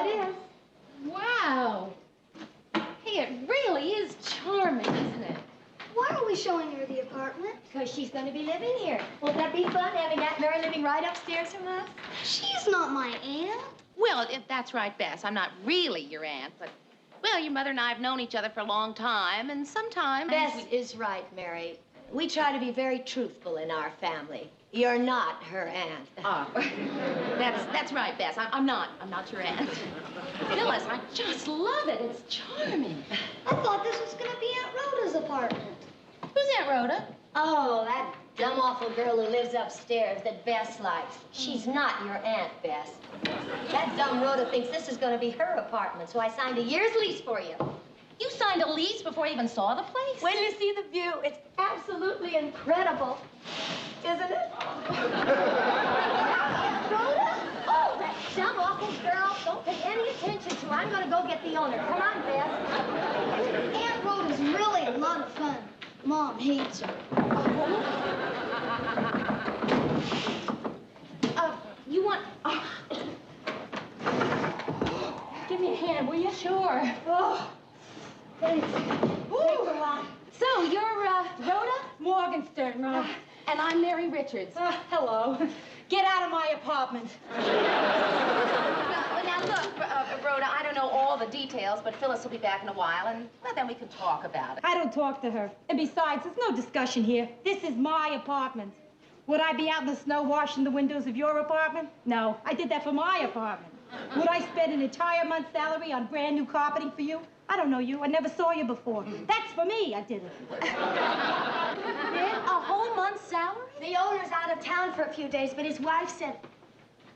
it is. Wow. Hey, it really is charming, isn't it? Why are we showing her the apartment? Because she's going to be living here. Won't that be fun, having Aunt Mary living right upstairs from us? She's not my aunt. Well, that's right, Bess. I'm not really your aunt, but, well, your mother and I have known each other for a long time, and sometimes... Bess is right, Mary. We try to be very truthful in our family. You're not her aunt. Oh, that's right, Bess. I'm not your aunt. Phyllis, I just love it. It's charming. I thought this was going to be Aunt Rhoda's apartment. Who's Aunt Rhoda? Oh, that dumb, awful girl who lives upstairs that Bess likes. She's not your aunt, Bess. That dumb Rhoda thinks this is going to be her apartment, so I signed a year's lease for you. You signed a lease before you even saw the place? When you see the view, it's absolutely incredible, isn't it? Rhoda? Oh, that dumb, awful girl. Don't pay any attention to her. I'm going to go get the owner. Come on, Bess. Aunt Rhoda's really a lot of fun. Mom hates her. You want... Give me a hand, will you? Sure. Oh, thanks. Thanks a lot. So, you're, Rhoda? Morgenstern, Rob. And I'm Mary Richards. Hello. Get out of my apartment. Now, look, Rhoda, I don't know all the details, but Phyllis will be back in a while, and well, then we can talk about it. I don't talk to her. And besides, there's no discussion here. This is my apartment. Would I be out in the snow washing the windows of your apartment? No, I did that for my apartment. Would I spend an entire month's salary on brand new carpeting for you? I don't know you. I never saw you before. That's for me. I did it. A whole month's salary? The owner's out of town for a few days, but his wife said,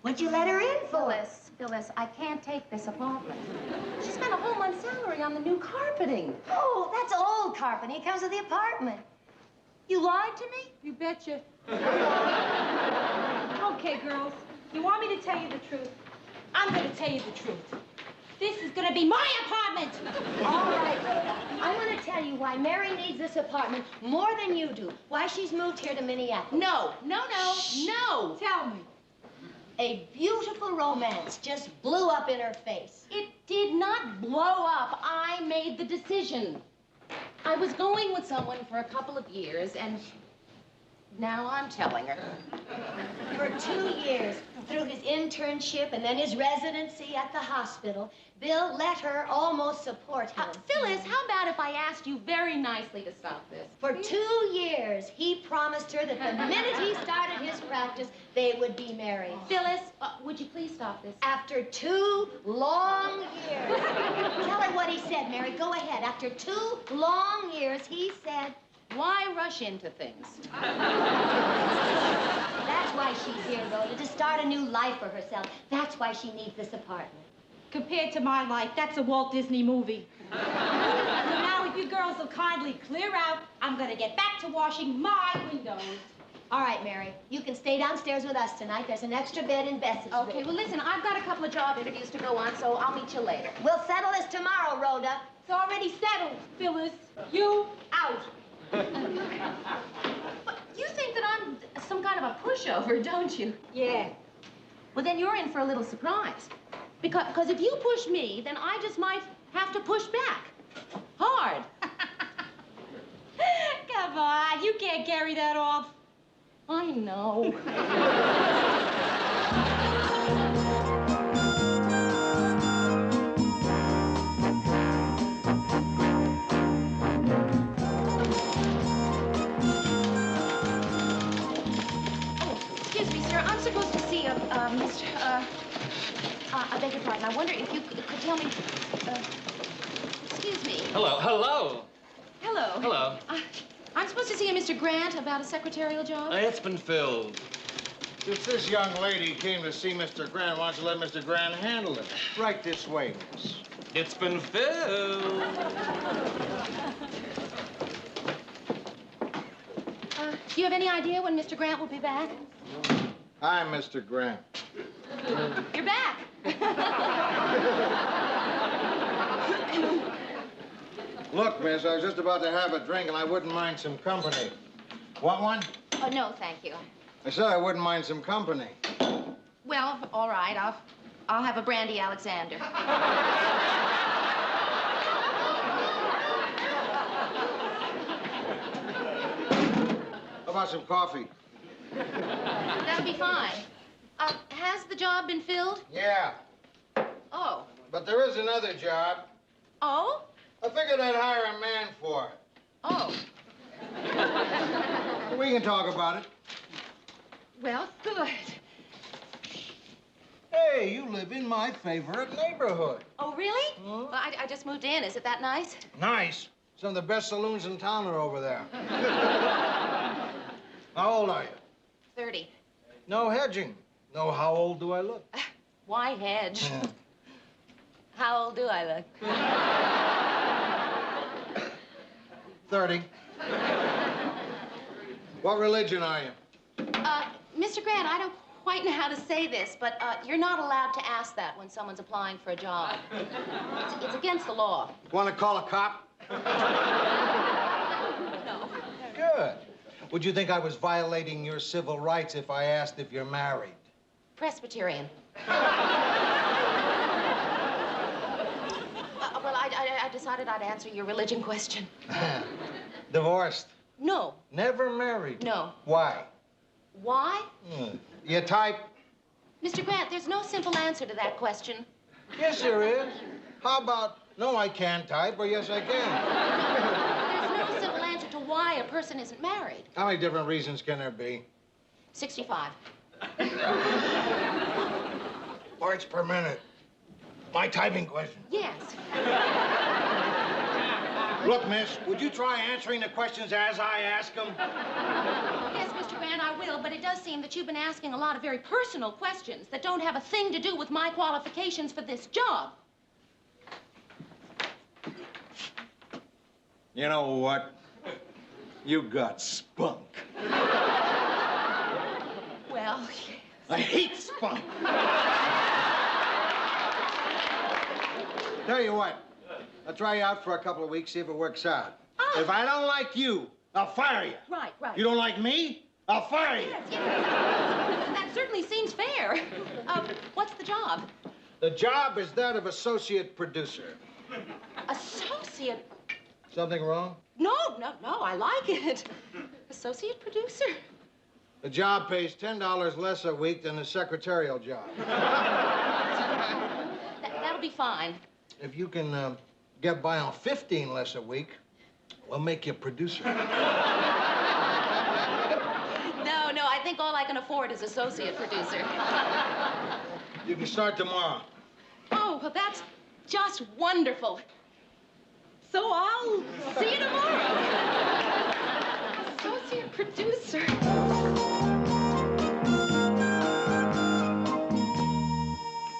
what'd you let her in for? Phyllis, I can't take this apartment. She spent a whole month's salary on the new carpeting. Oh, that's old carpeting. It comes with the apartment. You lied to me? You betcha. Okay, girls. You want me to tell you the truth? I'm going to tell you the truth. This is going to be my apartment. All right, Rhoda. I want to tell you why Mary needs this apartment more than you do. Why she's moved here to Minneapolis. No. Tell me. A beautiful romance just blew up in her face. It did not blow up. I made the decision. I was going with someone for a couple of years, and now I'm telling her. For 2 years, through his internship and then his residency at the hospital, Bill let her almost support him. Phyllis, how about if I asked you very nicely to stop this? For 2 years, he promised her that the minute he started his practice, they would be married. Phyllis, would you please stop this? After 2 long years. Tell her what he said, Mary. Go ahead. After 2 long years, he said... Why rush into things? That's why she's here, Rhoda, to start a new life for herself. That's why she needs this apartment. Compared to my life, that's a Walt Disney movie. So now, if you girls will kindly clear out, I'm going to get back to washing my windows. All right, Mary. You can stay downstairs with us tonight. There's an extra bed in Bess's room. Okay, well, listen, I've got a couple of job interviews to go on, so I'll meet you later. We'll settle this tomorrow, Rhoda. It's already settled, Phyllis. You out. But you think that I'm some kind of a pushover, don't you? Yeah. Well, then you're in for a little surprise. Because if you push me, then I just might have to push back. Hard. Come on, you can't carry that off. I know. Excuse me, sir. I'm supposed to see Mr. I beg your pardon. I wonder if you could tell me. Excuse me. Hello. Hello. Hello. I'm supposed to see a Mr. Grant about a secretarial job. It's been filled. If this young lady came to see Mr. Grant, why don't you let Mr. Grant handle it? Right this way, miss. It's been filled. Do you have any idea when Mr. Grant will be back? Hi, Mr. Grant. You're back. Look, miss, I was just about to have a drink, and I wouldn't mind some company. Want one? Oh, no, thank you. I said I wouldn't mind some company. Well, all right, I'll have a brandy Alexander. How about some coffee? That'll be fine. Has the job been filled? Yeah, Oh. but there is another job. Oh? I figured I'd hire a man for it. Oh. We can talk about it. Well, good. Hey, you live in my favorite neighborhood. Oh, really? Huh? Well, I just moved in. Is it that nice? Nice. Some of the best saloons in town are over there. How old are you? 30. No hedging. No, how old do I look? Why hedge? How old do I look? 30. What religion are you? Mr. Grant, I don't quite know how to say this, but you're not allowed to ask that when someone's applying for a job. It's against the law. Want to call a cop? No. Good. Would you think I was violating your civil rights if I asked if you're married? Presbyterian. Well, I decided I'd answer your religion question. Divorced? No. Never married? No. Why? Why? You type? Mr. Grant, there's no simple answer to that question. Yes, there is. How about, no, I can't type, or yes, I can? There's no simple answer to why a person isn't married. How many different reasons can there be? 65. Words per minute. My typing question. Yes. Look, miss, would you try answering the questions as I ask them? Yes, Mr. Grant, I will, but it does seem that you've been asking a lot of very personal questions that don't have a thing to do with my qualifications for this job. You know what? You got spunk. Well, yes. I hate spunk. Tell you what, I'll try you out for a couple of weeks, see if it works out. Oh. If I don't like you, I'll fire you. Right. You don't like me? I'll fire you. Yes. That certainly seems fair. What's the job? The job is that of associate producer. Associate? Something wrong? No, I like it. Associate producer? The job pays $10 less a week than the secretarial job. That'll be fine. If you can get by on 15 less a week, we'll make you producer. No, I think all I can afford is associate producer. You can start tomorrow. Oh, well, that's just wonderful. So I'll see you tomorrow. Associate producer.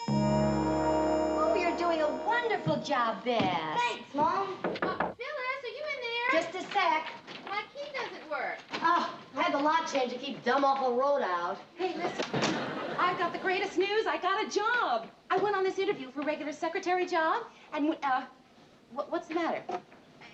Oh, you're doing a wonderful job, Bess. Thanks, Mom. Phyllis, are you in there? Just a sec. My key doesn't work. Oh, I had the lock change to keep dumb awful road out. Hey, listen. I've got the greatest news. I got a job. I went on this interview for a regular secretary job, and what's the matter?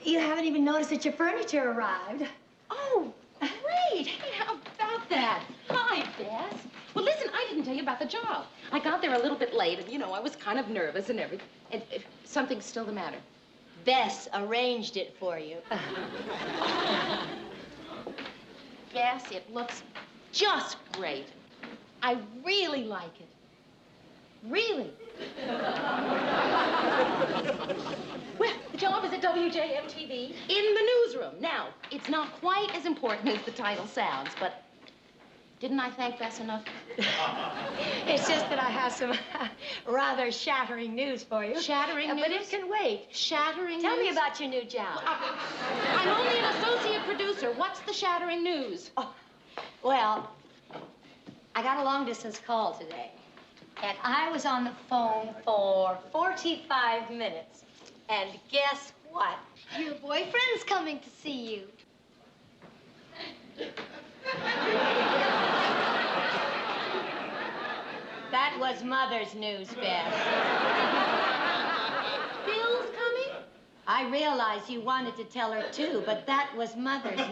You haven't even noticed that your furniture arrived. Oh, great. Hey, how about that? Hi, Bess. Well, listen, I didn't tell you about the job. I got there a little bit late, and, you know, I was kind of nervous and everything. And something's still the matter. Bess arranged it for you. Yes, it looks just great. I really like it. Really. Well, the job is at WJMTV in the newsroom. Now, it's not quite as important as the title sounds, but didn't I thank Bess enough? It's just that I have some rather shattering news for you. Shattering news? But it can wait. Shattering Tell news? me about your new job. I'm only an associate producer. What's the shattering news? Oh, well, I got a long-distance call today, and I was on the phone for 45 minutes. And guess what? Your boyfriend's coming to see you. That was Mother's news, Bess. Bill's coming? I realize you wanted to tell her, too, but that was Mother's news.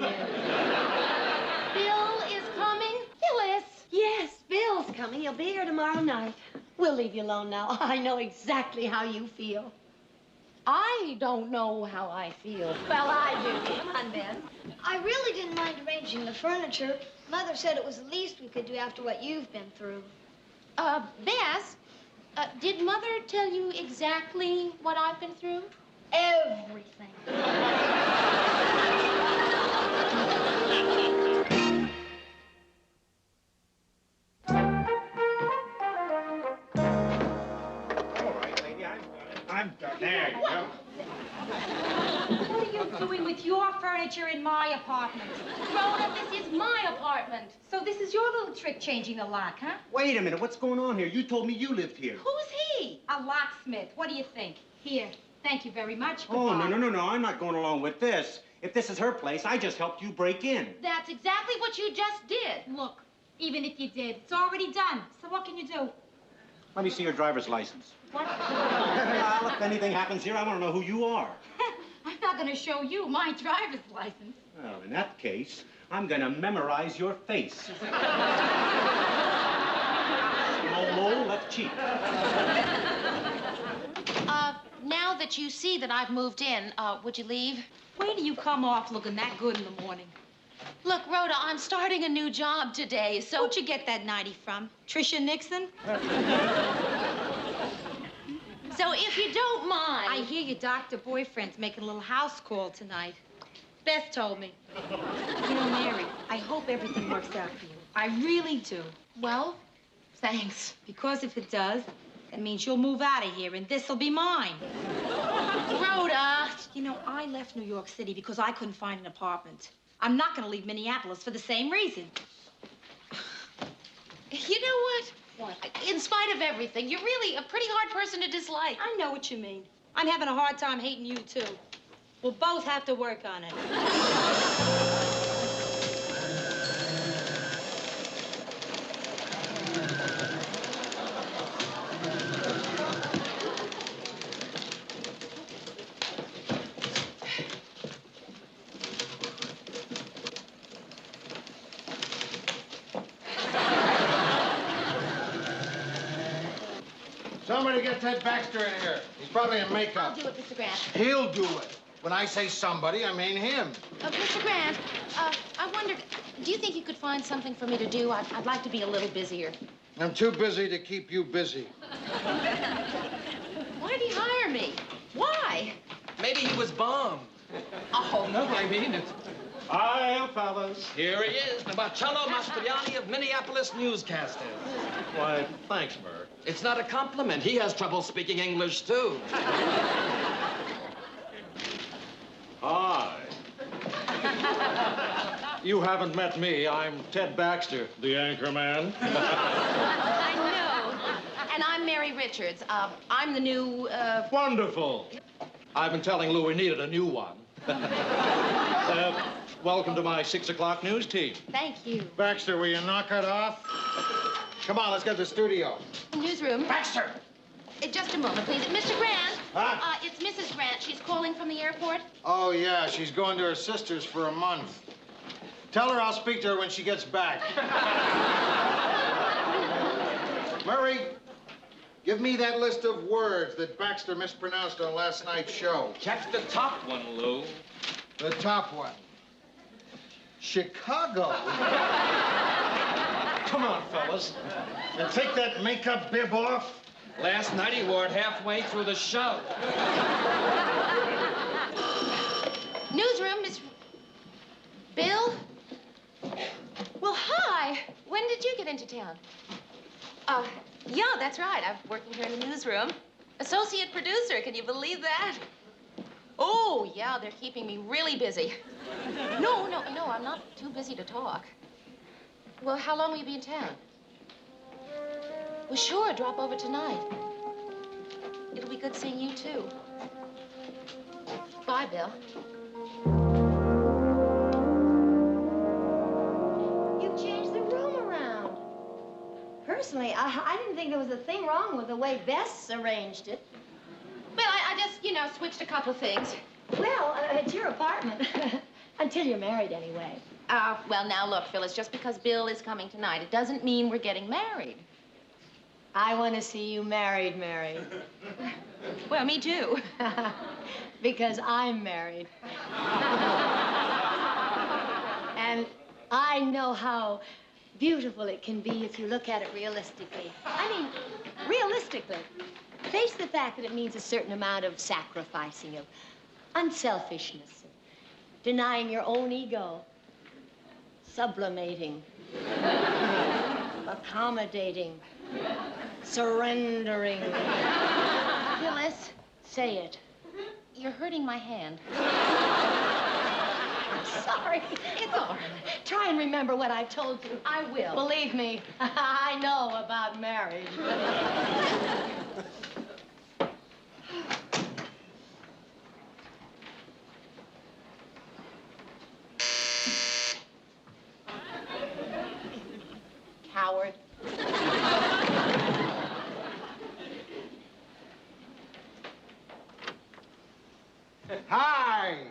Bill is coming? Phyllis! Yes, Bill's coming. He'll be here tomorrow night. We'll leave you alone now. I know exactly how you feel. I don't know how I feel. Well, I do. Come on, Ben. I really didn't mind arranging the furniture. Mother said it was the least we could do after what you've been through. Bess, did Mother tell you exactly what I've been through? Everything. I'm done. There you go. What are you doing with your furniture in my apartment? Rhoda, this is my apartment. So this is your little trick changing the lock, huh? Wait a minute, what's going on here? You told me you lived here. Who's he? A locksmith. What do you think? Here. Thank you very much. Oh, Goodbye. no, I'm not going along with this. If this is her place, I just helped you break in. That's exactly what you just did. Look, even if you did, it's already done. So what can you do? Let me see your driver's license. What? Well, if anything happens here, I want to know who you are. I'm not going to show you my driver's license. Well, in that case, I'm going to memorize your face. Low, left cheek. Now that you see that I've moved in, would you leave? Where do you come off looking that good in the morning? Look, Rhoda, I'm starting a new job today, so... Where'd you get that 90 from? Trisha Nixon? So if you don't mind... I hear your doctor boyfriend's making a little house call tonight. Beth told me. You know, Mary, I hope everything works out for you. I really do. Well, thanks. Because if it does, that means you'll move out of here and this'll be mine. Rhoda! You know, I left New York City because I couldn't find an apartment. I'm not going to leave Minneapolis for the same reason. You know what? What? In spite of everything, you're really a pretty hard person to dislike. I know what you mean. I'm having a hard time hating you, too. We'll both have to work on it. Somebody get Ted Baxter in here. He's probably in I'll makeup. do it, Mr. Grant. He'll do it. When I say somebody, I mean him. Mr. Grant, I wondered, do you think you could find something for me to do? I'd like to be a little busier. I'm too busy to keep you busy. Why'd he hire me? Why? Maybe he was bombed. Oh, No, I mean it. Hi, fellas. Here he is, the Marcello Mastroianni of Minneapolis newscasters. Why, thanks, Bert. It's not a compliment. He has trouble speaking English, too. Hi. You haven't met me. I'm Ted Baxter, the anchor man. I know. And I'm Mary Richards. I'm the new, Wonderful. I've been telling Lou we needed a new one. Welcome to my 6 o'clock news team. Thank you. Baxter, will you knock it off? Come on, let's get to the studio. Newsroom. Baxter! Just a moment, please. Mr. Grant. Huh? It's Mrs. Grant. She's calling from the airport. Oh, yeah, she's going to her sister's for a month. Tell her I'll speak to her when she gets back. Murray, give me that list of words that Baxter mispronounced on last night's show. Check the top one, Lou. The top one. Chicago. Come on, fellas. And take that makeup bib off. Last night he wore it halfway through the show. Newsroom, Miss... Bill? Well, hi. When did you get into town? Yeah, that's right. I'm working here in the newsroom. Associate producer, can you believe that? Oh, yeah, they're keeping me really busy. No, I'm not too busy to talk. Well, how long will you be in town? Well, sure, drop over tonight. It'll be good seeing you, too. Bye, Bill. You changed the room around. Personally, I didn't think there was a thing wrong with the way Bess arranged it. Well, I just, switched a couple things. Well, it's your apartment. Until you're married, anyway. Well, now, look, Phyllis, just because Bill is coming tonight, it doesn't mean we're getting married. I want to see you married, Mary. Well, me too. Because I'm married. And I know how beautiful it can be if you look at it realistically. I mean, realistically. Face the fact that it means a certain amount of sacrificing, of unselfishness, of denying your own ego, sublimating, accommodating, surrendering. Phyllis, Say it. you're hurting my hand. I'm sorry. It's all right. Try and remember what I've told you. I will. Believe me, I know about marriage. Coward. Hi!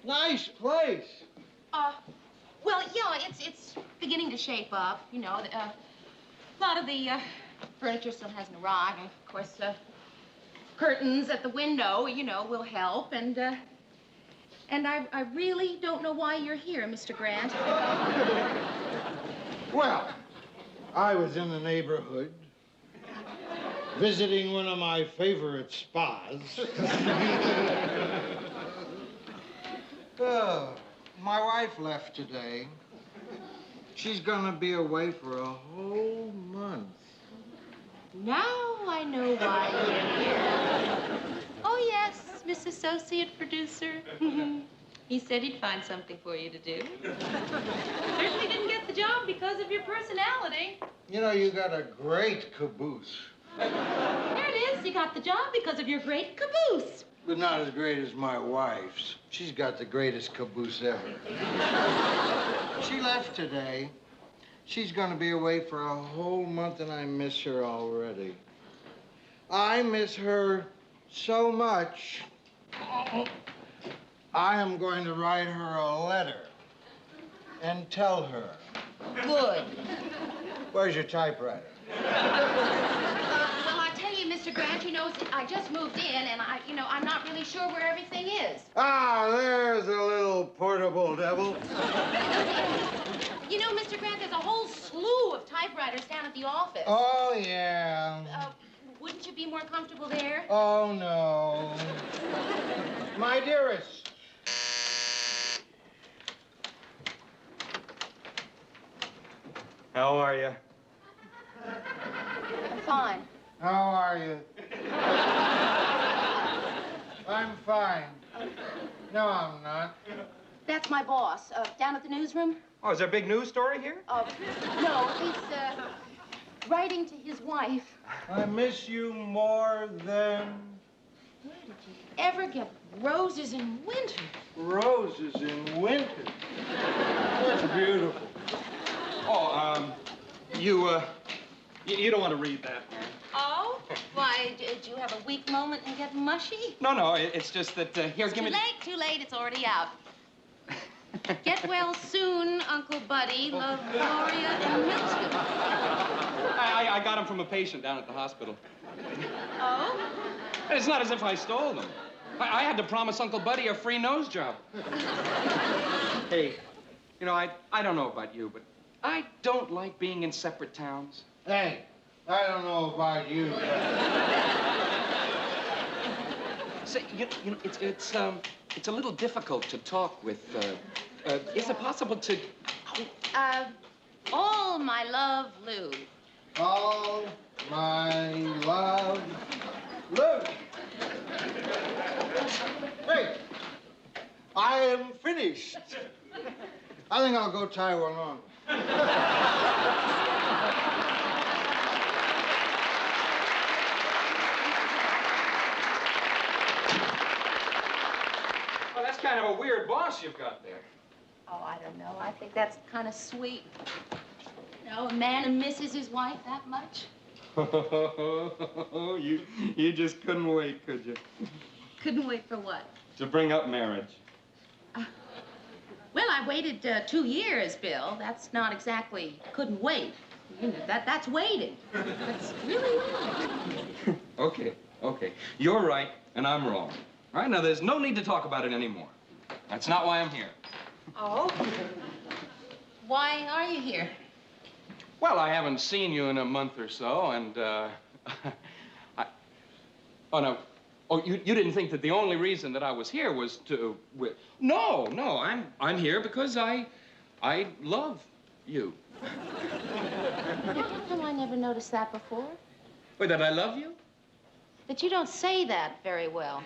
Nice place. Well, yeah, it's beginning to shape up, you know. A lot of the furniture still hasn't arrived, and of course, curtains at the window, you know, will help, and I really don't know why you're here, Mr. Grant. Well, I was in the neighborhood visiting one of my favorite spas. My wife left today. She's gonna be away for a whole month. Now I know why you're here. Oh, yes, Miss Associate Producer. He said he'd find something for you to do. Certainly didn't get the job because of your personality. You know, you got a great caboose. There it is. You got the job because of your great caboose. But not as great as my wife's. She's got the greatest caboose ever. She left today. She's gonna be away for a whole month, and I miss her already. I miss her so much. I am going to write her a letter and tell her. Good. Where's your typewriter? Well, I tell you, Mr. Grant, you know, I just moved in, and I'm not really sure where everything is. Ah, there's a little portable devil. You know, Mr. Grant, there's a whole slew of typewriters down at the office. Oh, yeah. Wouldn't you be more comfortable there? Oh, no. My dearest. How are you? Fine. How are you? I'm fine. No, I'm not. That's my boss, down at the newsroom. Oh, is there a big news story here? No, he's, writing to his wife. I miss you more than Where did you ever get roses in winter? roses in winter. That's beautiful. Oh, you don't want to read that, man. Oh? Why, did you have a weak moment and get mushy? No, it's just that, here, give me... Too late, it's already out. Get well soon, Uncle Buddy. Love, Gloria and Milton. I got them from a patient down at the hospital. Oh? It's not as if I stole them. I had to promise Uncle Buddy a free nose job. Hey, you know, I don't know about you, but I don't like being in separate towns. Hey, I don't know about you. Say, you know, it's a little difficult to talk with, is it possible to... All my love, Lou. All my love, Luke. Hey, I am finished. I think I'll go tie one on. Well, that's kind of a weird boss you've got there. Oh, I don't know. I think that's kind of sweet. You know, a man who misses his wife that much. You just couldn't wait, could you? Couldn't wait for what? To bring up marriage. Well, I waited 2 years, Bill. That's not exactly couldn't wait. You know, that's waiting. That's really waiting. Okay. You're right, and I'm wrong. All right, now there's no need to talk about it anymore. That's not why I'm here. Oh? Why are you here? Well, I haven't seen you in a month or so, and, you didn't think that the only reason that I was here was to... No, I'm here because I love you. How come I never noticed that before? Wait, that I love you? That you don't say that very well.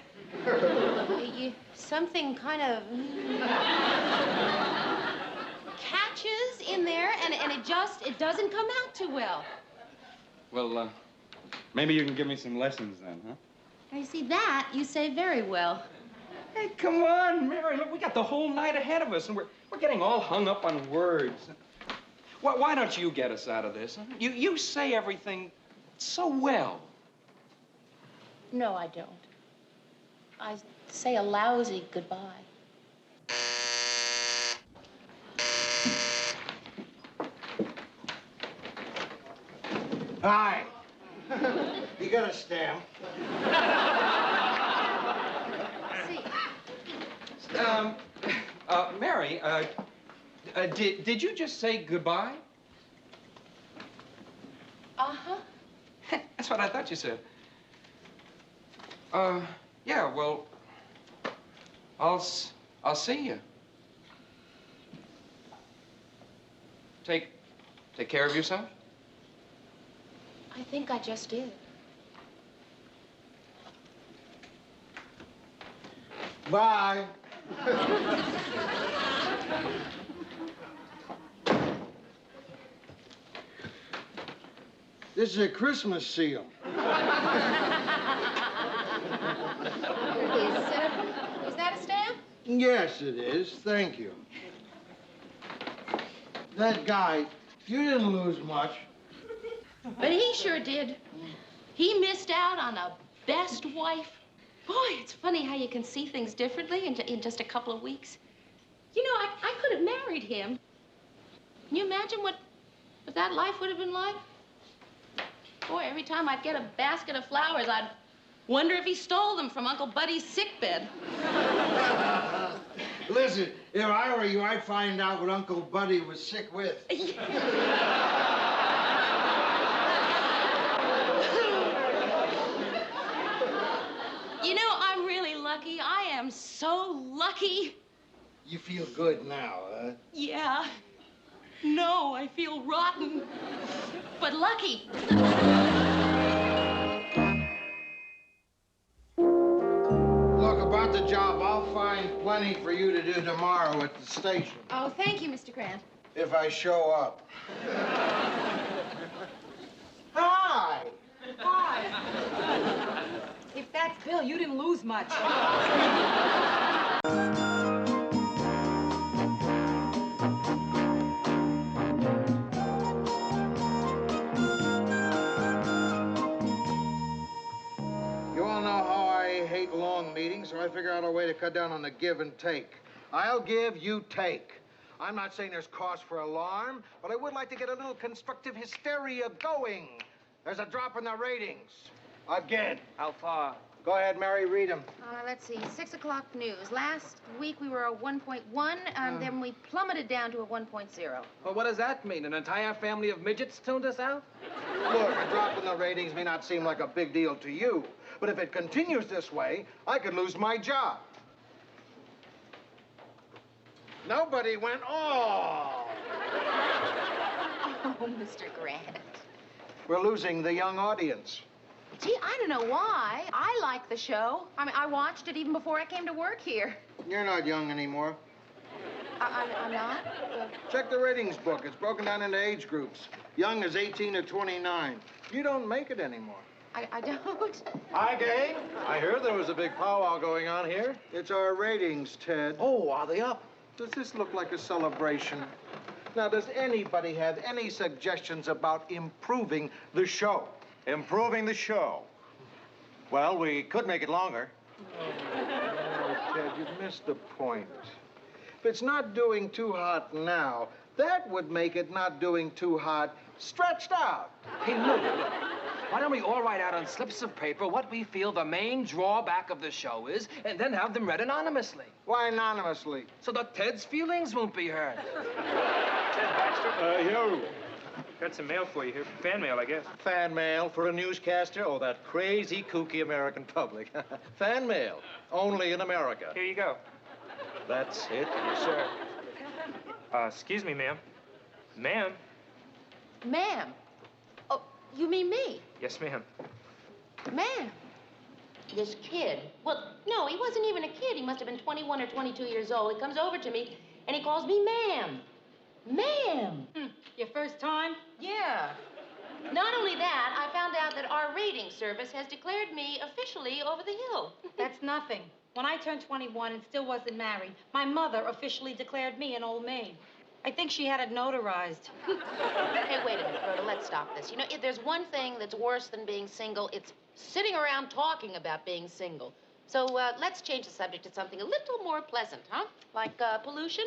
Something kind of catches in there, and it doesn't come out too well. Well, maybe you can give me some lessons then, huh? Now, you see, that you say very well. Hey, come on, Mary. Look, we got the whole night ahead of us, and we're getting all hung up on words. Why don't you get us out of this? Huh? You say everything so well. No, I don't. I say a lousy goodbye. Hi. You got a stamp. See. Mary, did you just say goodbye? Uh-huh. That's what I thought you said. Yeah, well, I'll see you. Take care of yourself. I think I just did. Bye. This is a Christmas seal. Is that a stamp? Yes, it is. Thank you. That guy, you didn't lose much. But he sure did. He missed out on a best wife. Boy, it's funny how you can see things differently in just a couple of weeks. You know, I could have married him. Can you imagine what that life would have been like? Boy, every time I'd get a basket of flowers, I'd wonder if he stole them from Uncle Buddy's sickbed. Listen, if I were you, I'd find out what Uncle Buddy was sick with. You know, I'm really lucky. I am so lucky. You feel good now, huh? Yeah. No, I feel rotten. But lucky. Look, about the job, I'll find plenty for you to do tomorrow at the station. Oh, thank you, Mr. Grant. If I show up. Hi! Hi. If that's Bill, you didn't lose much. You all know how I hate long meetings, so I figure out a way to cut down on the give and take. I'll give, you take. I'm not saying there's cause for alarm, but I would like to get a little constructive hysteria going. There's a drop in the ratings. Again. How far? Go ahead, Mary, read them. Let's see, 6 o'clock news. Last week we were a 1.1, then we plummeted down to a 1.0. Well, what does that mean? An entire family of midgets tuned us out? Look, a drop in the ratings may not seem like a big deal to you, but if it continues this way, I could lose my job. Nobody went, oh! Oh, Mr. Grant. We're losing the young audience. Gee, I don't know why. I like the show. I mean, I watched it even before I came to work here. You're not young anymore. I'm not? Check the ratings book. It's broken down into age groups. Young is 18 to 29. You don't make it anymore. I don't. Hi, gang. I heard there was a big powwow going on here. It's our ratings, Ted. Oh, are they up? Does this look like a celebration? Now, does anybody have any suggestions about improving the show? Improving the show. Well, we could make it longer. Oh, Ted, you've missed the point. If it's not doing too hot now, that would make it not doing too hot stretched out. Hey, look. Why don't we all write out on slips of paper what we feel the main drawback of the show is, and then have them read anonymously? Why anonymously? So that Ted's feelings won't be hurt. Ted Baxter? Yo. Got some mail for you here. Fan mail, I guess. Fan mail for a newscaster? Oh, that crazy, kooky American public. Fan mail. Only in America. Here you go. That's it? Yes, sir. Excuse me, ma'am. Ma'am? Ma'am. Oh, you mean me? Yes, ma'am. Ma'am. This kid. Well, no, he wasn't even a kid. He must have been 21 or 22 years old. He comes over to me, and he calls me ma'am. Ma'am. Your first time? Yeah. Not only that, I found out that our rating service has declared me officially over the hill. That's nothing. When I turned 21 and still wasn't married, my mother officially declared me an old maid. I think she had it notarized. Hey, wait a minute, Rhoda. Let's stop this. You know, if there's one thing that's worse than being single, it's sitting around talking about being single. So let's change the subject to something a little more pleasant, huh? Like pollution?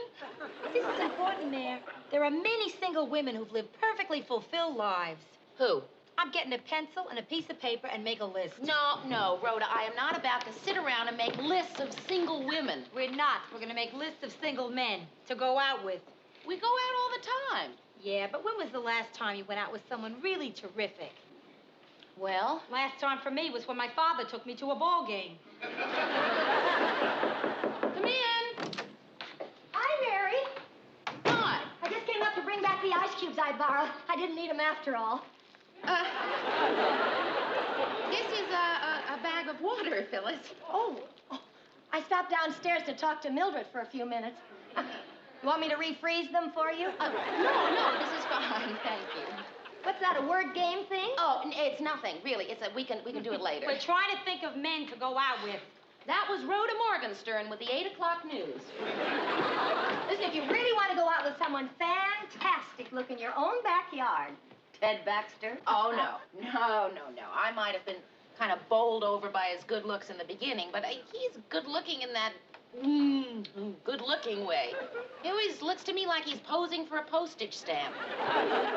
This is important, Mayor. There are many single women who've lived perfectly fulfilled lives. Who? I'm getting a pencil and a piece of paper and make a list. No, Rhoda, I am not about to sit around and make lists of single women. We're not. We're going to make lists of single men to go out with. We go out all the time. Yeah, but when was the last time you went out with someone really terrific? Well? Last time for me was when my father took me to a ball game. Come in. Hi, Mary. Hi. I just came up to bring back the ice cubes I borrowed. I didn't need them after all. This is a bag of water, Phyllis. Oh, I stopped downstairs to talk to Mildred for a few minutes. You want me to refreeze them for you? No, this is fine, thank you. What's that, a word game thing? Oh, it's nothing, really. We can do it later. We're trying to think of men to go out with. That was Rhoda Morgenstern with the 8 o'clock news. Listen, if you really want to go out with someone fantastic, look in your own backyard. Ted Baxter. Oh, no. I might have been kind of bowled over by his good looks in the beginning, but he's good looking in that good-looking way. He always looks to me like he's posing for a postage stamp.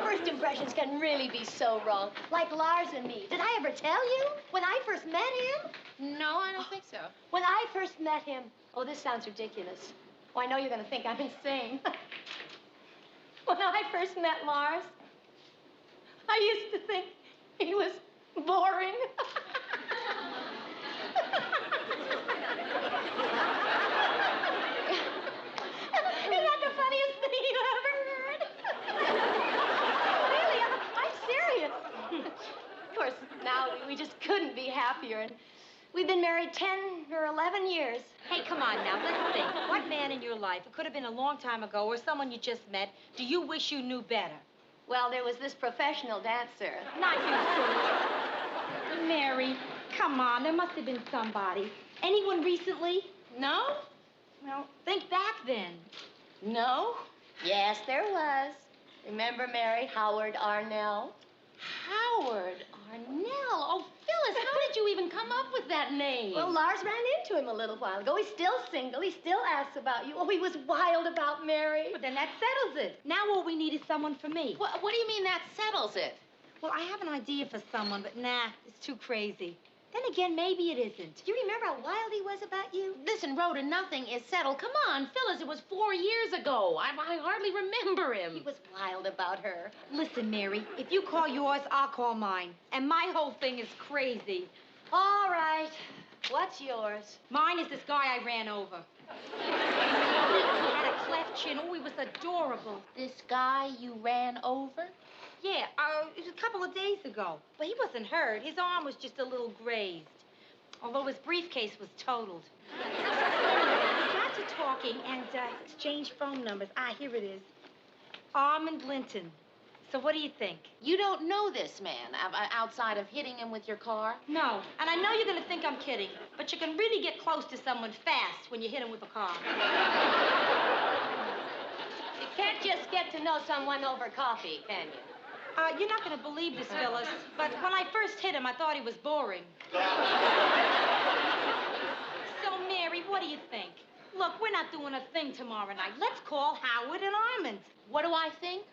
First impressions can really be so wrong. Like Lars and me. Did I ever tell you? When I first met him? No, I don't think so. When I first met him. Oh, this sounds ridiculous. Oh, I know you're going to think I'm insane. When I first met Lars, I used to think he was boring. Isn't that the funniest thing you ever heard? Really, I'm serious. Of course, now we just couldn't be happier. And we've been married 10 or 11 years. Hey, come on now, let's think. What man in your life, it could have been a long time ago, or someone you just met, do you wish you knew better? Well, there was this professional dancer. Not you, silly. Mary, come on, there must have been somebody. Anyone recently? No? Well, think back then. No? Yes, there was. Remember, Mary, Howard Arnell? Howard Arnell. Oh, Phyllis, how did you even come up with that name? Well, Lars ran into him a little while ago. He's still single. He still asks about you. Oh, he was wild about Mary. But then that settles it. Now all we need is someone for me. What do you mean that settles it? Well, I have an idea for someone, but nah, it's too crazy. Then again, maybe it isn't. Do you remember how wild he was about you? Listen, Rhoda, nothing is settled. Come on, Phyllis, it was 4 years ago. I hardly remember him. He was wild about her. Listen, Mary, if you call yours, I'll call mine. And my whole thing is crazy. All right. What's yours? Mine is this guy I ran over. He had a cleft chin. Oh, he was adorable. This guy you ran over? Yeah, it was a couple of days ago. But he wasn't hurt. His arm was just a little grazed. Although his briefcase was totaled. We got to talking and exchanged phone numbers. Ah, here it is. Armand Linton. So what do you think? You don't know this man outside of hitting him with your car? No. And I know you're going to think I'm kidding, but you can really get close to someone fast when you hit him with a car. You can't just get to know someone over coffee, can you? You're not going to believe this, Phyllis, but when I first hit him, I thought he was boring. So, Mary, what do you think? Look, we're not doing a thing tomorrow night. Let's call Howard and Armand. What do I think?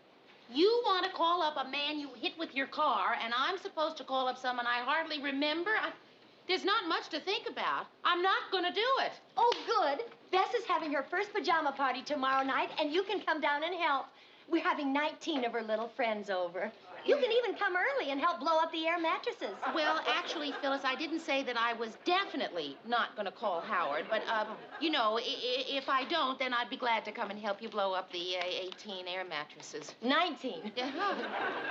You want to call up a man you hit with your car, and I'm supposed to call up someone I hardly remember? There's not much to think about. I'm not going to do it. Oh, good. Bess is having her first pajama party tomorrow night, and you can come down and help. We're having 19 of her little friends over. You can even come early and help blow up the air mattresses. Well, actually, Phyllis, I didn't say that I was definitely not going to call Howard, but, you know, if I don't, then I'd be glad to come and help you blow up the 18 air mattresses. 19. Uh-huh.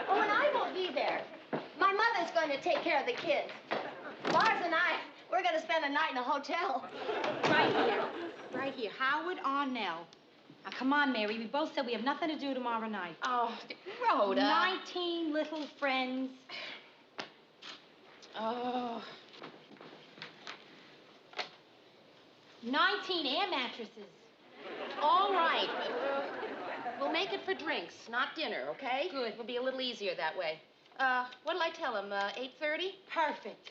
Oh, and I won't be there. My mother's going to take care of the kids. Lars and I, we're going to spend a night in a hotel. Right here. Right here. Howard Arnell. Now, come on, Mary. We both said we have nothing to do tomorrow night. Oh, Rhoda. 19 little friends. Oh. 19 air mattresses. All right. We'll make it for drinks, not dinner, okay? Good. It'll be a little easier that way. What'll I tell him, 8:30? Perfect.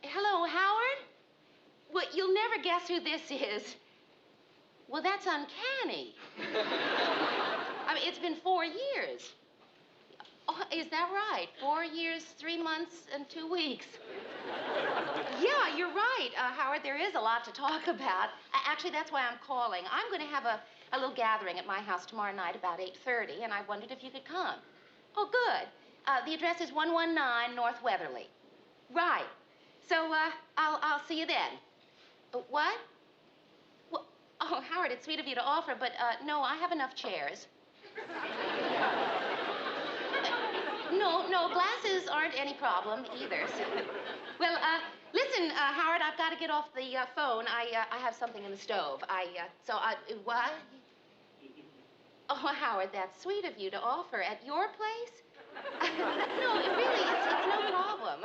Hello, Howard? Well, you'll never guess who this is. Well, that's uncanny. I mean, it's been 4 years. Oh, is that right? 4 years, 3 months, and 2 weeks. Yeah, you're right, Howard. There is a lot to talk about. Actually, that's why I'm calling. I'm going to have a little gathering at my house tomorrow night about 8:30, and I wondered if you could come. Oh, good. The address is 119 North Weatherly. Right. So, I'll see you then. What? Well, oh, Howard, it's sweet of you to offer, but, no, I have enough chairs. No, glasses aren't any problem either. So. Well, listen, Howard, I've got to get off the phone. I have something in the stove. What? Oh, Howard, that's sweet of you to offer. At your place? No, really, it's no problem.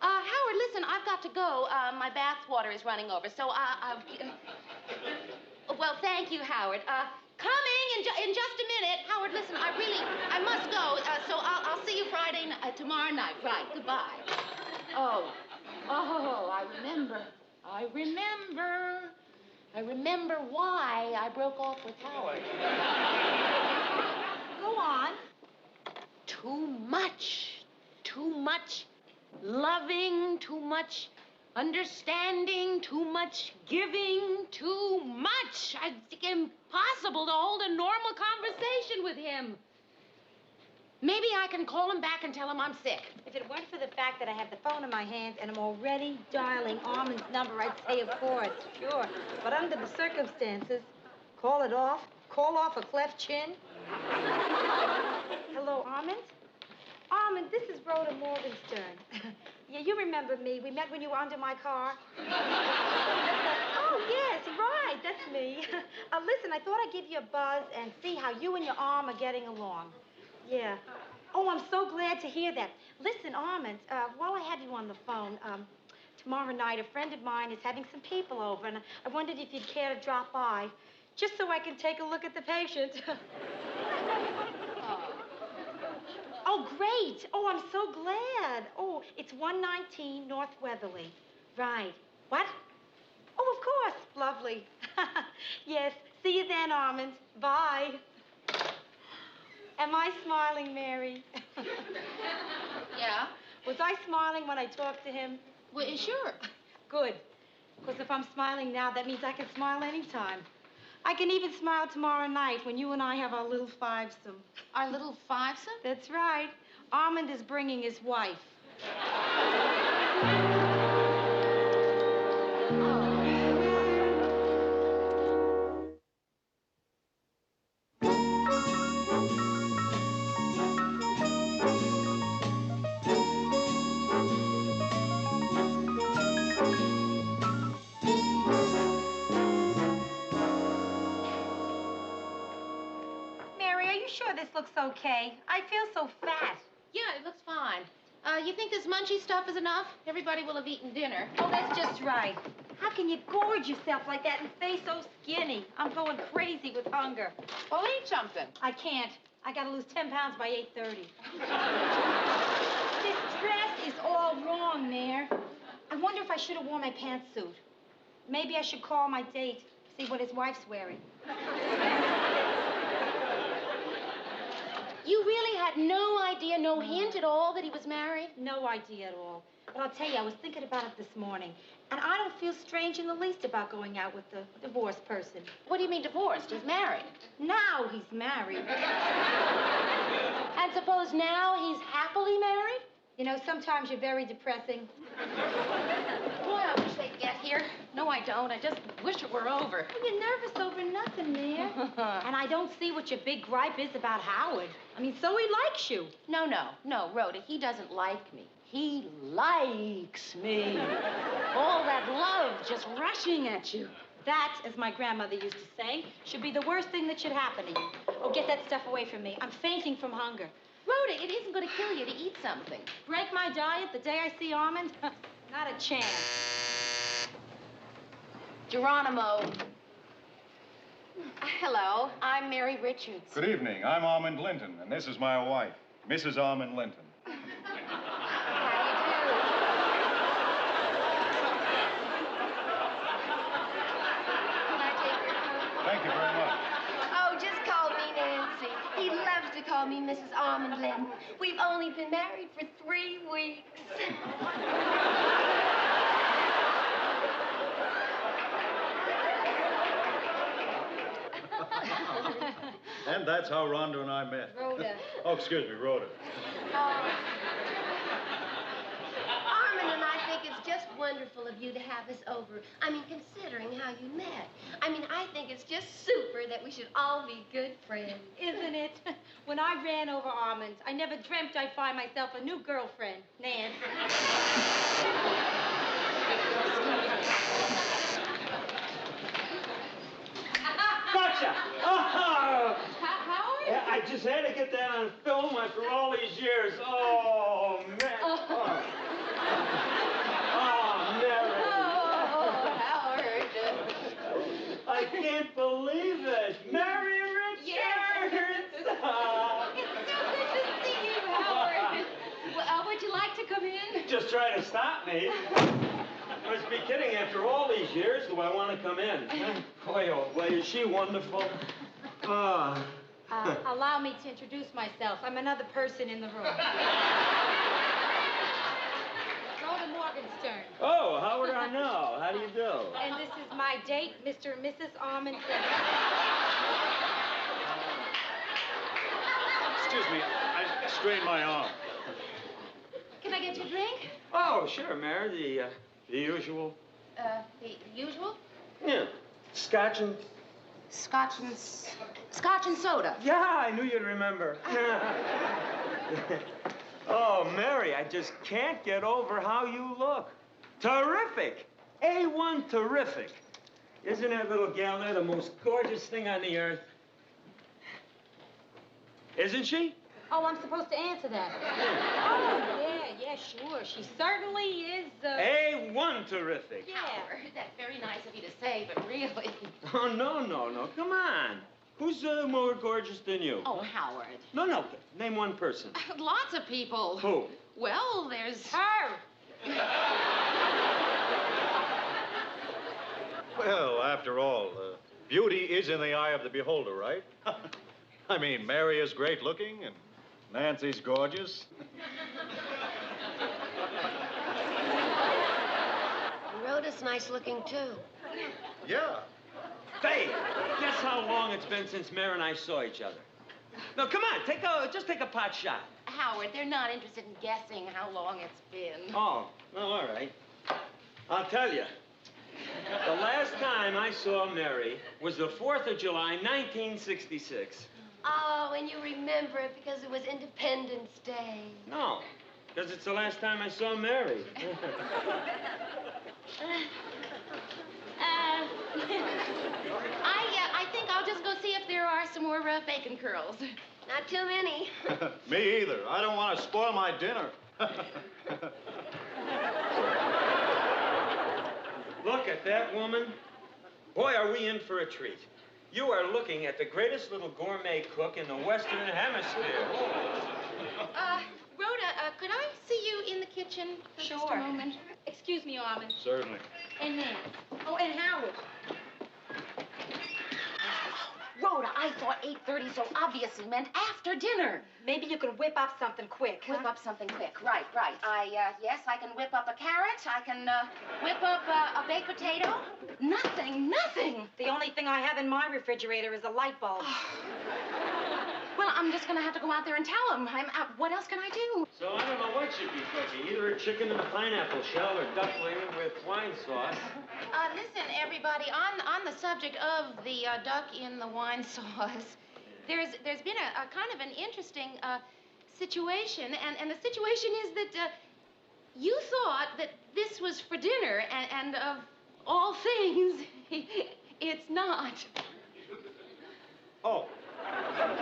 Howard, listen, I've got to go. My bath water is running over, so well, thank you, Howard. Coming in just a minute. Howard, listen, I must go, so I'll see you tomorrow night. Right, goodbye. Oh, I remember why I broke off with Howard. Go on. Too much loving, too much understanding, too much giving, too much. It's impossible to hold a normal conversation with him. Maybe I can call him back and tell him I'm sick. If it weren't for the fact that I have the phone in my hand and I'm already dialing Armand's number, I'd say, of course, sure. But under the circumstances, call off a cleft chin. Hello, Armand? Armand, this is Rhoda Morgenstern. Yeah, you remember me. We met when you were under my car. Oh, yes, right, that's me. Listen, I thought I'd give you a buzz and see how you and your arm are getting along. Yeah. Oh, I'm so glad to hear that. Listen, Armand, while I have you on the phone, tomorrow night a friend of mine is having some people over, and I wondered if you'd care to drop by, just so I can take a look at the patient. Oh, great. Oh, I'm so glad. Oh, it's 119 North Weatherly. Right. What? Oh, of course. Lovely. Yes. See you then, Armand. Bye. Am I smiling, Mary? Yeah? Was I smiling when I talked to him? Well, sure. Good. Because if I'm smiling now, that means I can smile anytime. I can even smile tomorrow night when you and I have our little fivesome. Our little fivesome? That's right. Armand is bringing his wife. Mary, are you sure this looks okay? I feel so fat. Yeah, it looks fine. You think this munchy stuff is enough? Everybody will have eaten dinner. Oh, that's just right. How can you gorge yourself like that and stay so skinny? I'm going crazy with hunger. Well, eat something. I can't. I gotta lose 10 pounds by 8:30. This dress is all wrong, Mayor. I wonder if I should have worn my pantsuit. Maybe I should call my date, see what his wife's wearing. You really had no idea, no hint at all that he was married? No idea at all. But I'll tell you, I was thinking about it this morning, and I don't feel strange in the least about going out with a divorced person. What do you mean divorced? He's married. Now he's married. And suppose now he's happily married? You know, sometimes you're very depressing. Boy, I wish they'd get here. No, I don't. I just wish it were over. Well, you're nervous over nothing, Mayor. And I don't see what your big gripe is about Howard. I mean, so he likes you. No, Rhoda, he doesn't like me. He likes me. All that love just rushing at you. That, as my grandmother used to say, should be the worst thing that should happen to you. Oh, get that stuff away from me. I'm fainting from hunger. Rhoda, it isn't going to kill you to eat something. Break my diet the day I see almonds? Not a chance. Geronimo. Hello, I'm Mary Richards. Good evening. I'm Almond Linton, and this is my wife, Mrs. Almond Linton. Thank you very much. Oh, just call me Nancy. He loves to call me Mrs. Almond Linton. We've only been married for 3 weeks. And that's how Rhonda and I met. Rhoda. Oh, excuse me, Rhoda. Armin and I think it's just wonderful of you to have us over. I mean, considering how you met. I mean, I think it's just super that we should all be good friends. Isn't it? When I ran over almonds, I never dreamt I'd find myself a new girlfriend, Nan. Gotcha! Oh! Howard? Yeah, I just had to get that on film after all these years. Oh, man. Oh, Mary. Oh, Howard. I can't believe it. Mary Richards! Yes. It's so good to see you, Howard. Well, would you like to come in? Just try to stop me. Must be kidding. After all these years, do I want to come in? Boy, oh boy, is she wonderful. Allow me to introduce myself. I'm another person in the room. Rhoda Morgenstern. Oh, how would I know? How do you do? And this is my date, Mr. and Mrs. Almond. Excuse me, I strained my arm. Can I get you a drink? Oh, sure, Mary. The usual. The usual? Yeah. Scotch and soda. Yeah, I knew you'd remember. Oh, Mary, I just can't get over how you look. Terrific. A1 terrific. Isn't that little gal there the most gorgeous thing on the earth? Isn't she? Oh, I'm supposed to answer that. Oh, yeah, sure. She certainly is, A1 terrific. Yeah. Howard, that's very nice of you to say, but really... Oh, no. Come on. Who's more gorgeous than you? Oh, Howard. No. Name one person. Lots of people. Who? Well, there's... Her. Well, after all, beauty is in the eye of the beholder, right? I mean, Mary is great looking, and Nancy's gorgeous. Rhoda's nice looking, too. Yeah. Hey, guess how long it's been since Mary and I saw each other? No, come on, just take a pot shot. Howard, they're not interested in guessing how long it's been. Oh, well, all right. I'll tell you. The last time I saw Mary was the 4th of July, 1966. Oh, and you remember it because it was Independence Day. No, because it's the last time I saw Mary. I think I'll just go see if there are some more bacon curls. Not too many. Me either. I don't want to spoil my dinner. Look at that woman. Boy, are we in for a treat. You are looking at the greatest little gourmet cook in the Western Hemisphere. Rhoda, could I see you in the kitchen for just a moment? Excuse me, Armin. Certainly. And Nan. Oh, and Howard. Rhoda, I thought 8:30 so obviously meant after dinner. Maybe you can whip up something quick, huh? Whip up something quick. Right. Yes, I can whip up a carrot. I can whip up a baked potato. Nothing. The only thing I have in my refrigerator is a light bulb. Well, I'm just gonna have to go out there and tell him. What else can I do? So I don't know what should be cooking. Either a chicken in a pineapple shell or duckling with wine sauce. Listen, everybody, on the subject of the duck in the wine sauce, there's been a kind of an interesting situation, and the situation is that you thought that this was for dinner, and of all things, it's not. Oh,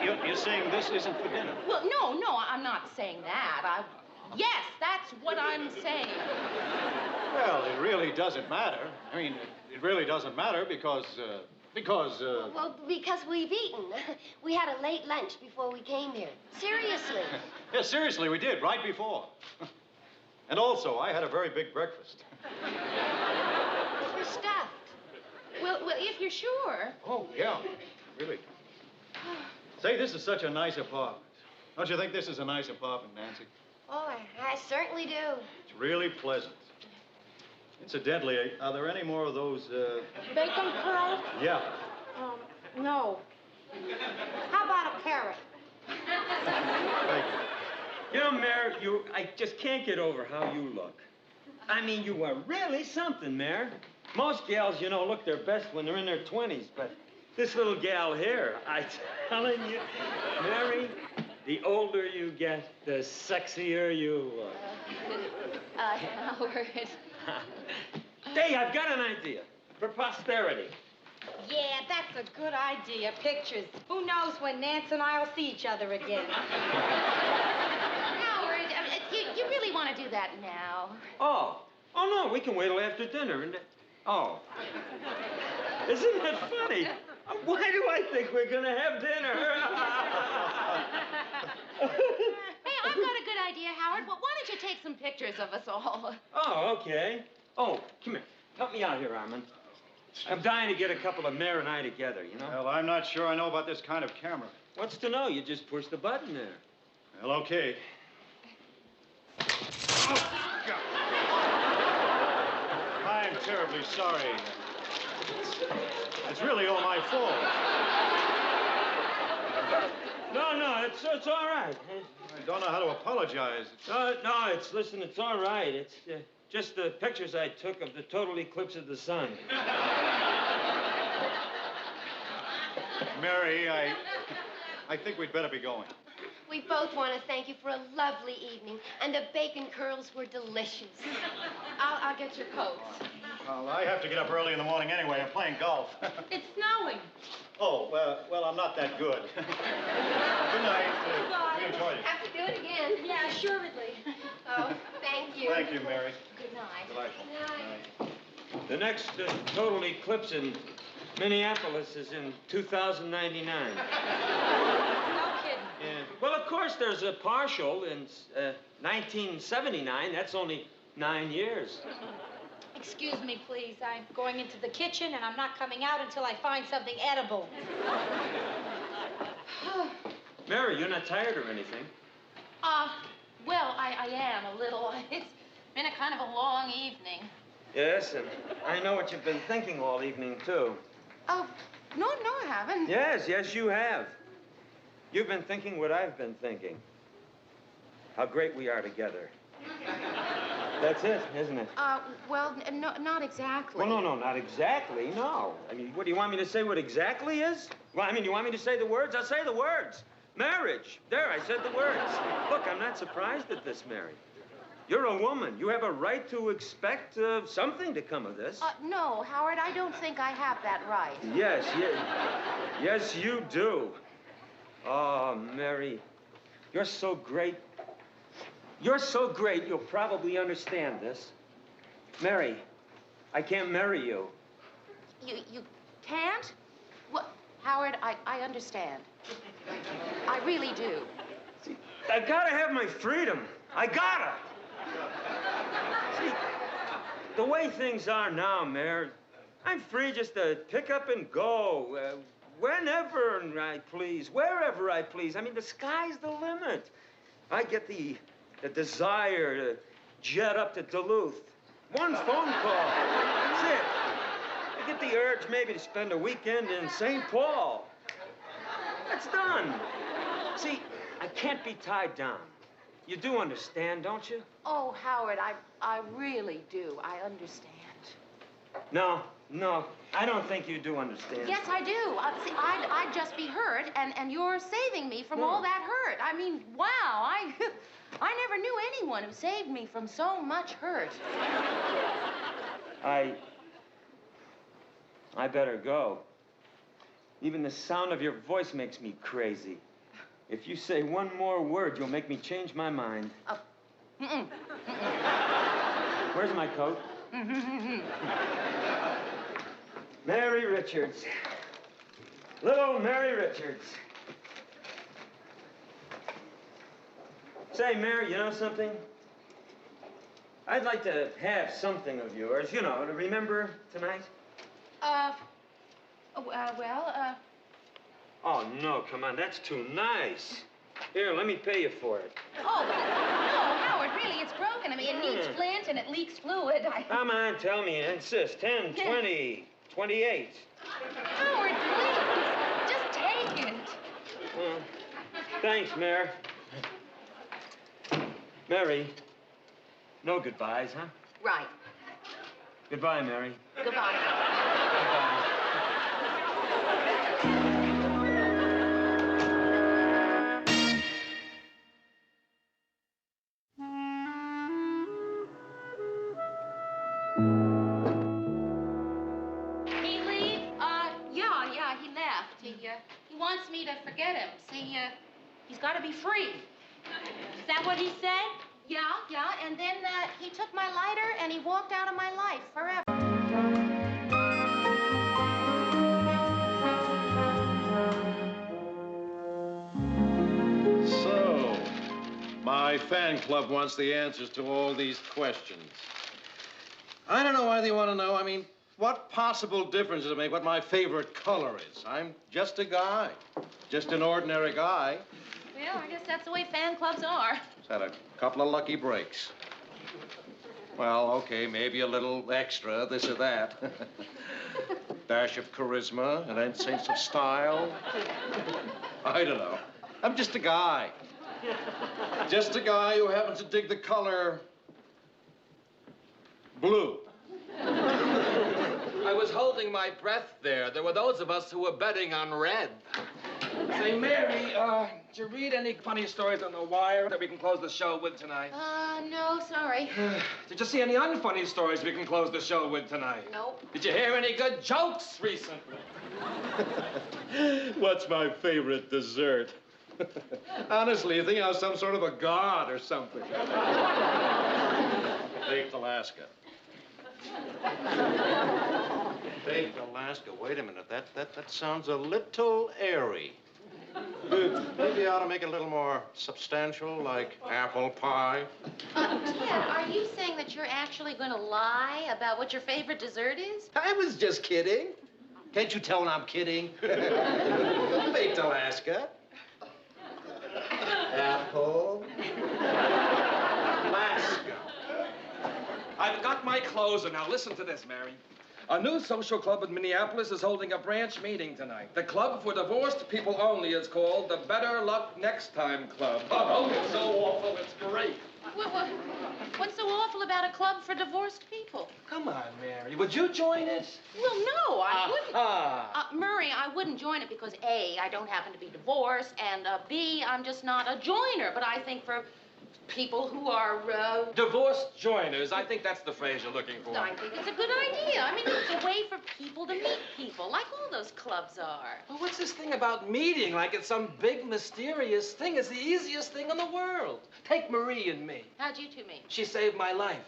you're saying this isn't for dinner? Well, no, I'm not saying that. Yes, that's what I'm saying. Well, it really doesn't matter. I mean, it really doesn't matter because... Well, because we've eaten. We had a late lunch before we came here. Seriously. Yeah, seriously, we did, right before. And also, I had a very big breakfast. We're stuffed. Well, if you're sure. Oh, yeah, really. Say, this is such a nice apartment. Don't you think this is a nice apartment, Nancy? Oh, I certainly do. It's really pleasant. Incidentally, are there any more of those, Bacon curls? Yeah. No. How about a carrot? Thank you. You know, Mare, I just can't get over how you look. I mean, you are really something, Mare. Most gals, you know, look their best when they're in their 20s, but this little gal here, I'm telling you, Mary, the older you get, the sexier you look. Howard. Hey, I've got an idea for posterity. Yeah, that's a good idea. Pictures. Who knows when Nance and I'll see each other again. Howard, you really want to do that now? Oh no, we can wait till after dinner. Oh. Isn't that funny? Why do I think we're gonna have dinner? Hey, I've got a good idea, Howard. Well, why don't you take some pictures of us all? Oh, okay. Oh, come here. Help me out here, Armin. I'm dying to get a couple of Mare and I together, you know? Well, I'm not sure I know about this kind of camera. What's to know? You just push the button there. Well, okay. Oh, God. I'm terribly sorry. It's really all my fault. No, it's all right. I don't know how to apologize. No, listen, it's all right. It's just the pictures I took of the total eclipse of the sun. Mary, I think we'd better be going. We both want to thank you for a lovely evening, and the bacon curls were delicious. I'll get your coats. Well, I have to get up early in the morning anyway. I'm playing golf. It's snowing. Oh, well, I'm not that good. Good night. We enjoyed it. Have to do it again. Yeah, assuredly. Oh, thank you. Thank you, Mary. Good night. Delightful. Good night. The next total eclipse in Minneapolis is in 2099. No kidding. Yeah. Well, of course, there's a partial in 1979. That's only 9 years. Excuse me, please. I'm going into the kitchen, and I'm not coming out until I find something edible. Mary, you're not tired or anything? Well, I am a little. It's been a kind of a long evening. Yes, and I know what you've been thinking all evening, too. Oh, no, I haven't. Yes, you have. You've been thinking what I've been thinking. How great we are together. That's it, isn't it? Well, no, not exactly. Well, no, not exactly, no. I mean, what, do you want me to say what exactly is? Well, I mean, you want me to say the words? I'll say the words. Marriage. There, I said the words. Look, I'm not surprised at this, Mary. You're a woman. You have a right to expect something to come of this. No, Howard, I don't think I have that right. Yes, you do. Oh, Mary, you're so great. You're so great, you'll probably understand this. Mary, I can't marry you. You can't? Well, Howard, I understand. I really do. See, I gotta have my freedom. I gotta. See, the way things are now, Mayor, I'm free just to pick up and go whenever I please, wherever I please. I mean, the sky's the limit. I get the desire to jet up to Duluth. One phone call. That's it. I get the urge maybe to spend a weekend in St. Paul. That's done. See, I can't be tied down. You do understand, don't you? Oh, Howard, I really do. I understand. No, I don't think you do understand. Yes, I do. See, I'd just be hurt, and you're saving me from all that hurt. I mean, wow, I never knew anyone who saved me from so much hurt. I better go. Even the sound of your voice makes me crazy. If you say one more word, you'll make me change my mind. Where's my coat? Mary Richards. Little Mary Richards. Say, Mary, you know something? I'd like to have something of yours, you know, to remember tonight. Oh, no, come on, that's too nice. Here, let me pay you for it. Oh, no, Howard, really, it's broken. I mean, it needs flint and it leaks fluid. Come on, tell me, insist. 10, 20, 28. Howard, please, just take it. Thanks, Mary. Mary, no goodbyes, huh? Right. Goodbye, Mary. Goodbye. Goodbye. He wants me to forget him. See, he's got to be free. Is that what he said? Yeah, and then he took my lighter and he walked out of my life forever. So, my fan club wants the answers to all these questions. I don't know why they want to know. I mean, what possible difference does it make what my favorite color is? I'm just a guy. Just an ordinary guy. Well, I guess that's the way fan clubs are. Just had a couple of lucky breaks. Well, okay, maybe a little extra, this or that. Dash of charisma, an incense of style. I don't know. I'm just a guy. Just a guy who happens to dig the color blue. I was holding my breath there. There were those of us who were betting on red. Say, Mary, did you read any funny stories on the wire that we can close the show with tonight? No, sorry. Did you see any unfunny stories we can close the show with tonight? Nope. Did you hear any good jokes recently? What's my favorite dessert? Honestly, you think I was some sort of a god or something. Baked Alaska. Baked Alaska. Wait a minute. That sounds a little airy. Maybe I ought to make it a little more substantial, like apple pie. Ted, are you saying that you're actually going to lie about what your favorite dessert is? I was just kidding. Can't you tell when I'm kidding? Baked Alaska. Apple. Alaska. I've got my closer. Now, listen to this, Mary. A new social club in Minneapolis is holding a branch meeting tonight. The Club for Divorced People Only is called the Better Luck Next Time Club. Oh, it's so awful. It's great. What's so awful about a club for divorced people? Come on, Mary. Would you join it? Well, no, I wouldn't. Murray, I wouldn't join it because, A, I don't happen to be divorced, and, B, I'm just not a joiner. But I think for people who are, Divorced joiners. I think that's the phrase you're looking for. I think it's a good idea. I mean, it's a way for people to meet people, like all those clubs are. Well, what's this thing about meeting like it's some big, mysterious thing? It's the easiest thing in the world. Take Marie and me. How'd you two meet? She saved my life.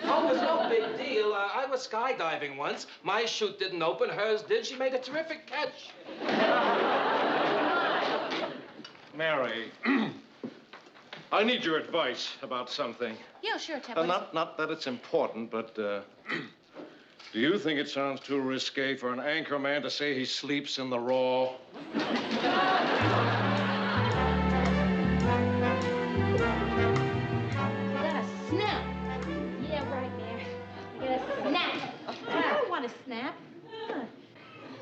Oh, it was no big deal. I was skydiving once. My chute didn't open. Hers did. She made a terrific catch. Mary, I need your advice about something. Yeah, sure, Ted. Not that it's important, but do you think it sounds too risque for an anchor man to say he sleeps in the raw? Snap. Huh.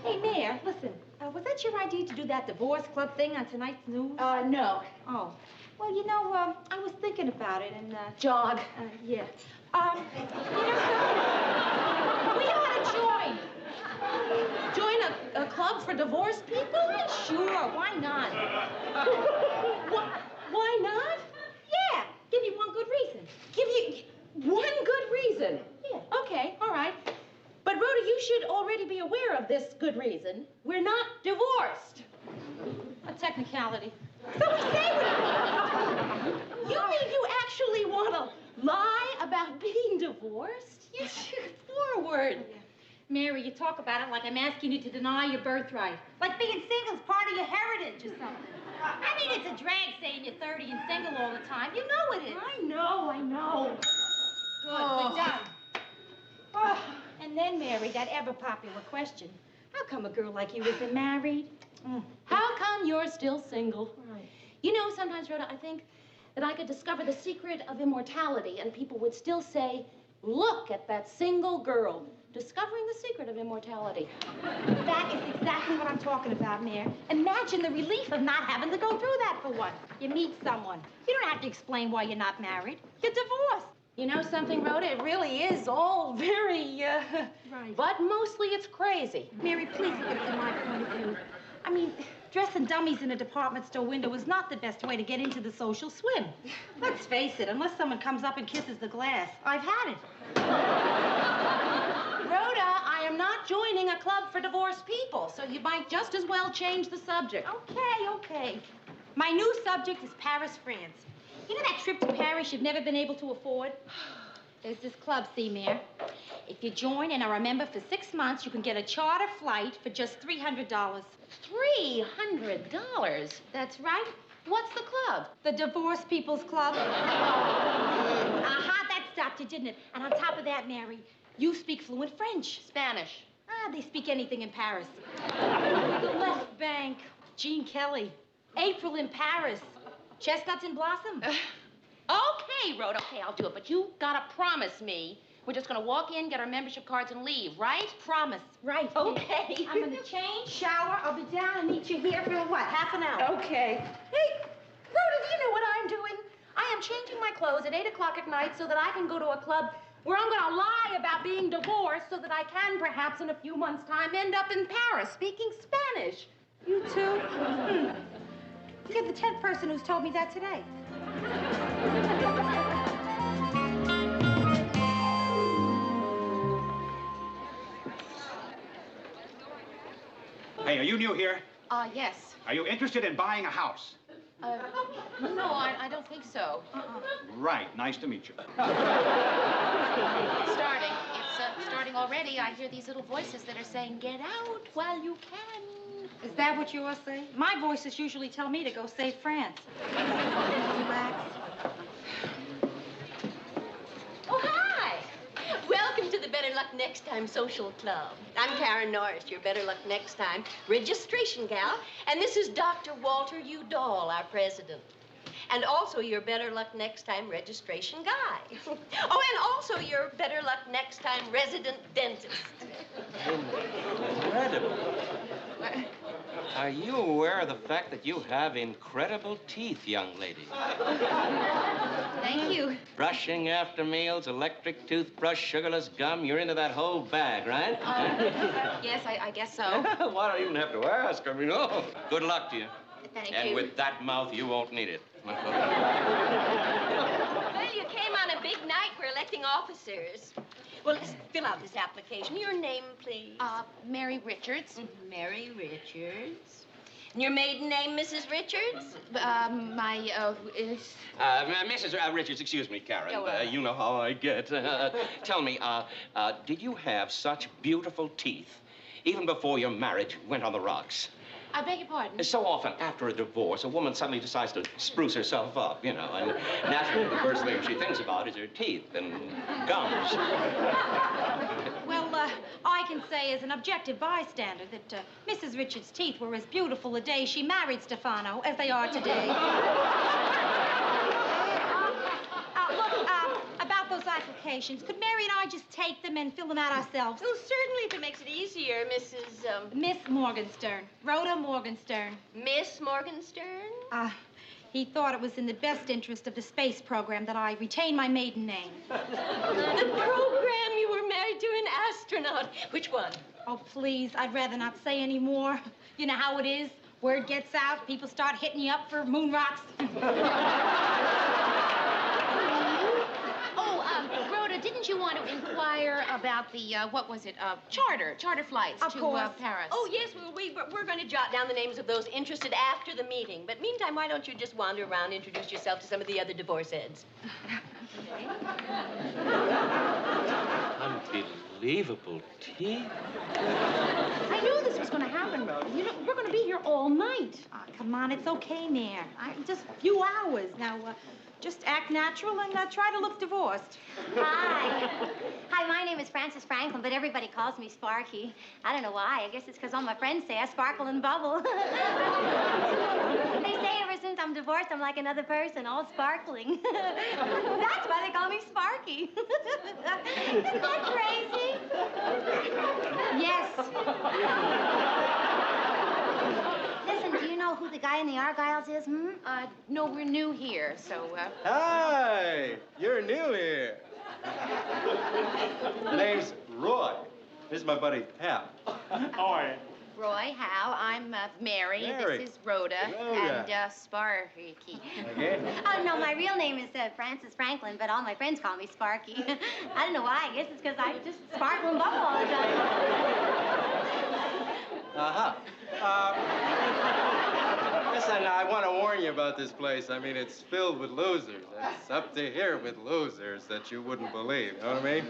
Hey, Mayor, listen. Was that your idea to do that divorce club thing on tonight's news? No. Oh. Well, you know, I was thinking about it and, Jog. Yeah. You know something? We ought to join. Join a club for divorced people? Sure, why not? Why not? Yeah, give you one good reason. Give you one good reason? Yeah. Okay, all right. But, Rhoda, you should already be aware of this good reason. We're not divorced. A technicality. So we say we... You mean you actually want to lie about being divorced? You should forward. Yeah. Mary, you talk about it like I'm asking you to deny your birthright. Like being single is part of your heritage or something. I mean, it's a drag saying you're 30 and single all the time. You know it is. I know. Good done. Oh, and then, Mary, that ever-popular question. How come a girl like you isn't married? How come you're still single? Right. You know, sometimes, Rhoda, I think that I could discover the secret of immortality, and people would still say, look at that single girl, discovering the secret of immortality. That is exactly what I'm talking about, Mayor. Imagine the relief of not having to go through that for once. You meet someone. You don't have to explain why you're not married. You're divorced. You know something, Rhoda? It really is all very, Right. But mostly it's crazy. Mary, please look at it from my point of view. I mean, dressing dummies in a department store window is not the best way to get into the social swim. Let's face it, unless someone comes up and kisses the glass, I've had it. Rhoda, I am not joining a club for divorced people, so you might just as well change the subject. Okay. My new subject is Paris, France. You know that trip to Paris you've never been able to afford? There's this club, see, Mayor. If you join and are a member for 6 months, you can get a charter flight for just $300. $300? That's right. What's the club? The Divorced People's Club. Aha, that stopped you, didn't it? And on top of that, Mary, you speak fluent French. Spanish. They speak anything in Paris. The Left Bank, Gene Kelly, April in Paris, Chestnuts in Blossom. Okay, Rhoda, okay, I'll do it, but you gotta promise me we're just gonna walk in, get our membership cards, and leave, right? Promise. Right. Okay. I'm gonna change, shower, I'll be down and meet you here for what, half an hour? Okay. Hey, Rhoda, do you know what I'm doing? I am changing my clothes at 8 o'clock at night so that I can go to a club where I'm gonna lie about being divorced so that I can, perhaps in a few months' time, end up in Paris speaking Spanish. You too? You're the 10th person who's told me that today. Hey, are you new here? Yes. Are you interested in buying a house? No, I don't think so. Right. Nice to meet you. It's starting. It's starting already. I hear these little voices that are saying, get out while you can. Is that what yours say? My voices usually tell me to go save France. Relax. Oh, hi. Welcome to the Better Luck Next Time Social Club. I'm Karen Norris, your Better Luck Next Time registration gal. And this is Dr. Walter Udall, our president. And also your Better Luck Next Time registration guy. Oh, and also your Better Luck Next Time resident dentist. Incredible. Are you aware of the fact that you have incredible teeth, young lady? Thank you. Brushing after meals, electric toothbrush, sugarless gum, you're into that whole bag, right? Yes, I guess so. Well, I don't even have to ask. I mean, oh, good luck to you. Thank And you. with that mouth, you won't need it. Well, you came on a big night. We're electing officers. Well, let's fill out this application. Your name, please. Mary Richards. Mary Richards. And your maiden name, Mrs. Richards? Mrs. Richards, excuse me, Karen. Yeah, well. You know how I get. Tell me, did you have such beautiful teeth even before your marriage went on the rocks? I beg your pardon? So often, after a divorce, a woman suddenly decides to spruce herself up, you know, and naturally the first thing she thinks about is her teeth and gums. Well, I can say as an objective bystander that Mrs. Richards' teeth were as beautiful the day she married Stefano as they are today. Look, about those applications, could Mary and I just take them and fill them out ourselves? Oh, certainly, if it makes it easier, Mrs. Miss Morgenstern. Rhoda Morgenstern. Miss Morgenstern? He thought it was in the best interest of the space program that I retain my maiden name. The program, you were married to an astronaut. Which one? Oh, please, I'd rather not say any more. You know how it is. Word gets out, people start hitting you up for moon rocks. Rhoda, didn't you want to inquire about the, charter flights Of to course. Paris? Oh, yes, we're going to jot down the names of those interested after the meeting. But meantime, why don't you just wander around, introduce yourself to some of the other divorce heads? Unbelievable teeth. I knew this was going to happen, Rhoda. You know, we're going to be here all night. Come on, it's okay, Mayor. Just a few hours. Now, just act natural and try to look divorced. Hi. Hi, my name is Frances Franklin, but everybody calls me Sparky. I don't know why. I guess it's because all my friends say I sparkle and bubble. They say ever since I'm divorced, I'm like another person, all sparkling. That's why they call me Sparky. Isn't that crazy? Yes. Listen, do you know who the guy in the Argyles is, No, we're new here, so, Hi, you're new here. My name's Roy. This is my buddy Hal. How are you? Roy, Hal, I'm Mary. Mary. This is Rhoda. Rhoda. And Sparky. Okay. Oh, no, my real name is Frances Franklin, but all my friends call me Sparky. I don't know why. I guess it's because I just sparkle and bubble all the time. Listen, I want to warn you about this place. I mean, it's filled with losers. It's up to here with losers that you wouldn't believe. You know what I mean?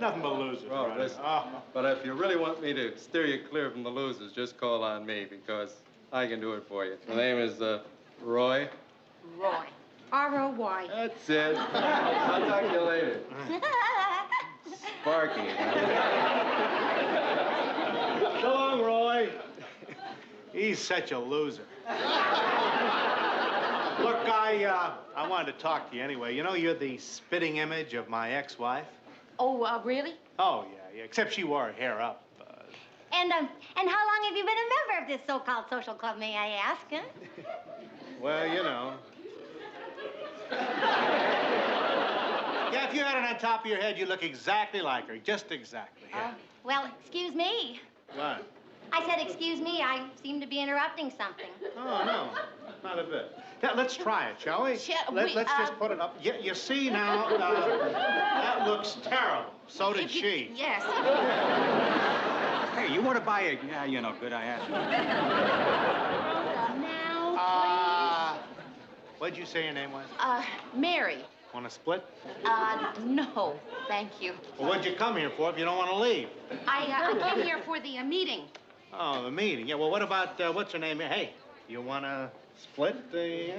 Nothing but losers. Oh, brother. listen. Oh. But if you really want me to steer you clear from the losers, just call on me because I can do it for you. My name is Roy. Roy. R-O-Y. That's it. I'll talk to you later. Sparky. So long, Roy. He's such a loser. Look, I wanted to talk to you anyway. You know, you're the spitting image of my ex-wife. Oh, really? Oh, yeah, except she wore her hair up. And how long have you been a member of this so-called social club, may I ask, huh? Well, you know. Yeah, if you had it on top of your head, you look exactly like her. Just exactly. Yeah. Well, excuse me. What? I said, excuse me, I seem to be interrupting something. Oh, no, not a bit. Yeah, let's try it, shall we? Let's just put it up. You see now, that looks terrible. So did she. Yes. Hey, you want to buy a... Yeah, you know, good I asked. Now, What'd you say your name was? Mary. Want to split? No, thank you. Well, what'd you come here for if you don't want to leave? I came here for the meeting. Oh, the meeting. Yeah, well, what about, what's her name? Hey, you want to split the...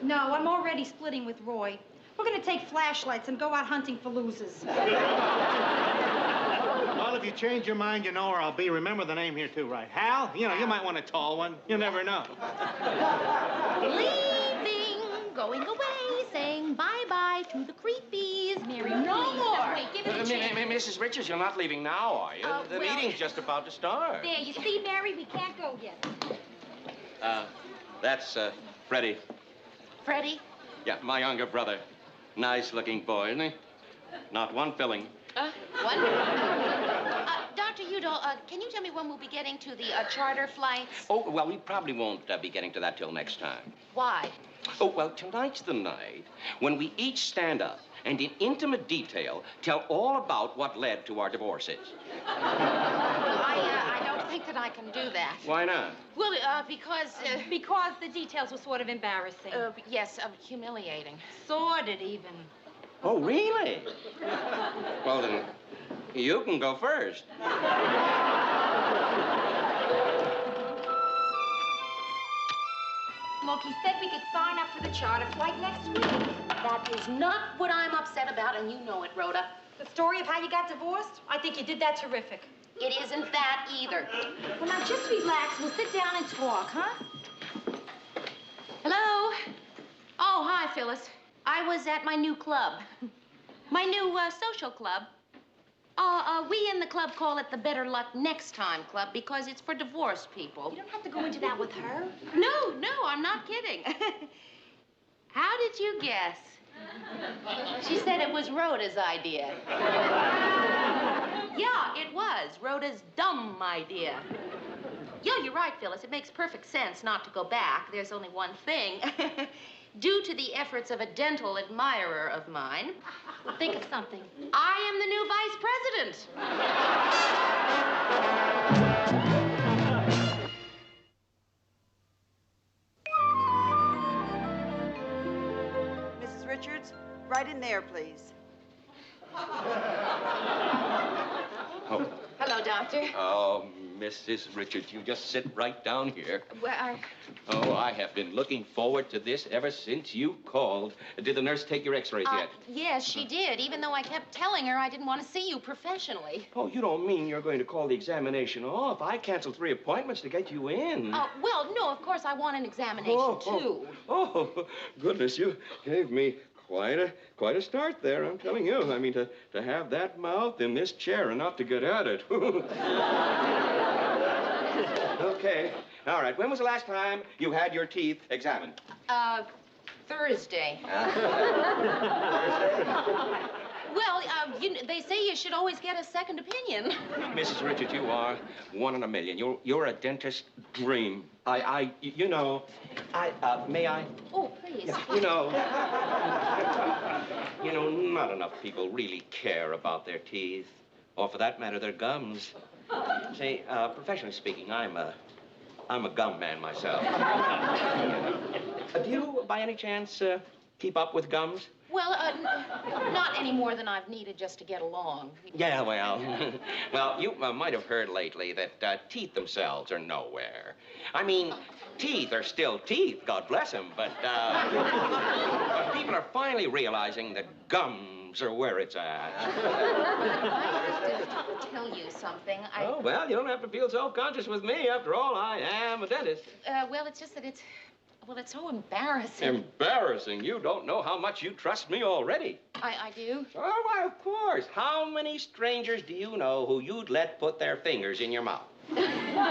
No, I'm already splitting with Roy. We're going to take flashlights and go out hunting for losers. Well, if you change your mind, you know where I'll be. Remember the name here, too, right? Hal? You know, you might want a tall one. You never know. Leaving, going away, saying bye-bye to the creepies. Mary, no more. Wait, give it a chance. Mrs. Richards, you're not leaving now, are you? The well- meeting's just about to start. There, you see, Mary, we can't go yet. That's Freddie. Freddie? Yeah, my younger brother. Nice-looking boy, isn't he? Not one filling. What? Dr. Udall, can you tell me when we'll be getting to the charter flights? Oh, well, we probably won't be getting to that till next time. Why? Oh, well, tonight's the night when we each stand up and in intimate detail tell all about what led to our divorces. I don't think that I can do that. Why not? Well, because the details were sort of embarrassing. yes, humiliating. Sordid, even. Oh, really? Well, then, you can go first. Look, he said we could sign up for the charter flight next week. That is not what I'm upset about, and you know it, Rhoda. The story of how you got divorced? I think you did that terrific. It isn't that either. Well, now, just relax. We'll sit down and talk, huh? Hello? Oh, hi, Phyllis. I was at my new club. My new social club. We in the club call it the Better Luck Next Time Club because it's for divorced people. You don't have to go into that with her. No, I'm not kidding. How did you guess? She said it was Rhoda's idea. Yeah, it was Rhoda's dumb idea. Yeah, you're right, Phyllis. It makes perfect sense not to go back. There's only one thing. Due to the efforts of a dental admirer of mine, Think of something. I am the new vice president. Mrs. Richards, right in there, please. Oh. Hello, Doctor. Oh, Mrs. Richards, you just sit right down here. Well, Oh, I have been looking forward to this ever since you called. Did the nurse take your x-rays yet? Yes, she did, even though I kept telling her I didn't want to see you professionally. Oh, you don't mean you're going to call the examination off? I canceled 3 appointments to get you in. Well, no, of course I want an examination, too. Oh, goodness, you gave me quite a start there, I'm telling you. I mean, to have that mouth in this chair and not to get at it. Okay. All right. When was the last time you had your teeth examined? Thursday. Well, they say you should always get a second opinion. Mrs. Richards, you are 1 in a million. You're a dentist's dream. You know, may I? Oh, please. Yeah, you know, not enough people really care about their teeth, or for that matter, their gums. See, professionally speaking, I'm a gum man myself. Do you, by any chance, keep up with gums? Well, not any more than I've needed just to get along. Yeah, well, well, you might have heard lately that teeth themselves are nowhere. I mean, teeth are still teeth, God bless them, but people are finally realizing that gums are where it's at. I have to tell you something. Oh, well, you don't have to feel self-conscious with me. After all, I am a dentist. Well, it's just that it's so embarrassing. Embarrassing? You don't know how much you trust me already. I do? Oh, why, of course. How many strangers do you know who you'd let put their fingers in your mouth? Yeah?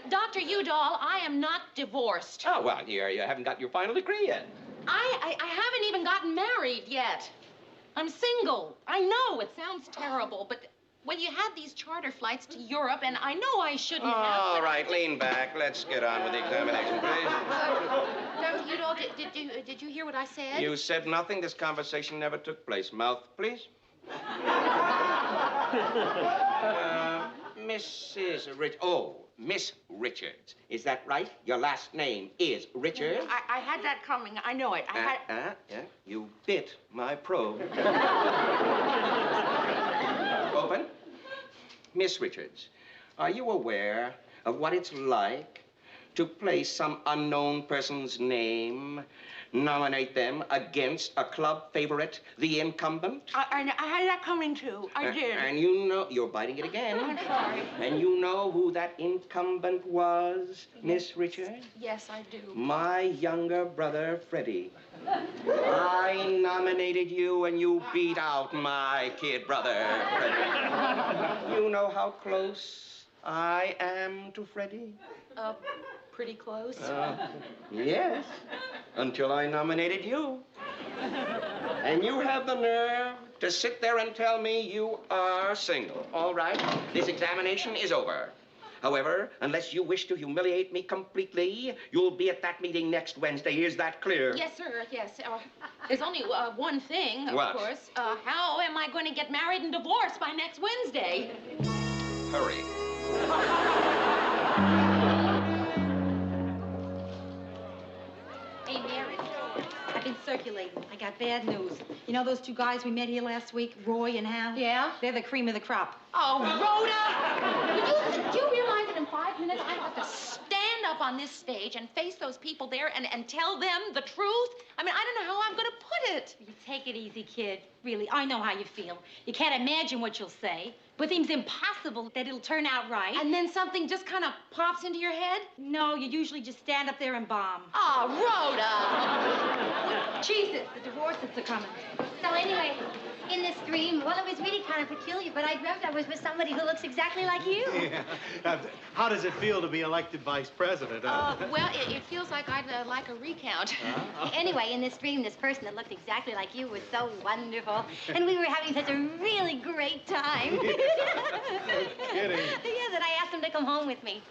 Dr. Udall, I am not divorced. Oh, well, you haven't got your final degree yet. I haven't even gotten married yet. I'm single. I know it sounds terrible, but well, you had these charter flights to Europe, and I know I shouldn't have. All right, lean back. Let's get on with the examination, please. Dr. Udall, did you hear what I said? You said nothing. This conversation never took place. Mouth, please. Mrs. Miss Richards. Is that right? Your last name is Richards? I had that coming. I know it. Yeah. You bit my probe. Open. Miss Richards, are you aware of what it's like to place some unknown person's name, nominate them against a club favorite, the incumbent? I had that coming, too. I did. And you know... You're biting it again. I'm sorry. And you know who that incumbent was, Miss Richards? Yes, I do. My younger brother, Freddie. I nominated you, and you beat out my kid brother, Freddie. You know how close I am to Freddie? Pretty close. Yes, until I nominated you. And you have the nerve to sit there and tell me you are single. All right? This examination is over. However, unless you wish to humiliate me completely, you'll be at that meeting next Wednesday. Is that clear? Yes, sir, yes. There's only one thing, of What? course. How am I going to get married and divorced by next Wednesday? Hurry. Hey, Mary, I've been circulating. I got bad news. You know those two guys we met here last week, Roy and Hal? Yeah? They're the cream of the crop. Oh, Rhoda! Do you realize that in 5 minutes I have to stand up on this stage and face those people there and tell them the truth? I mean, I don't know how I'm going to put it. You take it easy, kid. Really, I know how you feel. You can't imagine what you'll say, but it seems impossible that it'll turn out right. And then something just kind of pops into your head? No, you usually just stand up there and bomb. Oh, Rhoda! Jesus, the divorces are coming. So anyway, in this dream, well, it was really kind of peculiar, but I dreamt I was with somebody who looks exactly like you. Yeah. How does it feel to be elected vice president? Well, it feels like I'd like a recount. Anyway, in this dream, this person that looked exactly like you was so wonderful, and we were having such a really great time. No kidding. Yeah, that I asked him to come home with me.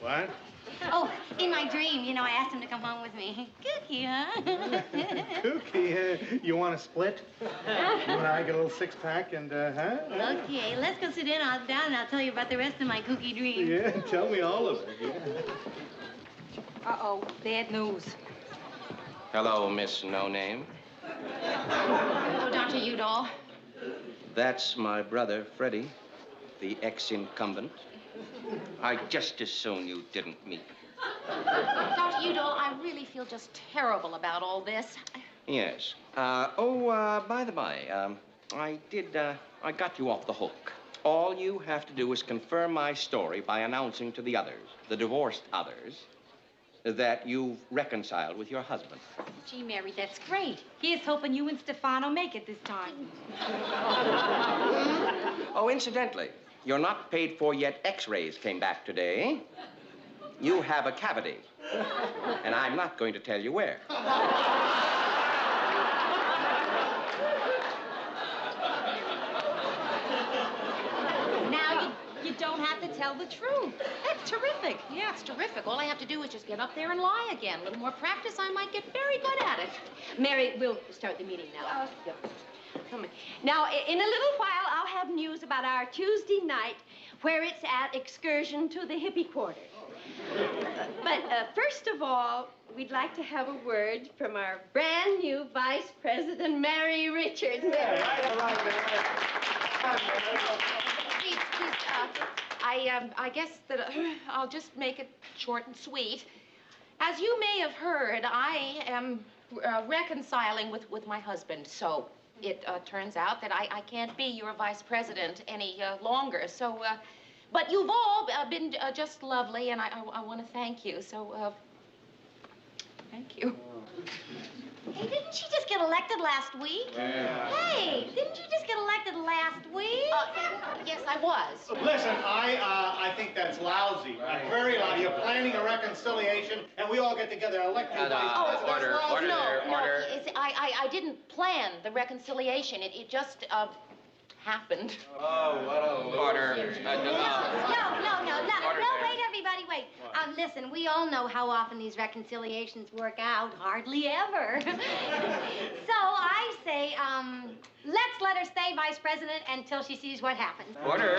What? Oh, in my dream, you know, I asked him to come home with me. Kooky, huh? Kooky, you want to split? You and I get a little six-pack and, huh? Okay, let's go sit down and I'll tell you about the rest of my kooky dream. Yeah, tell me all of it. Yeah. Uh-oh, bad news. Hello, Miss No Name. Oh, Dr. Udall. That's my brother, Freddie, the ex-incumbent. I'd just as soon you didn't meet. Dr. Udall, I really feel just terrible about all this. Yes. By the by, I got you off the hook. All you have to do is confirm my story by announcing to the others, the divorced others, that you've reconciled with your husband. Gee, Mary, that's great. Here's hoping you and Stefano make it this time. Oh, incidentally, your not paid for yet x-rays came back today. You have a cavity. And I'm not going to tell you where. Now you don't have to tell the truth. That's terrific. Yeah, it's terrific. All I have to do is just get up there and lie again. A little more practice, I might get very good at it. Mary, we'll start the meeting now. Come on. Now, in a little while, I'll have news about our Tuesday night, where it's at excursion to the hippie quarter. But first of all, we'd like to have a word from our brand new Vice President, Mary Richards. Mary. Please, I guess that I'll just make it short and sweet. As you may have heard, I am reconciling with my husband, so it turns out that I can't be your vice president any longer. So, but you've all been just lovely, and I want to thank you. So, thank you. Hey, didn't she just get elected last week? Yeah. Hey, didn't you just get elected last week? Yes, I was. Listen, I think that's lousy. Very lousy. You're planning a reconciliation, and we all get together and elect you vice president. Order there, order. I didn't plan the reconciliation. It just happened. Oh, what a order. No, wait, everybody, wait. Listen, we all know how often these reconciliations work out. Hardly ever. So I say, let's let her stay vice president until she sees what happens. Order.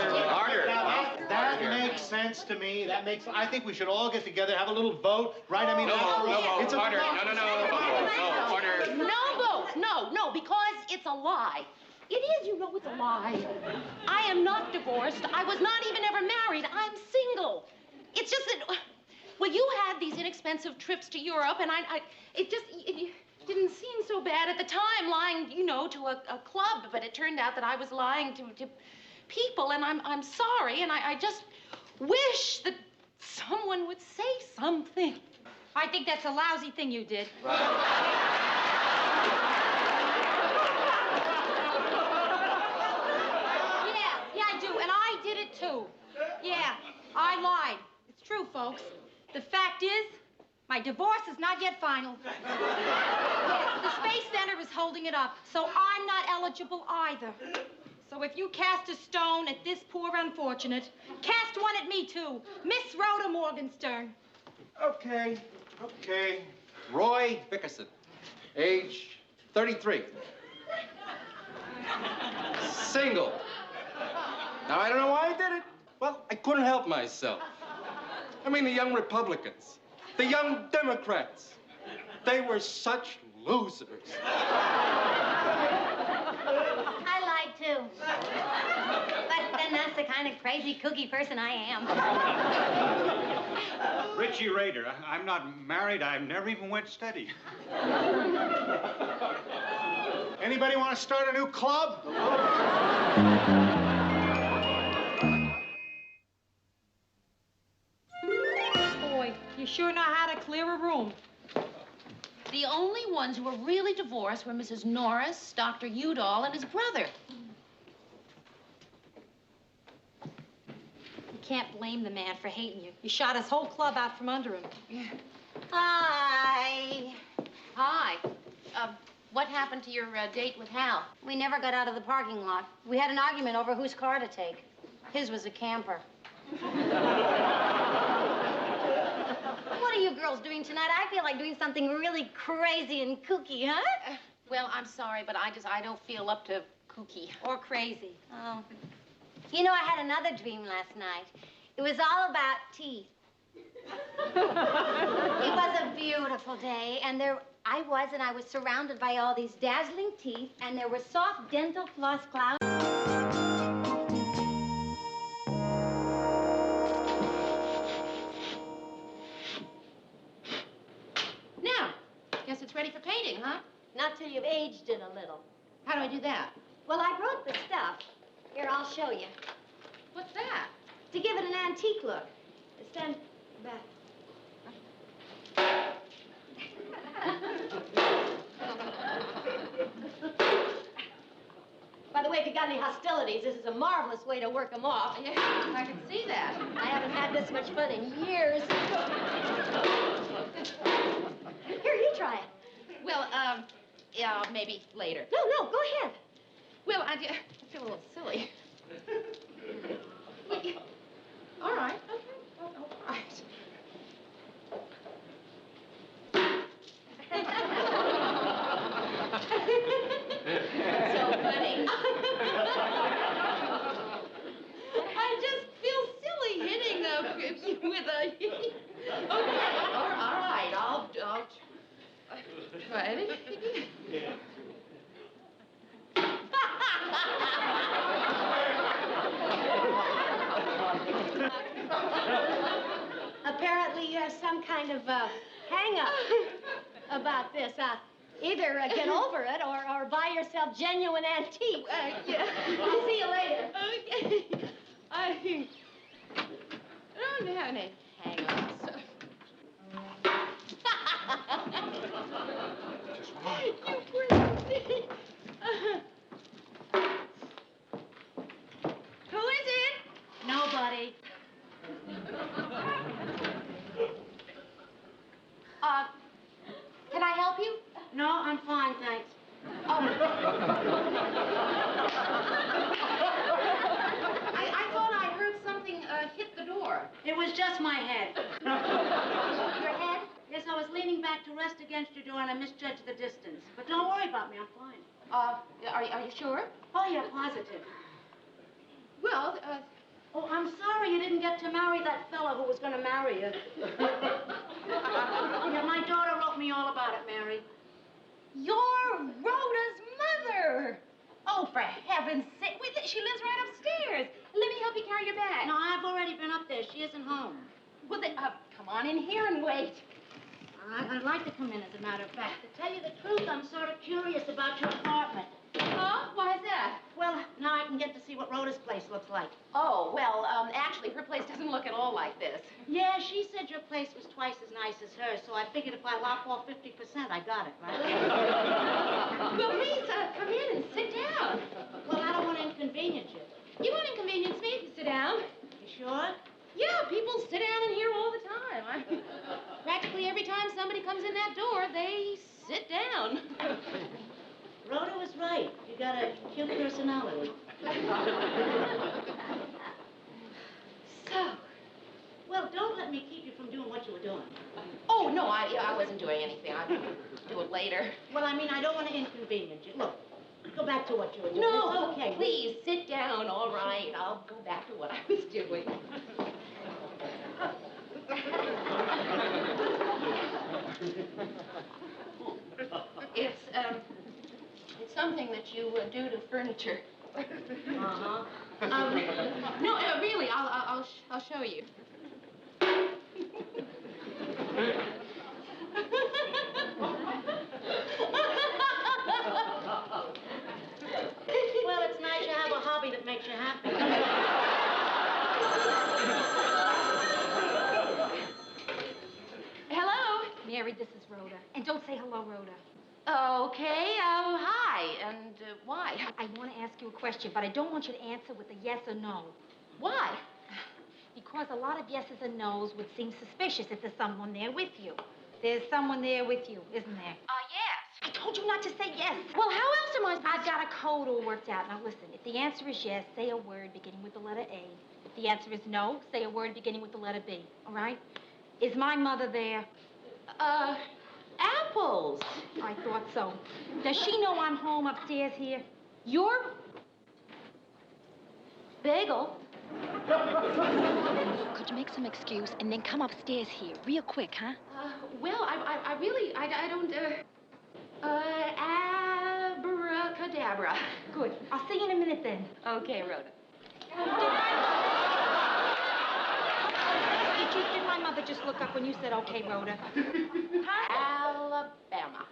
That makes sense to me. I think we should all get together, have a little vote, right? I mean, it's a order. No, order. No, because it's a lie. It is, you know, it's a lie. I am not divorced. I was not even ever married. I'm single. It's just that, well, you had these inexpensive trips to Europe, and it didn't seem so bad at the time, lying, you know, to a club, but it turned out that I was lying to people, and I'm sorry, and I just wish that someone would say something. I think that's a lousy thing you did. Yeah, I do, and I did it too. Yeah, I lied. It's true, folks. The fact is, My divorce is not yet final. Yes, the Space Center is holding it up, so I'm not eligible either. So if you cast a stone at this poor unfortunate, cast one at me, too. Miss Rhoda Morgenstern. Okay. Roy Bickerson, age 33. Single. Now, I don't know why I did it. Well, I couldn't help myself. I mean, the young Republicans, the young Democrats, they were such losers. I lied, too. But then that's the kind of crazy, kooky person I am. Richie Rader. I'm not married. I never even went steady. Anybody want to start a new club? Boy, you sure know how to clear a room. The only ones who were really divorced were Mrs. Norris, Dr. Udall, and his brother. You can't blame the man for hating you. You shot his whole club out from under him. Yeah. Hi. Hi. What happened to your date with Hal? We never got out of the parking lot. We had an argument over whose car to take. His was a camper. What are you girls doing tonight? I feel like doing something really crazy and kooky, huh? Well, I'm sorry, but I don't feel up to kooky. Or crazy. Oh. You know, I had another dream last night. It was all about teeth. It was a beautiful day, and I was surrounded by all these dazzling teeth, and there were soft dental floss clouds. Now, guess it's ready for painting, huh? Not till you've aged it a little. How do I do that? Well, I brought the stuff. Here, I'll show you. What's that? To give it an antique look. Stand back. By the way, if you got any hostilities, this is a marvelous way to work them off. Yeah, I can see that. I haven't had this much fun in years. Here, you try it. Well, yeah, maybe later. No, go ahead. Well, I feel a little silly. All right, okay. All right. So funny. I just feel silly hitting with a... Okay, all right, I'll try it. Apparently, you have some kind of hang-up about this. Either get over it or buy yourself genuine antiques. Yeah. I'll see you later. Okay. I don't have any hang-ups. You crazy. Who is it? Nobody. Can I help you? No, I'm fine, thanks. Oh. I thought I heard something hit the door. It was just my head. Your head? Yes, I was leaning back to rest against your door and I misjudged the distance. But don't worry about me, I'm fine. Are you sure? Oh, yeah, positive. Well, Oh, I'm sorry you didn't get to marry that fellow who was going to marry you. Yeah, my daughter wrote me all about it, Mary. you're Rhoda's mother. Oh, for heaven's sake. Wait, she lives right upstairs. Let me help you carry your bag. No, I've already been up there. She isn't home. Well, then, come on in here and wait. I'd like to come in, as a matter of fact. To tell you the truth, I'm sort of curious about your apartment. Huh? Why is that? Well, now I can get to see what Rhoda's place looks like. Oh, well, actually, her place doesn't look at all like this. Yeah, she said your place was twice as nice as hers, so I figured if I lop off 50%, I got it, right? Well, please, come in and sit down. Well, I don't want to inconvenience you. You won't inconvenience me if you sit down. You sure? Yeah, people sit down in here all the time. Practically practically every time somebody comes in that door, they sit down. Rhoda was right. You got a cute personality. So, well, don't let me keep you from doing what you were doing. oh, no, I wasn't doing anything. I'll do it later. Well, I mean, I don't want to inconvenience you. Look, go back to what you were doing. No, It's okay. please, sit down. All right, I'll go back to what I was doing. It's something that you do to furniture. Uh-huh. No, really, I'll show you. Well, it's nice you have a hobby that makes you happy. Hello? Mary, this is Rhoda. And don't say hello, Rhoda. Okay, hi, and why? I want to ask you a question, but I don't want you to answer with a yes or no. Why? Because a lot of yeses and nos would seem suspicious if there's someone there with you. There's someone there with you, isn't there? Yes. I told you not to say yes. Well, how else am I supposed I've got a code all worked out. Now, listen, if the answer is yes, say a word beginning with the letter A. If the answer is no, say a word beginning with the letter B, all right? Is my mother there? Apples. I thought so. Does she know I'm home upstairs here? You're... Bagel. Could you make some excuse and then come upstairs here real quick, huh? Well, I really, I don't, abracadabra. Good. I'll see you in a minute then. Okay, Rhoda. Did my mother just look up when you said, okay, Rhoda? Alabama.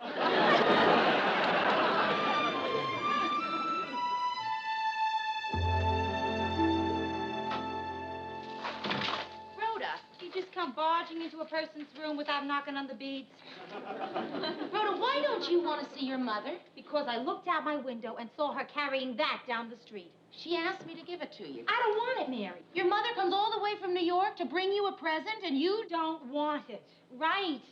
Rhoda, You just come barging into a person's room without knocking on the beads. Rhoda, why don't you want to see your mother? Because I looked out my window and saw her carrying that down the street. She asked me to give it to you. I don't want it, Mary. Your mother comes all the way from New York to bring you a present, and you Don't want it. Right.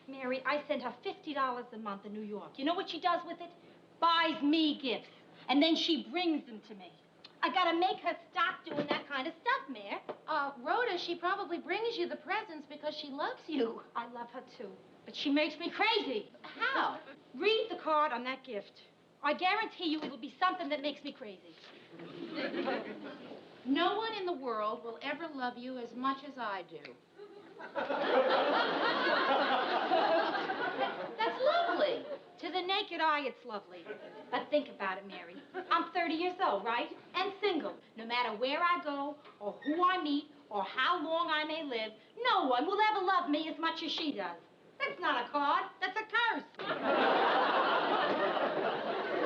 Mary, I send her $50 a month in New York. You know what she does with it? Buys me gifts. And then she brings them to me. I gotta make her stop doing that kind of stuff, Mare. Rhoda, she probably brings you the presents because she loves you. I love her, too. But she makes me crazy. How? Read the card on that gift. I guarantee you it'll be something that makes me crazy. No one in the world will ever love you as much as I do. That's lovely. To the naked eye, it's lovely. But think about it, Mary. I'm 30 years old, right? And single. No matter where I go, or who I meet, or how long I may live, no one will ever love me as much as she does. That's not a card. That's a curse.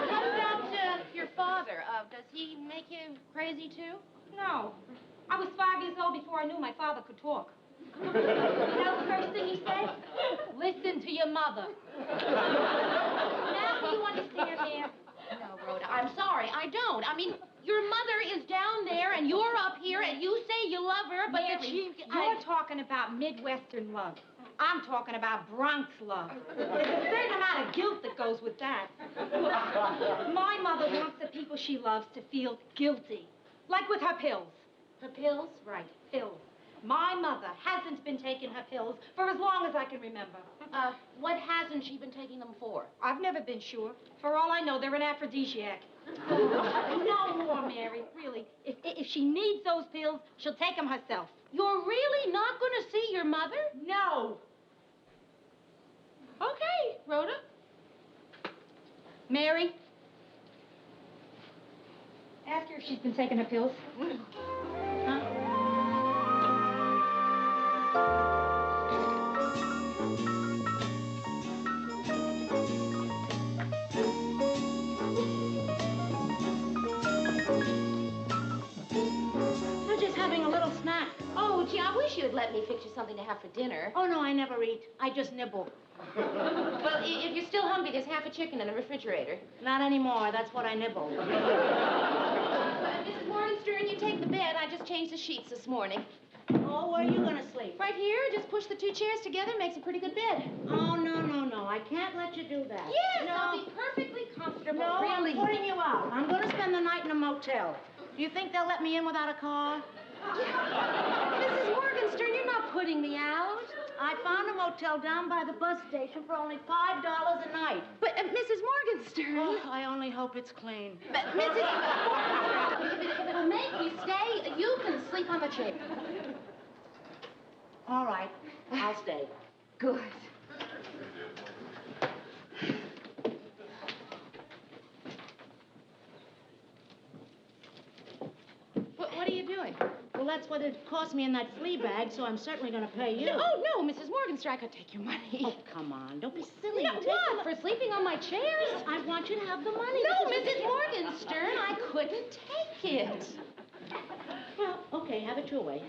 How about your father? Does he make you crazy, too? No. I was 5 years old before I knew my father could talk. You know the first thing he said? Listen to your mother. Now do you understand, Mare? No, Rhoda, I'm sorry. I don't. I mean, your mother is down there, and you're up here, and you say you love her, but Mary, you're talking about Midwestern love. I'm talking about Bronx love. There's a certain amount of guilt that goes with that. My mother wants the people she loves to feel guilty. Like with her pills. Her pills? Right, pills. My mother hasn't been taking her pills for as long as I can remember. What hasn't she been taking them for? I've never been sure. For all I know, they're an aphrodisiac. No more, Mary, really. If she needs those pills, she'll take them herself. You're really not going to see your mother? No. Okay, Rhoda. Mary, ask her if she's been taking her pills. Huh? We're just having a little snack. Oh, gee, I wish you had let me fix you something to have for dinner. Oh, no, I never eat. I just nibble. Well, if you're still hungry, there's half a chicken in the refrigerator. Not anymore. That's what I nibble. Mrs. Morgenstern, you take the bed. I just changed the sheets this morning. Oh, where are you going to sleep? Right here. Just push push the two chairs together, makes a pretty good bed. Oh, no, no, no. I can't let you do that. Yes, no. I'll be perfectly comfortable. No, really. I'm putting you out. I'm going to spend the night in a motel. Do you think they'll let me in without a car? Mrs. Morgenstern, you're not putting me out. I found a motel down by the bus station for only $5 a night. But, Mrs. Morgenstern... Oh, I only hope it's clean. But, Mrs. Morgenstern, if it'll make you stay, you can sleep on the chair. All right, I'll stay. Good. What are you doing? Well, that's what it cost me in that flea bag, so I'm certainly going to pay you. No, Mrs. Morgenstern, I could take your money. Oh, come on. Don't be silly. No, what? For sleeping on my chairs? I want you to have the money. No, Mrs. Morgenstern, I couldn't take it. Well, okay, have it your way.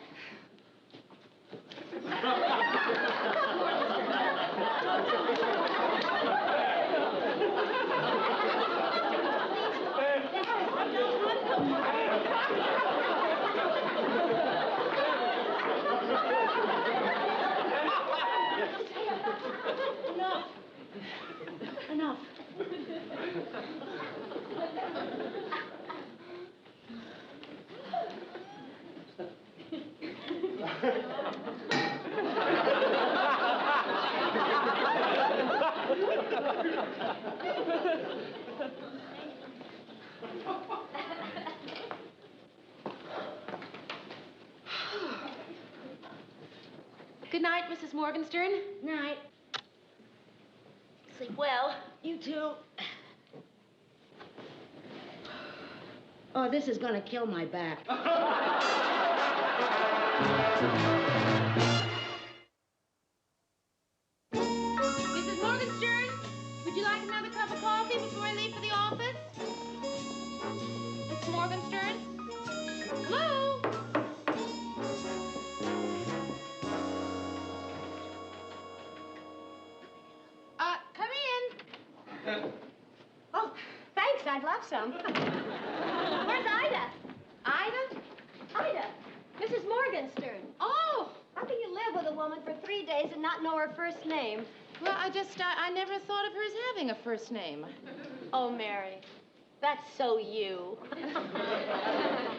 Enough. Good night, Mrs. Morgenstern. Night. Sleep well. You too. Oh, this is going to kill my back. Mrs. Morgenstern, would you like another cup of coffee before I leave for the office? Mrs. Morgenstern? Hello? Come in. Oh, thanks. I'd love some. Where's Ida? Ida? Ida. Mrs. Morgenstern. Oh! How can you live with a woman for 3 days and not know her first name? Well, I never thought of her as having a first name. Oh, Mary. That's so you.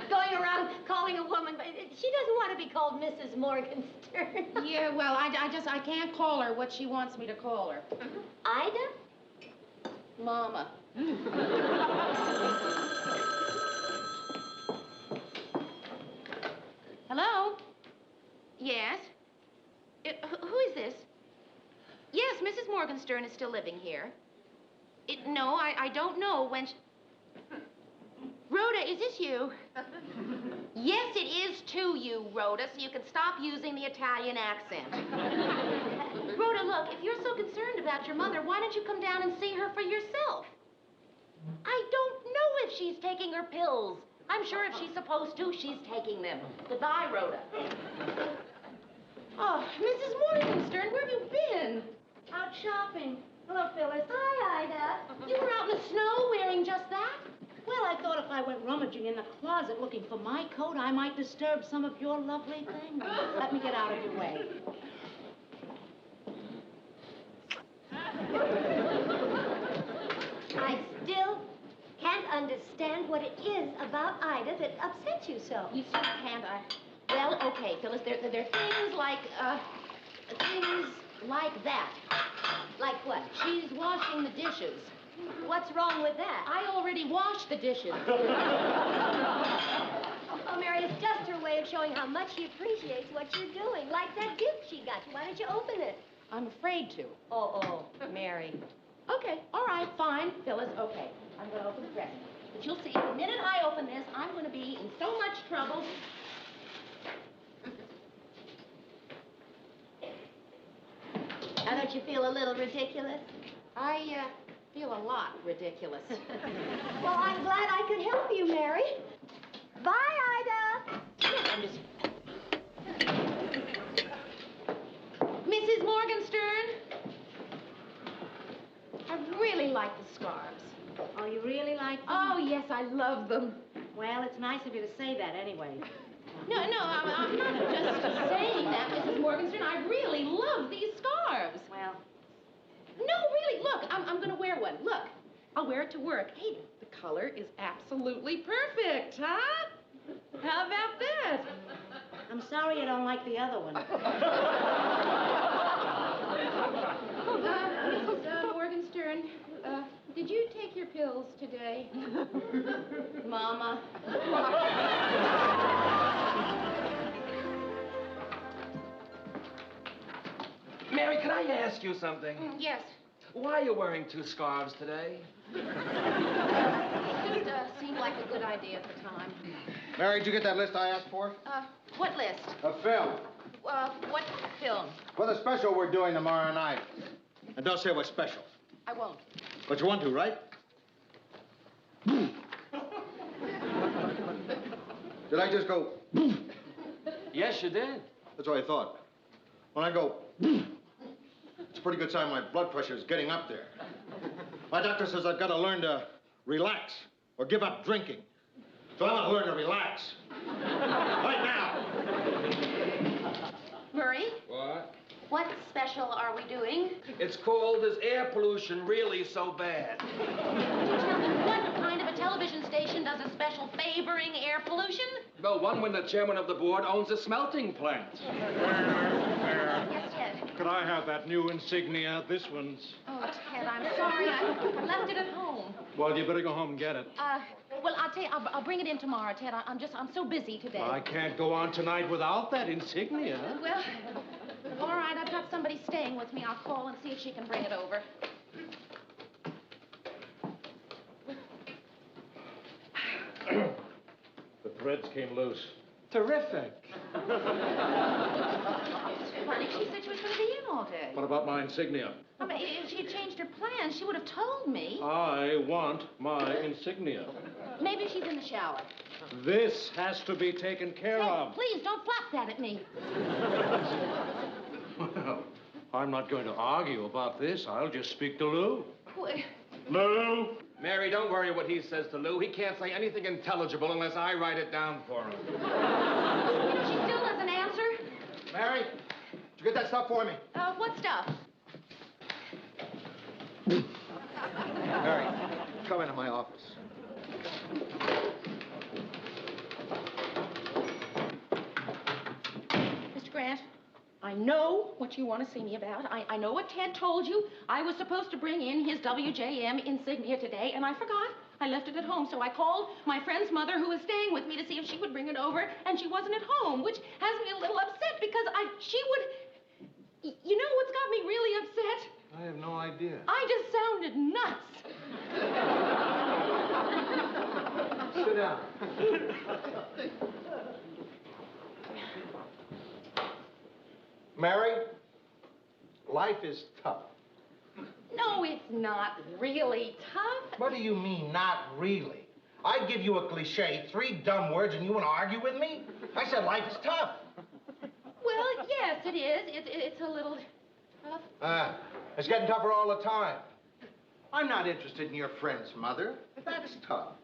Going around calling a woman, but she doesn't want to be called Mrs. Morgenstern. Yeah, well, I can't call her what she wants me to call her. Ida? Mama. Hello? Yes? Who is this? Yes, Mrs. Morgenstern is still living here. No, I don't know when she... Rhoda, is this you? Yes, it is to you, Rhoda, so you can stop using the Italian accent. Rhoda, look, if you're so concerned about your mother, why don't you come down and see her for yourself? I don't know if she's taking her pills. I'm sure if she's supposed to, she's taking them. Goodbye, Rhoda. Oh, Mrs. Morgenstern, where have you been? Out shopping. Hello, Phyllis. Hi, Ida. You were out in the snow wearing just that? Well, I thought if I went rummaging in the closet looking for my coat, I might disturb some of your lovely things. Let me get out of your way. I still can't understand what it is about Ida that upsets you so. You still can't, Well, okay, Phyllis, there are things like that. Like what? She's washing the dishes. What's wrong with that? I already washed the dishes. Oh, Mary, it's just her way of showing how much she appreciates what you're doing. Like that gift she got you. Why don't you open it? I'm afraid to. Oh, Mary. Okay, all right, fine, Phyllis, okay. I'm going to open the present. But you'll see, the minute I open this, I'm going to be in so much trouble. Now, don't you feel a little ridiculous? I feel a lot ridiculous. Well, I'm glad I could help you, Mary. Bye, Ida. I'm just... Mrs. Morgenstern, I really like the scarves. Oh, you really like them? Oh, yes, I love them. Well, it's nice of you to say that anyway. No, I'm not just saying that, Mrs. Morgenstern. I really love these scarves. Well, No, really, look, I'm gonna wear one. Look, I'll wear it to work. Hey, the color is absolutely perfect, huh? How about that? I'm sorry you don't like the other one. Mrs. Morgenstern, did you take your pills today? Mama. Mary, can I ask you something? Yes. Why are you wearing 2 scarves today? It just seemed like a good idea at the time. Mary, did you get that list I asked for? What list? A film. What film? For the special we're doing tomorrow night. And don't say what's special. I won't. But you want to, right? Did I just go? Yes, you did. That's what I thought. When I go, it's a pretty good sign my blood pressure is getting up there. My doctor says I've got to learn to relax or give up drinking. So I'm going to learn to relax. Right now. Murray, What? what special are we doing? It's called Is Air Pollution Really So Bad? Could you tell me what kind of a television station does a special favoring air pollution? Well, one when the chairman of the board owns a smelting plant. Yes, Ted. Could I have that new insignia? This one's... Oh, Ted, I'm sorry. I left it at home. Well, you better go home and get it. Well, I'll tell you, I'll bring it in tomorrow, Ted. I'm so busy today. I can't go on tonight without that insignia. Well, all right, I've got somebody staying with me. I'll call and see if she can bring it over. The threads came loose. Terrific. Funny, she said she was going to be in all day. What about my insignia? I mean, if she had changed her plans, she would have told me. I want my insignia. Maybe she's in the shower. This has to be taken care of. Please, don't flap that at me. Well, I'm not going to argue about this. I'll just speak to Lou. Wait. Lou? Mary, don't worry what he says to Lou. He can't say anything intelligible unless I write it down for him. She still doesn't answer. Mary, did you get that stuff for me? What stuff? Mary, come into my office. Mr. Grant, I know what you want to see me about. I know what Ted told you. I was supposed to bring in his WJM insignia today, and I forgot. I left it at home, so I called my friend's mother, who was staying with me, to see if she would bring it over, and she wasn't at home, which has me a little upset because she would... You know what's got me really upset? I have no idea. I just sounded nuts. Sit down. Mary, life is tough. No, it's not really tough. What do you mean, not really? I give you a cliche, 3 dumb words, and you want to argue with me? I said life is tough. Well, yes, it is. It's a little tough. It's getting tougher all the time. I'm not interested in your friend's mother. That's tough.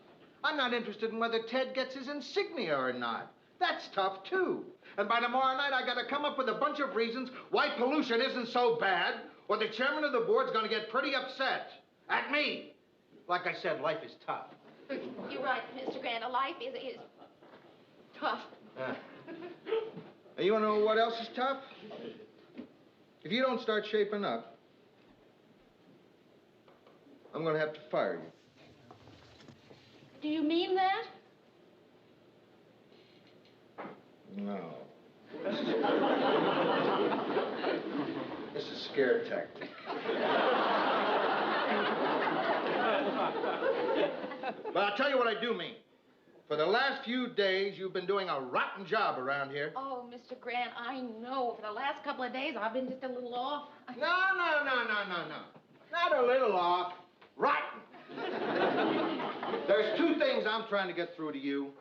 I'm not interested in whether Ted gets his insignia or not. That's tough, too. And by tomorrow night, I got to come up with a bunch of reasons why pollution isn't so bad, or the chairman of the board's going to get pretty upset. At me. Like I said, life is tough. You're right, Mr. Grant. A life is tough. And you want to know what else is tough? If you don't start shaping up, I'm going to have to fire you. Do you mean that? No. This is scare tactic. But I'll tell you what I do mean. For the last few days, you've been doing a rotten job around here. Oh, Mr. Grant, I know. For the last couple of days, I've been just a little off. No. Not a little off. Rotten. There's 2 things I'm trying to get through to you.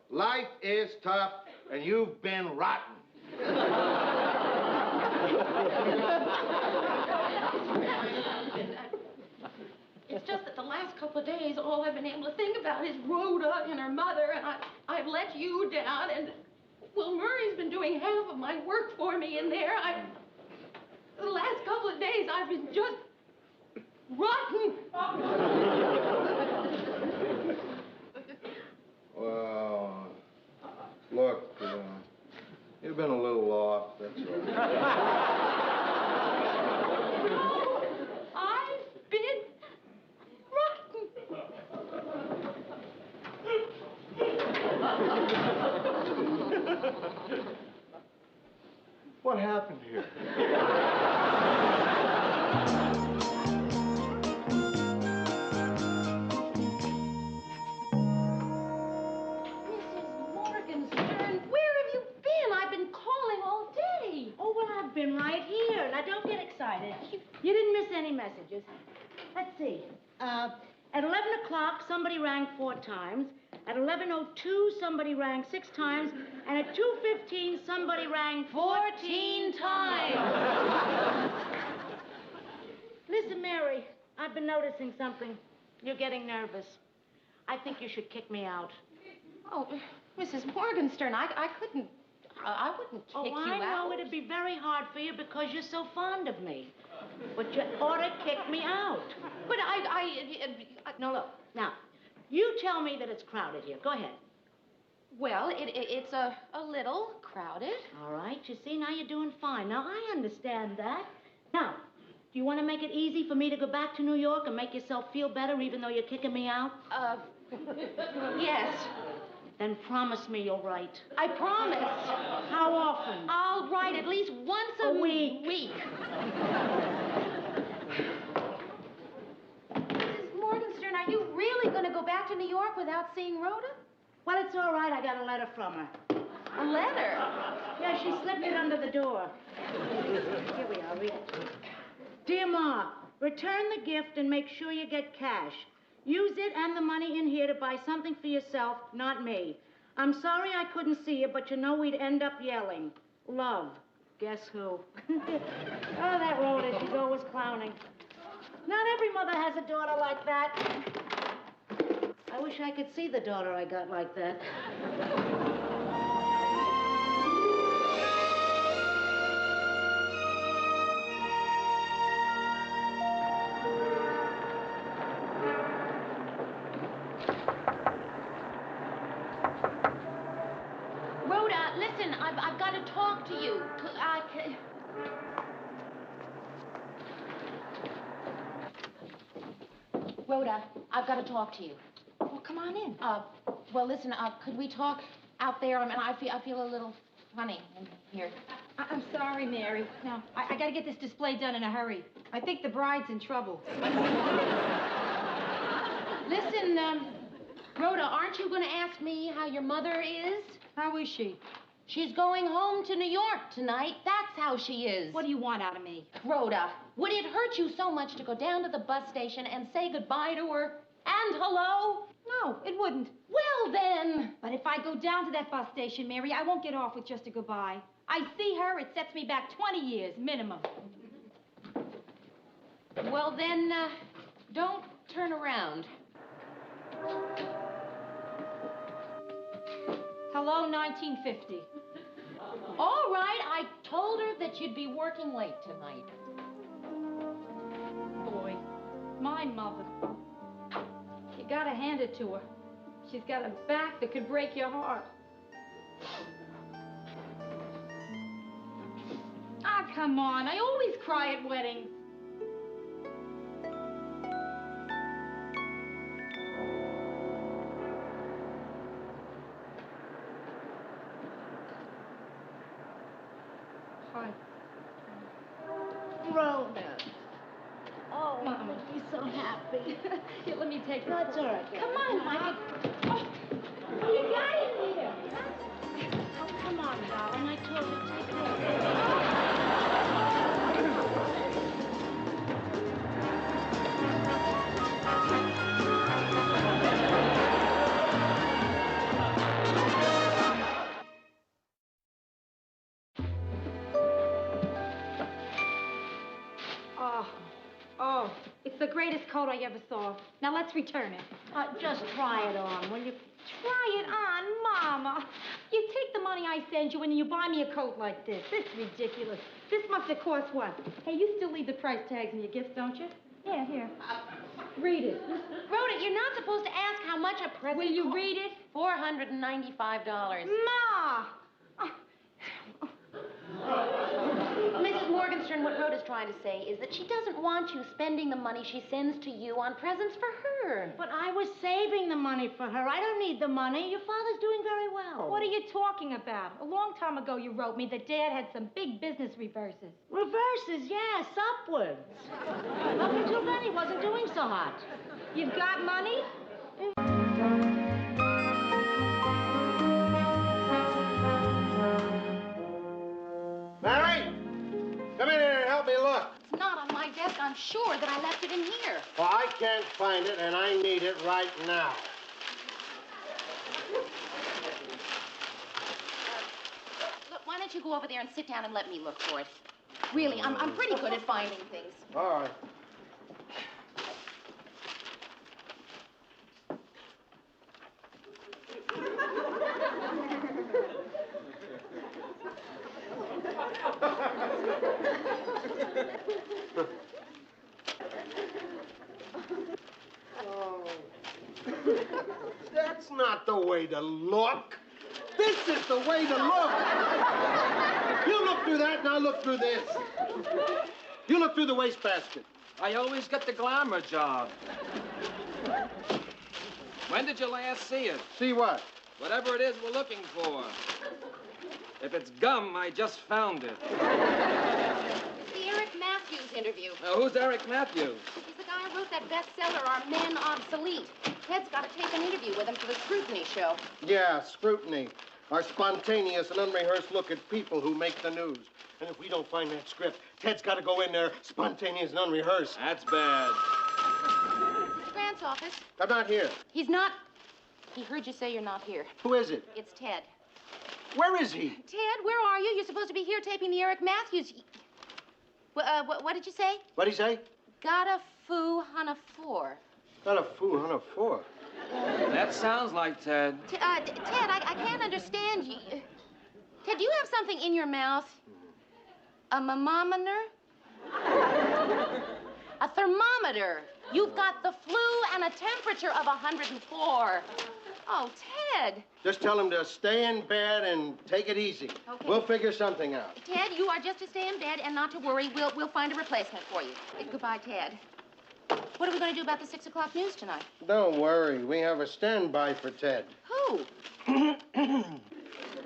Life is tough, and you've been rotten. It's just that the last couple of days, all I've been able to think about is Rhoda and her mother, and I've let you down, and, well, Murray's been doing half of my work for me in there. last couple of days, I've been just rotten. Well, look, you've been a little off, that's all. I've been rotten. What happened here? Morgenstern, where have you been? I've been calling all day. Oh, well, I've been right here. Now, don't get excited. You didn't miss any messages. Let's see. At 11 o'clock, somebody rang 4 times. At 11:02, somebody rang 6 times. And at 2:15, somebody rang 14 times. Listen, Mary, I've been noticing something. You're getting nervous. I think you should kick me out. Oh, Mrs. Morgenstern, I couldn't. I wouldn't kick you out. Oh, I know it'd be very hard for you because you're so fond of me. But you ought to kick me out. But No, look. Now, you tell me that it's crowded here. Go ahead. Well, it's a little crowded. All right. You see, now you're doing fine. Now, I understand that. Now, do you want to make it easy for me to go back to New York and make yourself feel better even though you're kicking me out? Yes. Then promise me you'll write. I promise. How often? I'll write at least once a week. Mrs. Morgenstern, are you really going to go back to New York without seeing Rhoda? Well, it's all right. I got a letter from her. A letter? Yeah, she slipped it under the door. Here we are. Read it. Dear Ma, return the gift and make sure you get cash. Use it and the money in here to buy something for yourself, not me. I'm sorry I couldn't see you, but you know we'd end up yelling. Love. Guess who? Oh, that Rhoda, she's always clowning. Not every mother has a daughter like that. I wish I could see the daughter I got like that. I've got to talk to you. Rhoda, I've got to talk to you. Well, come on in. Well, listen, could we talk out there? I mean, I feel a little funny in here. I'm sorry, Mary. No, I got to get this display done in a hurry. I think the bride's in trouble. Listen, Rhoda, aren't you going to ask me how your mother is? How is she? She's going home to New York tonight. That's how she is. What do you want out of me? Rhoda, would it hurt you so much to go down to the bus station and say goodbye to her and hello? No, it wouldn't. Well, then. But if I go down to that bus station, Mary, I won't get off with just a goodbye. I see her, it sets me back 20 years, minimum. Well, then, don't turn around. Hello, 1950. All right, I told her that you'd be working late tonight. Boy, my mother. You gotta hand it to her. She's got a back that could break your heart. Ah, come on. I always cry at weddings. Hi. Rhoda. Oh, Mama. I'm be so happy. Here, let me take this. No, it's all right. Come on, Mike. Oh, you got it here. Oh, come on, darling. I told you to take care of It's the greatest coat I ever saw. Now, let's return it. Just try it on, will you? Try it on, Mama. You take the money I send you and you buy me a coat like this. It's ridiculous. This must have cost what? Hey, you still leave the price tags in your gifts, don't you? Yeah, here. Read it. Rhoda, you're not supposed to ask how much a present Will you read it? $495. Ma! Mrs. Morgenstern, what Rhoda's trying to say is that she doesn't want you spending the money she sends to you on presents for her. But I was saving the money for her. I don't need the money. Your father's doing very well. What are you talking about? A long time ago, you wrote me that Dad had some big business reverses. Reverses, yes, upwards. Up until then, he wasn't doing so hot. You've got money? Mary, come in here and help me look. It's not on my desk. I'm sure that I left it in here. Well, I can't find it, and I need it right now. Look, why don't you go over there and sit down and let me look for it? Really, I'm pretty good at finding things. All right. That's not the way to look. This is the way to look. You look through that, and I'll look through this. You look through the wastebasket. I always get the glamour job. When did you last see it? See what? Whatever it is we're looking for. If it's gum, I just found it. It's the Eric Matthews interview. Who's Eric Matthews? He's the guy who wrote that bestseller, Are Men Obsolete? Ted's got to take an interview with him for the Scrutiny show. Yeah, scrutiny. Our spontaneous and unrehearsed look at people who make the news. And if we don't find that script, Ted's got to go in there spontaneous and unrehearsed. That's bad. Mr. Grant's office. I'm not here. He's not. He heard you say you're not here. Who is it? It's Ted. Where is he? Ted, where are you? You're supposed to be here taping the Eric Matthews. What did you say? What'd he say? Got a foo on a 4. Got a foo on a 4. That sounds like Ted. Ted, I can't understand you. Ted, do you have something in your mouth? A thermometer? A thermometer. You've got the flu and a temperature of 104. Oh, Ted. Just tell him to stay in bed and take it easy. Okay. We'll figure something out. Ted, you are just to stay in bed and not to worry. We'll find a replacement for you. Goodbye, Ted. What are we going to do about the 6 o'clock news tonight? Don't worry. We have a standby for Ted. Who?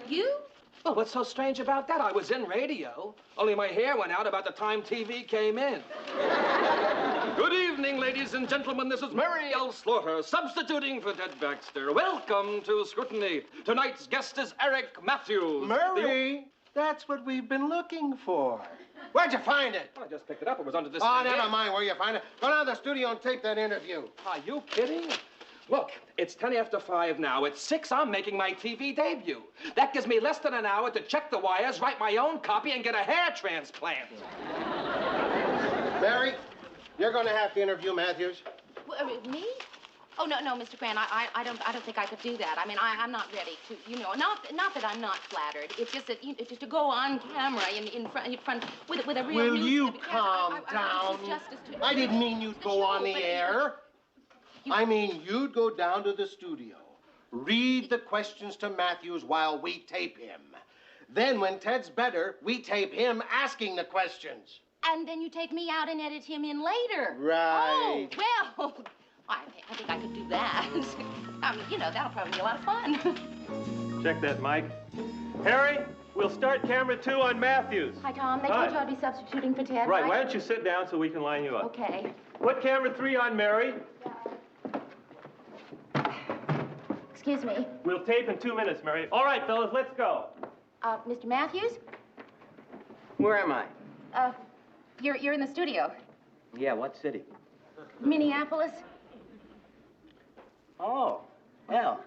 You? Well, what's so strange about that? I was in radio. Only my hair went out about the time TV came in. Good evening, ladies and gentlemen. This is Mary L. Slaughter, substituting for Ted Baxter. Welcome to Scrutiny. Tonight's guest is Eric Matthews. Murray, that's what we've been looking for. Where'd you find it? I just picked it up. It was under this. Oh, never mind where you find it. Go down to the studio and tape that interview. Are you kidding? Look, it's 10 after 5 now. At 6, I'm making my TV debut. That gives me less than an hour to check the wires, write my own copy, and get a hair transplant. Mary, you're going to have to interview Matthews. Me? Oh, no, Mr. Grant, I don't think I could do that. I mean, I'm not ready to, not that I'm not flattered. It's just that, just to go on camera in front with a real news... Will you calm down? I didn't mean you'd go on the air. I mean, you'd go down to the studio, read the questions to Matthews while we tape him. Then, when Ted's better, we tape him asking the questions. And then you take me out and edit him in later. Right. Oh, well, I think I could do that. I mean, that'll probably be a lot of fun. Check that, Mike. Harry, we'll start camera 2 on Matthews. Hi, Tom. They told you I'd be substituting for Ted, Right, why don't you sit down so we can line you up? Okay. What camera 3 on Mary? Excuse me. We'll tape in 2 minutes, Mary. All right, fellas, let's go. Mr. Matthews? Where am I? You're in the studio. Yeah, what city? Minneapolis. Oh, well,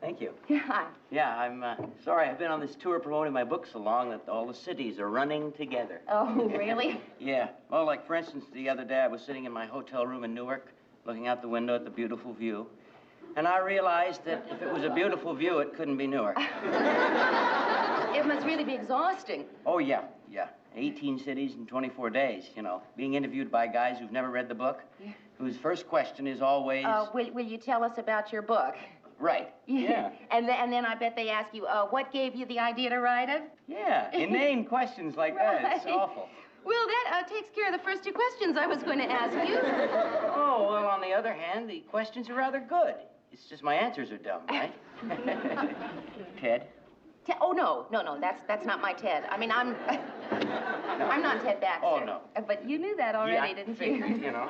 thank you. Hi. Yeah, I'm sorry. I've been on this tour promoting my book so long that all the cities are running together. Oh, really? Yeah. Well, like, for instance, the other day I was sitting in my hotel room in Newark, looking out the window at the beautiful view. And I realized that if it was a beautiful view, it couldn't be newer. It must really be exhausting. Oh, yeah. 18 cities in 24 days, you know. Being interviewed by guys who've never read the book, whose first question is always... Will you tell us about your book? Right. Yeah. And then I bet they ask you, what gave you the idea to write it? Yeah, inane questions like that. It's awful. Well, that takes care of the first two questions I was going to ask you. Oh, well, on the other hand, the questions are rather good. It's just my answers are dumb, right? Ted? Oh, no, that's not my Ted. I mean, I'm not Ted Baxter. Oh, no. But you knew that already, didn't you? Figured, you know.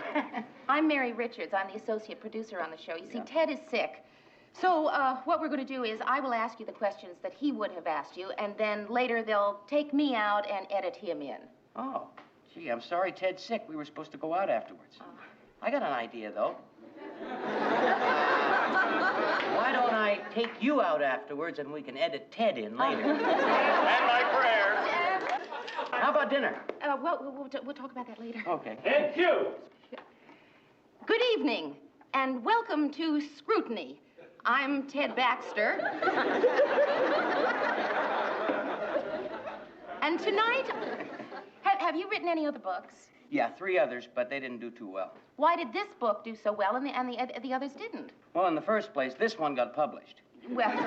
I'm Mary Richards. I'm the associate producer on the show. You see, Ted is sick. So what we're going to do is I will ask you the questions that he would have asked you, and then later they'll take me out and edit him in. Oh, gee, I'm sorry Ted's sick. We were supposed to go out afterwards. I got an idea, though. Why don't I take you out afterwards and we can edit Ted in later? And my prayers. How about dinner? We'll talk about that later. Okay. And cue. Good evening, and welcome to Scrutiny. I'm Ted Baxter. And tonight, have you written any other books? Yeah, 3 others, but they didn't do too well. Why did this book do so well and the others didn't? Well, in the first place, this one got published. Well, hey,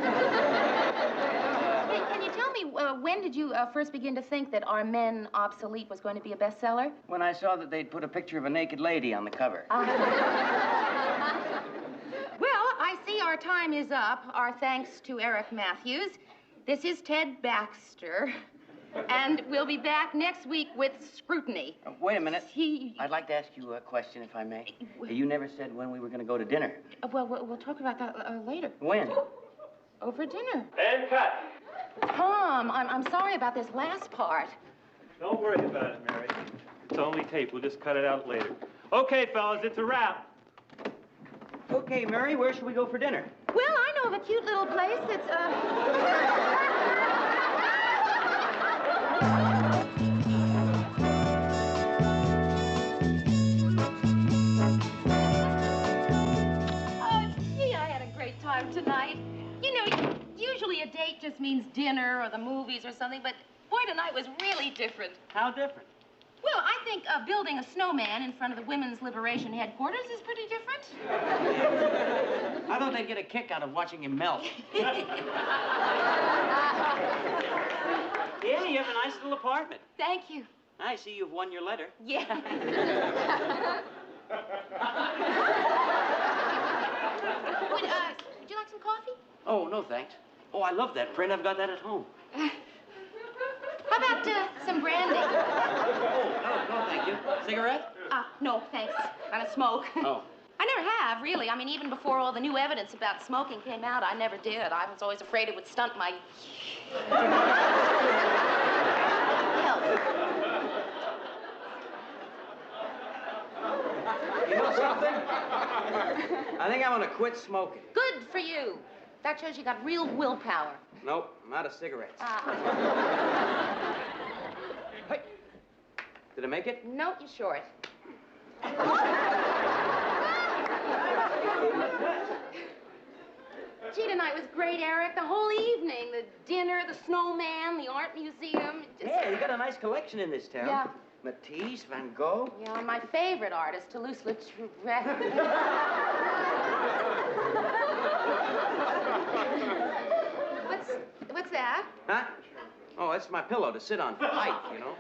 can you tell me, when did you first begin to think that Are Men Obsolete was going to be a bestseller? When I saw that they'd put a picture of a naked lady on the cover. Well, I see our time is up. Our thanks to Eric Matthews. This is Ted Baxter. And we'll be back next week with Scrutiny. Wait a minute. I'd like to ask you a question, if I may. You never said when we were going to go to dinner. Well, we'll talk about that later. When? Over dinner. And cut. Tom, I'm sorry about this last part. Don't worry about it, Mary. It's only tape. We'll just cut it out later. Okay, fellas, it's a wrap. Okay, Mary, where should we go for dinner? Well, I know of a cute little place that's, tonight. You know, usually a date just means dinner or the movies or something, but boy, tonight was really different. How different? Well, I think building a snowman in front of the Women's Liberation Headquarters is pretty different. I thought they'd get a kick out of watching him melt. Yeah, you have a nice little apartment. Thank you. I see you've won your letter. Yeah. Would you like some coffee? Oh, no, thanks. Oh, I love that print. I've got that at home. How about some brandy? Oh, no, thank you. Cigarette? No, thanks. I don't smoke. Oh. I never have, really. I mean, even before all the new evidence about smoking came out, I never did. I was always afraid it would stunt my health. You know something? I think I'm going to quit smoking. Good for you. That shows you got real willpower. Nope, I'm out of cigarettes. Hey, did I make it? No, you're short. Gee, tonight was great, Eric. The whole evening. The dinner, the snowman, the art museum. Yeah, you got a nice collection in this town. Yeah. Matisse, Van Gogh. Yeah, my favorite artist, Toulouse-Lautrec. What's that? Huh? Oh, that's my pillow to sit on for height, you know.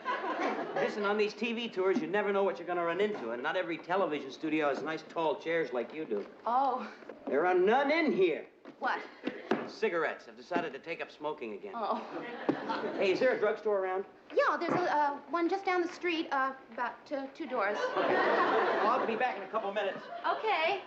Listen, on these TV tours, you never know what you're going to run into, and not every television studio has nice tall chairs like you do. Oh. There are none in here. What? Cigarettes. I've decided to take up smoking again. Oh. Hey, is there a drugstore around? Yeah, there's one just down the street, about 2 doors. Okay. Well, I'll be back in a couple minutes. Okay.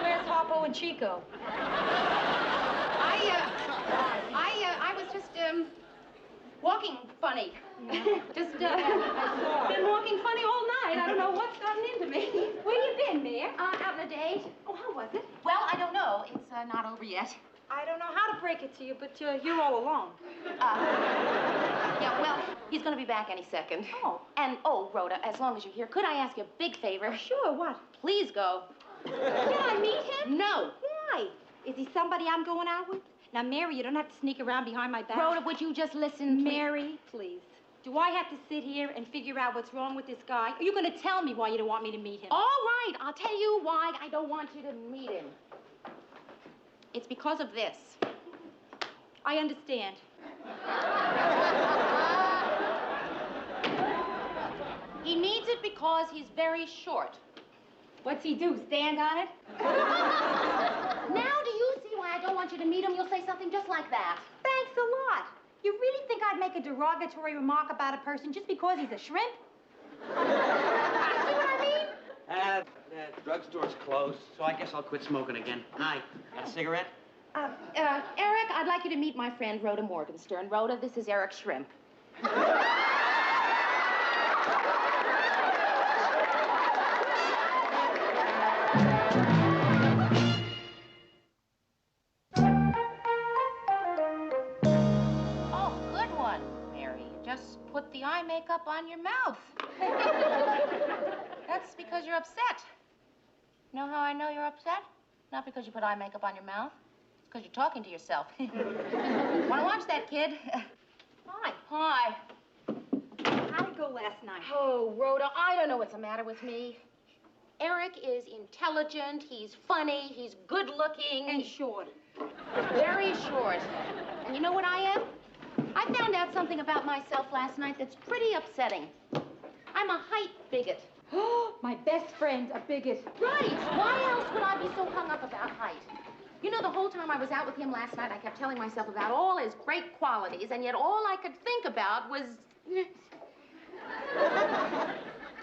Where's Harpo and Chico? I was just, walking funny. Just, I've been walking funny all night. I don't know what's gotten into me. Where you been, Mayor? Out on a date. Oh, how was it? Well, I don't know. It's not over yet. I don't know how to break it to you, but you're all alone. Yeah, well, he's going to be back any second. Oh. And, Rhoda, as long as you're here, could I ask you a big favor? Sure, what? Please go. Can I meet him? No. Why? Is he somebody I'm going out with? Now, Mary, you don't have to sneak around behind my back. Rhoda, would you just listen? Mary, please. Do I have to sit here and figure out what's wrong with this guy? Are you going to tell me why you don't want me to meet him? All right, I'll tell you why I don't want you to meet him. It's because of this. I understand. He needs it because he's very short. What's he do, stand on it? Now do you see why I don't want you to meet him? You'll say something just like that. Thanks a lot. You really think I'd make a derogatory remark about a person just because he's a shrimp? You see what I mean? The drugstore's closed, so I guess I'll quit smoking again. Hi. Got a cigarette? Eric, I'd like you to meet my friend Rhoda Morgenstern. Rhoda, this is Eric Shrimp. Oh, good one, Mary. Just put the eye makeup on your mouth. That's because you're upset. You know how I know you're upset? Not because you put eye makeup on your mouth. It's because you're talking to yourself. Want to watch that, kid? Hi. Hi. How'd it go last night? Oh, Rhoda, I don't know what's the matter with me. Eric is intelligent, he's funny, he's good-looking. And short. Very short. And you know what I am? I found out something about myself last night that's pretty upsetting. I'm a height bigot. My best friend, a bigot. Right. Why else would I be so hung up about height? You know, the whole time I was out with him last night, I kept telling myself about all his great qualities, and yet all I could think about was...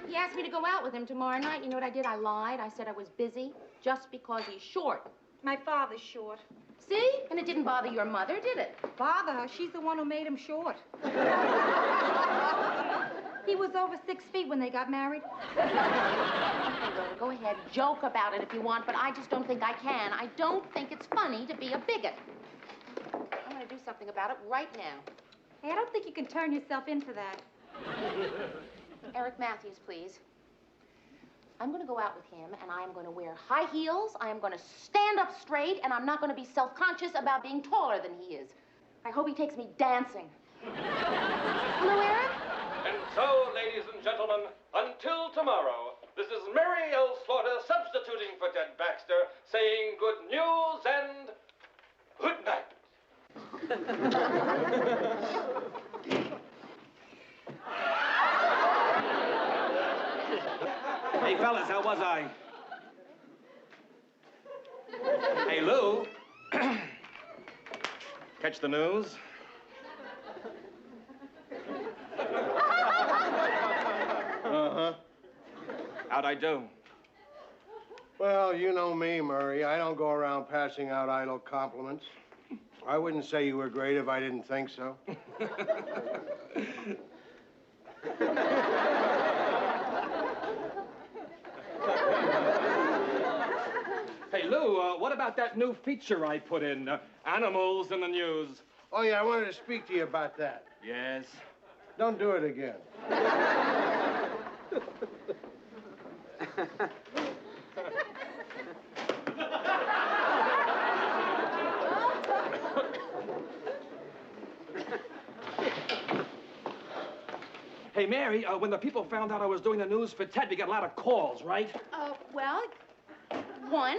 He asked me to go out with him tomorrow night. You know what I did? I lied. I said I was busy just because he's short. My father's short. See? And it didn't bother your mother, did it? Bother her? She's the one who made him short. He was over 6 feet when they got married. Okay, Rhoda, go ahead. Joke about it if you want, but I just don't think I can. I don't think it's funny to be a bigot. I'm going to do something about it right now. Hey, I don't think you can turn yourself into that. Eric Matthews, please. I'm going to go out with him, and I am going to wear high heels. I am going to stand up straight, and I'm not going to be self-conscious about being taller than he is. I hope he takes me dancing. Hello, Eric? And so, ladies and gentlemen, until tomorrow, this is Mary L. Slaughter substituting for Ted Baxter, saying good news and good night. Hey, fellas, how was I? Hey, Lou. Catch the news? Uh-huh. How'd I do? Well, you know me, Murray. I don't go around passing out idle compliments. I wouldn't say you were great if I didn't think so. Hey, Lou, what about that new feature I put in, Animals in the News? Oh, yeah, I wanted to speak to you about that. Yes. Don't do it again. Hey, Mary, when the people found out I was doing the news for Ted, we got a lot of calls, right? Well, one.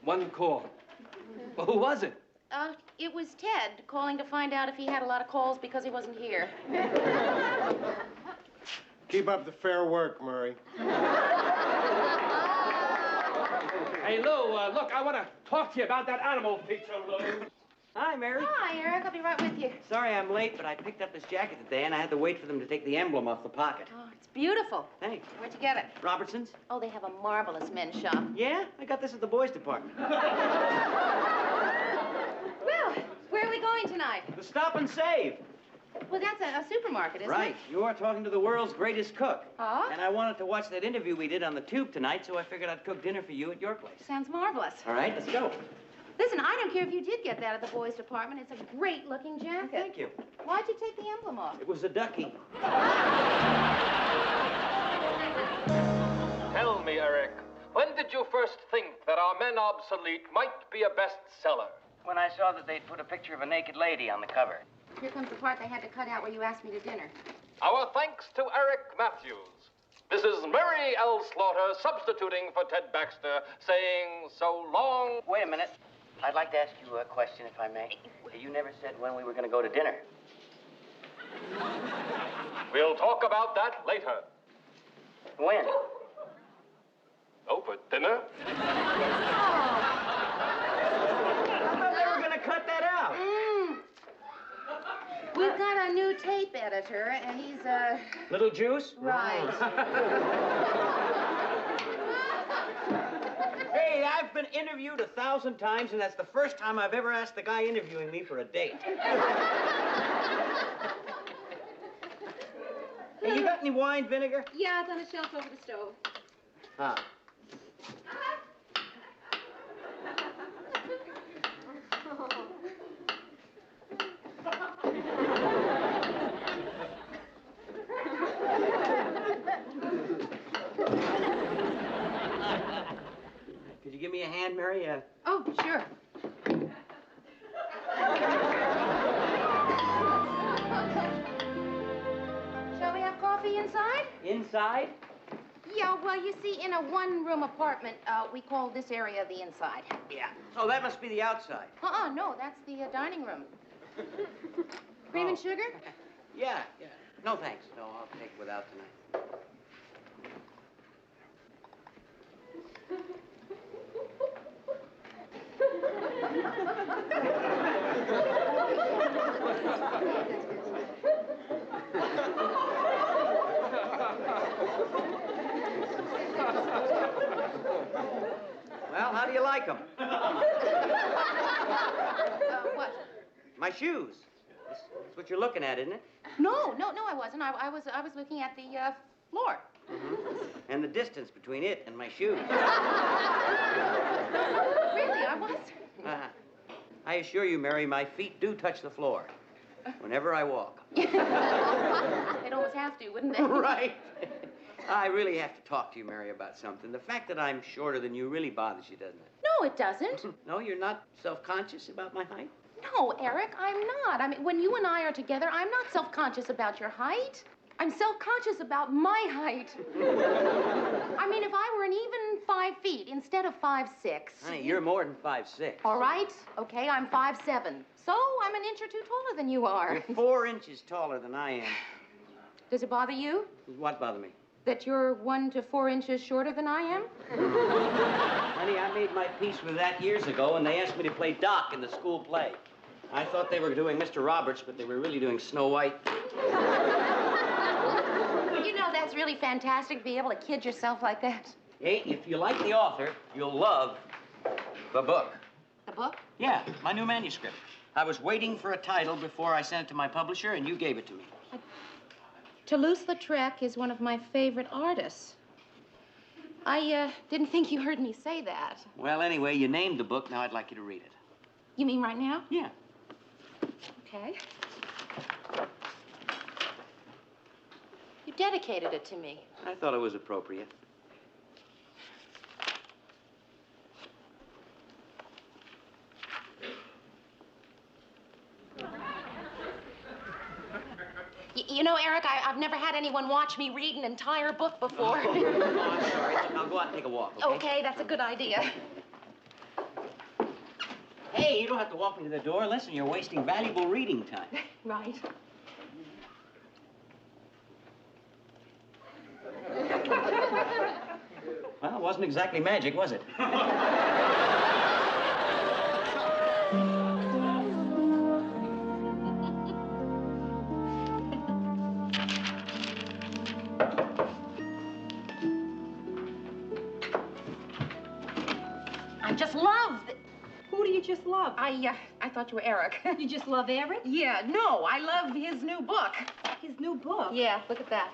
One call. Well, who was it? It was Ted calling to find out if he had a lot of calls because he wasn't here. Keep up the fair work, Murray. Hey, Lou, look, I want to talk to you about that animal feature, Lou. Hi, Mary. Hi, Eric. I'll be right with you. Sorry I'm late, but I picked up this jacket today, and I had to wait for them to take the emblem off the pocket. Oh, it's beautiful. Thanks. Where'd you get it? Robertson's? Oh, they have a marvelous men's shop. Yeah? I got this at the boys' department. Well, where are we going tonight? The Stop and Save. Well, that's a supermarket, isn't Right. it? You are talking to the world's greatest cook. Oh? And I wanted to watch that interview we did on the tube tonight, so I figured I'd cook dinner for you at your place. Sounds marvelous. All right, let's go. Listen, I don't care if you did get that at the boys' department. It's a great-looking jacket. Thank you. Why'd you take the emblem off? It was a ducky. Tell me, Eric, when did you first think that Our Men Obsolete might be a bestseller? When I saw that they'd put a picture of a naked lady on the cover. Here comes the part they had to cut out where you asked me to dinner. Our thanks to Eric Matthews. This is Mary L. Slaughter substituting for Ted Baxter, saying so long. Wait a minute. I'd like to ask you a question, if I may. You never said when we were going to go to dinner. We'll talk about that later. When? Oh, for dinner? I thought they were going to cut that out. We've got a new tape editor, and he's, Little juice? Right. Hey, I've been interviewed 1,000 times, and that's the first time I've ever asked the guy interviewing me for a date. Hey, you got any wine vinegar? Yeah, it's on a shelf over the stove. Ah. Could you give me a hand, Mary? Oh, sure. Shall we have coffee inside? Inside? Yeah, well, you see, in a one-room apartment, we call this area the inside. Yeah. Oh, that must be the outside. No, that's the dining room. Cream and sugar? Yeah. No, thanks. No, I'll take without tonight. Well, how do you like them? What? My shoes. That's what you're looking at, isn't it? No, I wasn't. I was looking at the floor. And the distance between it and my shoes. Really, I was. I assure you, Mary, my feet do touch the floor whenever I walk. They'd almost have to, wouldn't they? Right. I really have to talk to you, Mary, about something. The fact that I'm shorter than you really bothers you, doesn't it? No, it doesn't. No, you're not self-conscious about my height? No, Eric, I'm not. I mean, when you and I are together, I'm not self-conscious about your height. I'm self-conscious about my height. I mean, if I were an even 5 feet instead of 5'6". Honey, you're more than 5'6". All right. Okay, I'm 5'7". So I'm an inch or two taller than you are. You're 4 inches taller than I am. Does it bother you? What bothered me? That you're 1 to 4 inches shorter than I am? Honey, I made my peace with that years ago, and they asked me to play Doc in the school play. I thought they were doing Mr. Roberts, but they were really doing Snow White. You know, that's really fantastic to be able to kid yourself like that. Hey, if you like the author, you'll love the book. The book? Yeah, my new manuscript. I was waiting for a title before I sent it to my publisher, and you gave it to me. Toulouse-Lautrec is one of my favorite artists. I didn't think you heard me say that. Well, anyway, you named the book. Now I'd like you to read it. You mean right now? Yeah. Okay. You dedicated it to me. I thought it was appropriate. You know, Eric, I've never had anyone watch me read an entire book before. Oh, I'm sorry. I'll go out and take a walk, okay? Okay, that's a good idea. Hey, you don't have to walk me to the door. Listen, you're wasting valuable reading time. Right. Well, it wasn't exactly magic, was it? I just love... Who do you just love? I thought thought you were Eric. You just love Eric? Yeah, no, I love his new book. His new book? Yeah, look at that.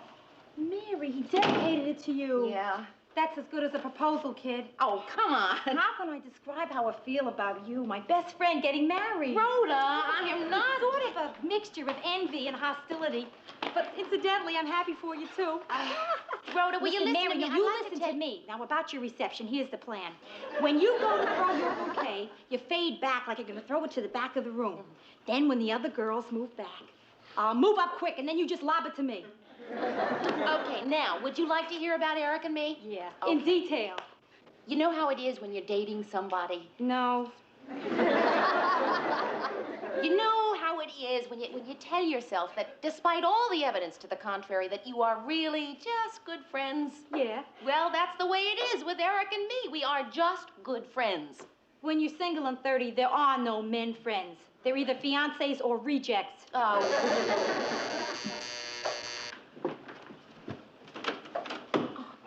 Mary, he dedicated it to you. Yeah. That's as good as a proposal, kid. Oh, come on. How can I describe how I feel about you, my best friend, getting married? Rhoda, I am not... Sort of a mixture of envy and hostility. But incidentally, I'm happy for you, too. Rhoda, will you listen Mary, to me? you listen to me. Now, about your reception, here's the plan. When you go to throw your bouquet, you fade back like you're going to throw it to the back of the room. Then when the other girls move back, move up quick, and then you just lob it to me. Okay, now, would you like to hear about Eric and me? Yeah, okay. In detail. You know how it is when you're dating somebody? No. You know how it is when you tell yourself that despite all the evidence to the contrary, that you are really just good friends? Yeah. Well, that's the way it is with Eric and me. We are just good friends. When you're single and 30, there are no men friends. They're either fiancés or rejects. Oh.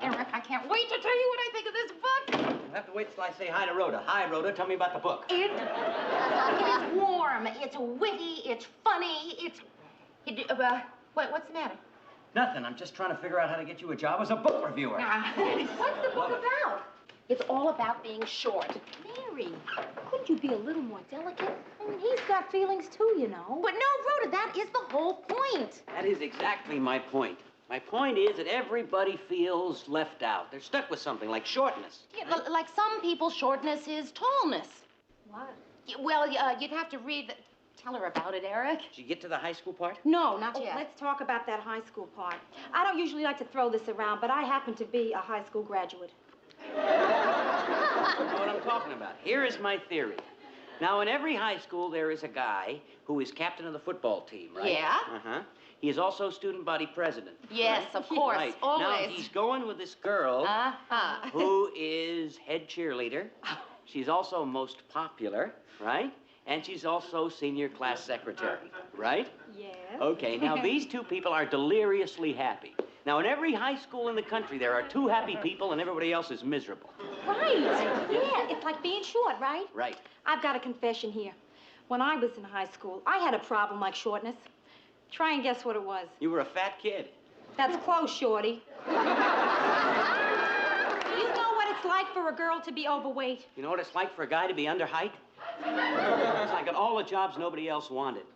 Eric, I can't wait to tell you what I think of this book. You'll have to wait till I say hi to Rhoda. Hi, Rhoda. Tell me about the book. It is warm. It's witty. It's funny. What's the matter? Nothing. I'm just trying to figure out how to get you a job as a book reviewer. What's the book about? It's all about being short. Mary, couldn't you be a little more delicate? I mean, he's got feelings too, you know. But no, Rhoda, that is the whole point. That is exactly my point. My point is that everybody feels left out. They're stuck with something like shortness. Yeah, like some people, shortness is tallness. What? Well, you'd have to read the... Tell her about it, Eric. Did you get to the high school part? No, not yet. Let's talk about that high school part. I don't usually like to throw this around, but I happen to be a high school graduate. You know what I'm talking about. Here is my theory. Now, in every high school, there is a guy who is captain of the football team, right? Yeah. Uh-huh. He is also student body president. Yes, right? of course, right. always. Now, he's going with this girl who is head cheerleader. She's also most popular, right? And she's also senior class secretary, right? Yes. Okay, now these two people are deliriously happy. Now, in every high school in the country, there are two happy people and everybody else is miserable. Right. Yeah, it's like being short, right? Right. I've got a confession here. When I was in high school, I had a problem like shortness. Try and guess what it was. You were a fat kid. That's close, Shorty. Do you know what it's like for a girl to be overweight? You know what it's like for a guy to be underheight? It's like at all the jobs nobody else wanted.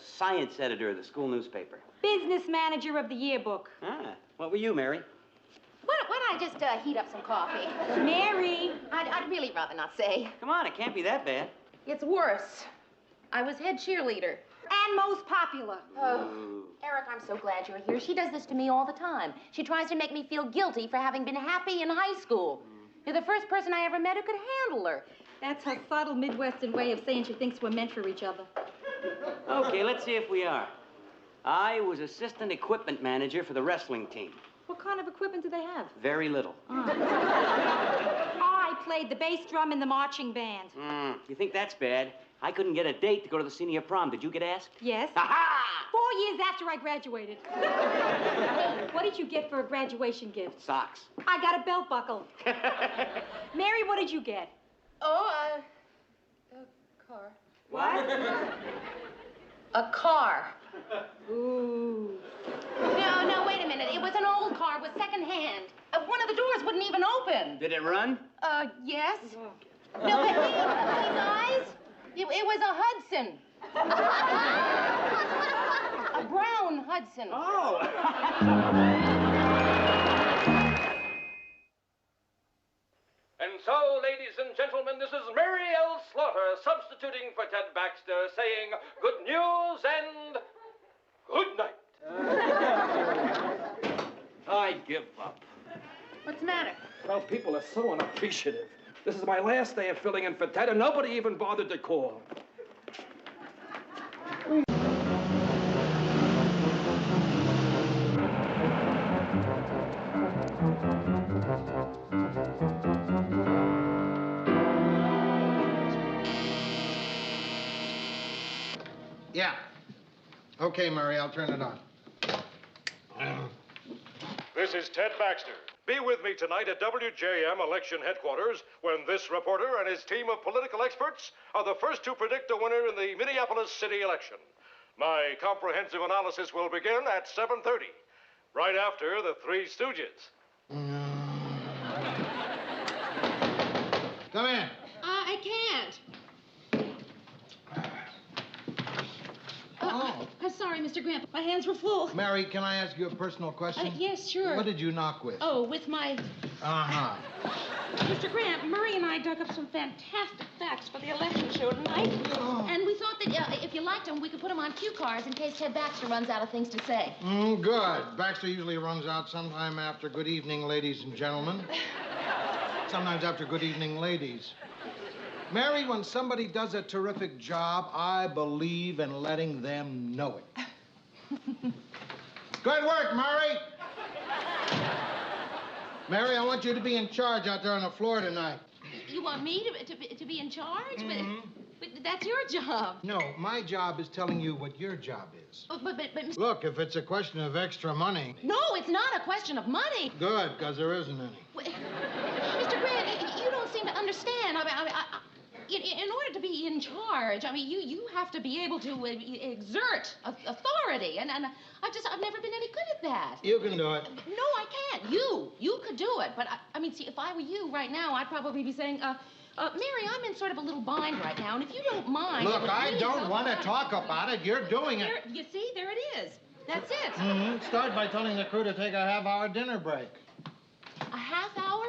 Science editor of the school newspaper. Business manager of the yearbook. Ah, what were you, Mary? Why don't I just heat up some coffee? Mary! I'd really rather not say. Come on, it can't be that bad. It's worse. I was head cheerleader. And most popular. Oh, Eric, I'm so glad you're here. She does this to me all the time. She tries to make me feel guilty for having been happy in high school. You're the first person I ever met who could handle her. That's her subtle Midwestern way of saying she thinks we're meant for each other. Okay, let's see if we are. I was assistant equipment manager for the wrestling team. What kind of equipment do they have? Very little. I played the bass drum in the marching band. You think that's bad? I couldn't get a date to go to the senior prom. Did you get asked? Yes. Aha! 4 years after I graduated. Hey, what did you get for a graduation gift? Socks. I got a belt buckle. Mary, what did you get? Oh, a car. What? A car. Ooh. No, wait a minute. It was an old car. It was secondhand. One of the doors wouldn't even open. Did it run? Yes. No, but these eyes? It was a Hudson. A brown Hudson. Oh. And so, ladies and gentlemen, this is Mary L. Slaughter substituting for Ted Baxter, saying good news and good night. I give up. What's the matter? Well, people are so unappreciative. This is my last day of filling in for Ted, and nobody even bothered to call. Yeah. Okay, Murray, I'll turn it on. This is Ted Baxter. Be with me tonight at WJM election headquarters when this reporter and his team of political experts are the first to predict a winner in the Minneapolis city election. My comprehensive analysis will begin at 7:30, right after the Three Stooges. Come in. I can't. Sorry, Mr. Grant. My hands were full. Mary, can I ask you a personal question? Yes, sure. What did you knock with? Oh, with my... Uh-huh. Mr. Grant, Murray and I dug up some fantastic facts for the election show tonight. And we thought that if you liked them, we could put them on cue cards in case Ted Baxter runs out of things to say. Good. Baxter usually runs out sometime after good evening, ladies and gentlemen. Sometimes after good evening, ladies. Mary, when somebody does a terrific job, I believe in letting them know it. Good work, Mary. Mary, I want you to be in charge out there on the floor tonight. You want me to be in charge? But that's your job. No, my job is telling you what your job is. Oh, but Look, if it's a question of extra money... No, it's not a question of money. Good, because there isn't any. Mr. Grant, you don't seem to understand. In order to be in charge, you have to be able to exert authority, and I've never been any good at that. You can do it. No, I can't. You could do it, but see, if I were you right now, I'd probably be saying, Mary, I'm in sort of a little bind right now, and if you don't mind... Look, I don't want to talk about it. You're doing it. You see, there it is. That's it. Start by telling the crew to take a half-hour dinner break. A half hour?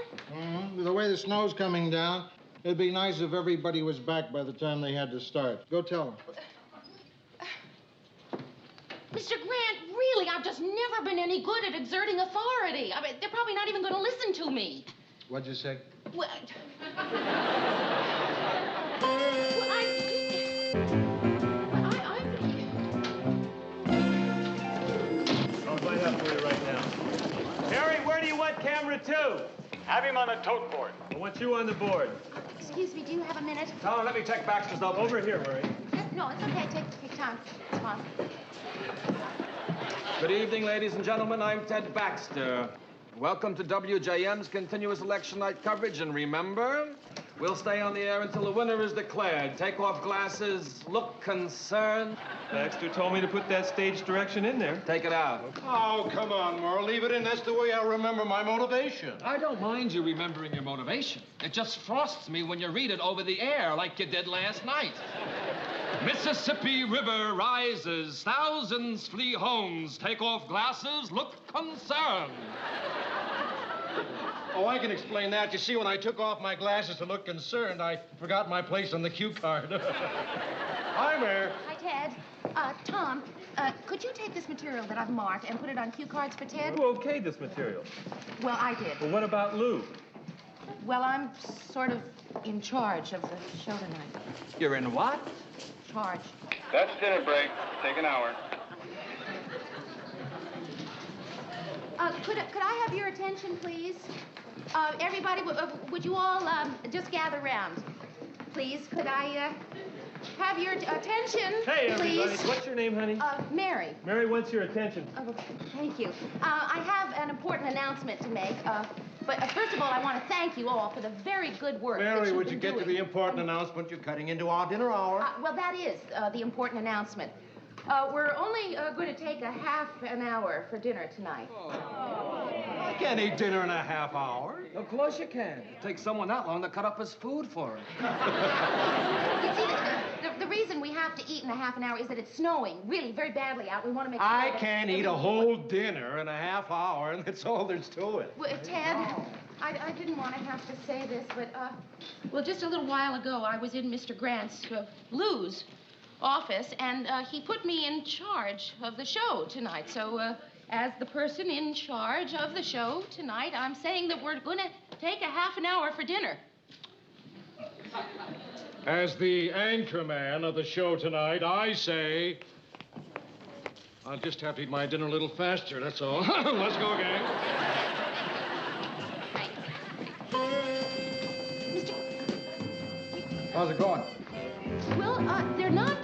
The way the snow's coming down, it'd be nice if everybody was back by the time they had to start. Go tell them. Mr. Grant, really, I've just never been any good at exerting authority. They're probably not even going to listen to me. What'd you say? Well, I'll find out for you right now. Harry, where do you want camera 2? Have him on the tote board. I want you on the board. Excuse me, do you have a minute? No, let me check Baxter's up. Over here, Murray. No, it's okay. Take time. It's fine. Good evening, ladies and gentlemen. I'm Ted Baxter. Welcome to WJM's continuous election night coverage. And remember, we'll stay on the air until the winner is declared. Take off glasses, look concerned. Baxter told me to put that stage direction in there. Take it out. Oh, come on, Merle. Leave it in. That's the way I remember my motivation. I don't mind you remembering your motivation. It just frosts me when you read it over the air like you did last night. Mississippi River rises, thousands flee homes. Take off glasses, look concerned. Oh, I can explain that. You see, when I took off my glasses to look concerned, I forgot my place on the cue card. Hi, Mayor. Hi, Ted. Tom, could you take this material that I've marked and put it on cue cards for Ted? Who okayed this material? Well, I did. Well, what about Lou? Well, I'm sort of in charge of the show tonight. You're in what? Charge. That's dinner break. Take an hour. Could I have your attention, please? Everybody, would you all just gather around? Please, could I have your attention, Hey, everybody. please? What's your name, honey? Mary. Mary, what's your attention? Oh, thank you. I have an important announcement to make. But first of all, I want to thank you all for the very good work that Mary, you've would been you get to doing. the important announcement? You're cutting into our dinner hour. Well, that is the important announcement. We're only going to take a half an hour for dinner tonight. I can't eat dinner in a half hour. Of course you can. It takes someone that long to cut up his food for him. You see, the reason we have to eat in a half an hour is that it's snowing really very badly out. We want to make sure I that can't eat a whole dinner in a half hour, and that's all there's to it. Well, Ted, I didn't want to have to say this, but, well, just a little while ago, I was in Mr. Grant's, Lou's office, and he put me in charge of the show tonight. So, as the person in charge of the show tonight, I'm saying that we're going to take a half an hour for dinner. As the anchorman of the show tonight, I say... I'll just have to eat my dinner a little faster, that's all. Let's go again. How's it going? Well, they're not,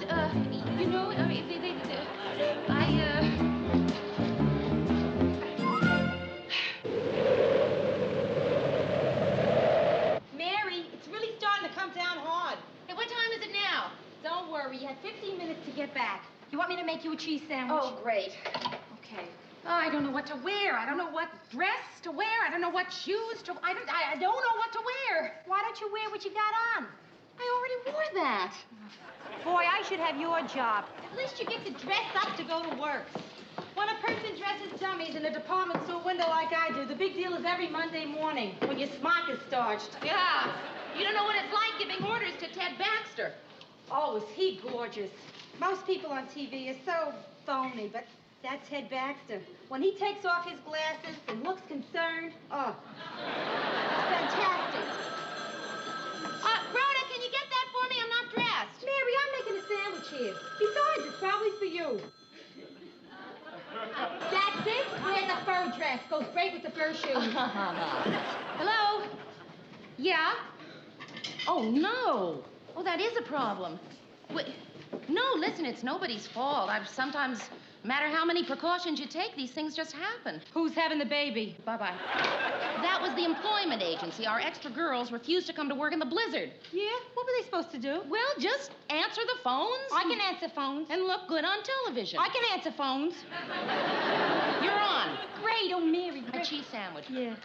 you know, I mean, get back? You want me to make you a cheese sandwich? Oh, great. Okay. Oh, I don't know what to wear. I don't know what dress to wear. I don't know what shoes to... I don't know what to wear. Why don't you wear what you got on? I already wore that. Boy, I should have your job. At least you get to dress up to go to work. When a person dresses dummies in a department store window like I do, the big deal is every Monday morning when your smock is starched. Yeah. You don't know what it's like giving orders to Ted Baxter. Oh, is he gorgeous. Most people on TV are so phony, but that's Ted Baxter. When he takes off his glasses and looks concerned, oh, fantastic. Rhoda, can you get that for me? I'm not dressed. Mary, I'm making a sandwich here. Besides, it's probably for you. That's it. Wear the fur dress. Goes great with the fur shoes. Hello? Yeah? Oh, no. Oh, that is a problem. Wait, no, listen, it's nobody's fault. Sometimes, no matter how many precautions you take, these things just happen. Who's having the baby? Bye-bye. That was the employment agency. Our extra girls refused to come to work in the blizzard. Yeah? What were they supposed to do? Well, just answer the phones. I can answer phones. And look good on television. I can answer phones. You're on. Great, oh, Mary. A cheese sandwich. Yeah.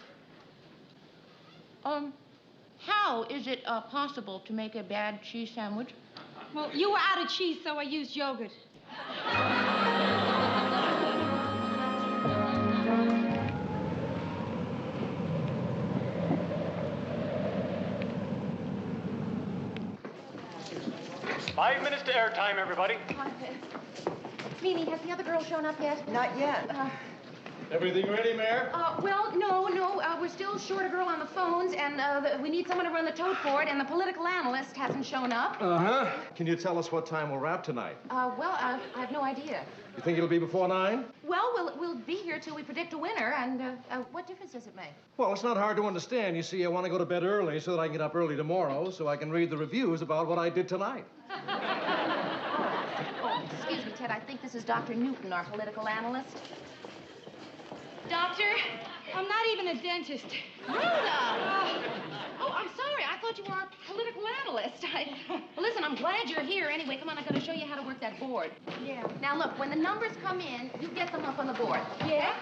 How is it possible to make a bad cheese sandwich? Well, you were out of cheese, so I used yogurt. 5 minutes to airtime, everybody. Mimi, has the other girl shown up yet? Not yet. Everything ready, Mayor? Well, no. We're still short a girl on the phones, and we need someone to run the tote for it, and the political analyst hasn't shown up. Uh-huh. Can you tell us what time we'll wrap tonight? I have no idea. You think it'll be before 9? Well, we'll be here till we predict a winner, and what difference does it make? Well, it's not hard to understand. You see, I want to go to bed early so that I can get up early tomorrow so I can read the reviews about what I did tonight. Oh, excuse me, Ted. I think this is Dr. Newton, our political analyst. Doctor, I'm not even a dentist. Rhoda! Oh, I'm sorry. I thought you were our political analyst. Well, listen, I'm glad you're here. Anyway, come on, I'm going to show you how to work that board. Yeah. Now, look, when the numbers come in, you get them up on the board. Yeah?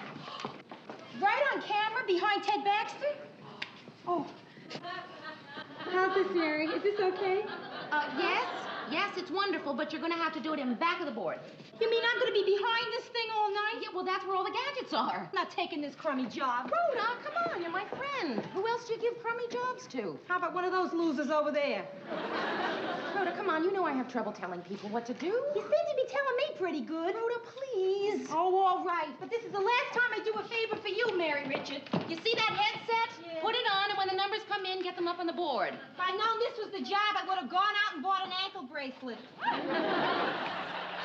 Right on camera behind Ted Baxter? Oh. How's this, Mary? Is this okay? Yes, it's wonderful, but you're going to have to do it in back of the board. You mean I'm going to be behind this thing all night? Yeah, well, that's where all the gadgets are. I'm not taking this crummy job. Rhoda, come on, you're my friend. Who else do you give crummy jobs to? How about one of those losers over there? Rhoda, come on, you know I have trouble telling people what to do. You seem to be telling me pretty good. Rhoda, please. Oh, all right. But this is the last time I do a favor for you, Mary Richards. You see that headset? Yeah. Put it on, and when the numbers come in, get them up on the board. If I'd known this was the job, I would have gone out and bought an ankle bracelet.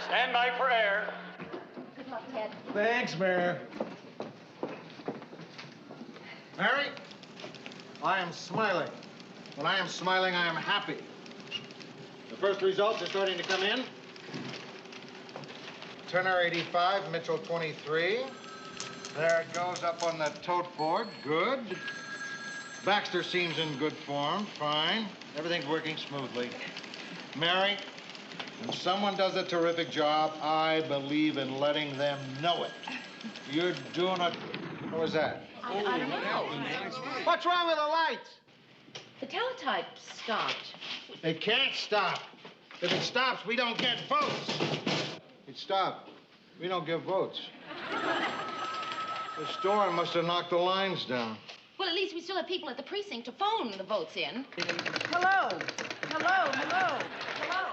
Stand by for air. Good luck, Ted. Thanks, Mayor. Mary, I am smiling. When I am smiling, I am happy. The first results are starting to come in. Turner 85, Mitchell 23. There it goes up on the tote board. Good. Baxter seems in good form. Fine. Everything's working smoothly. Mary, when someone does a terrific job, I believe in letting them know it. You're doing it. What was that? I don't know. What's wrong with the lights? The teletype stopped. It can't stop. If it stops, we don't get votes. It stopped. We don't get votes. The storm must have knocked the lines down. Well, at least we still have people at the precinct to phone the votes in. Hello. Hello, hello. Hello.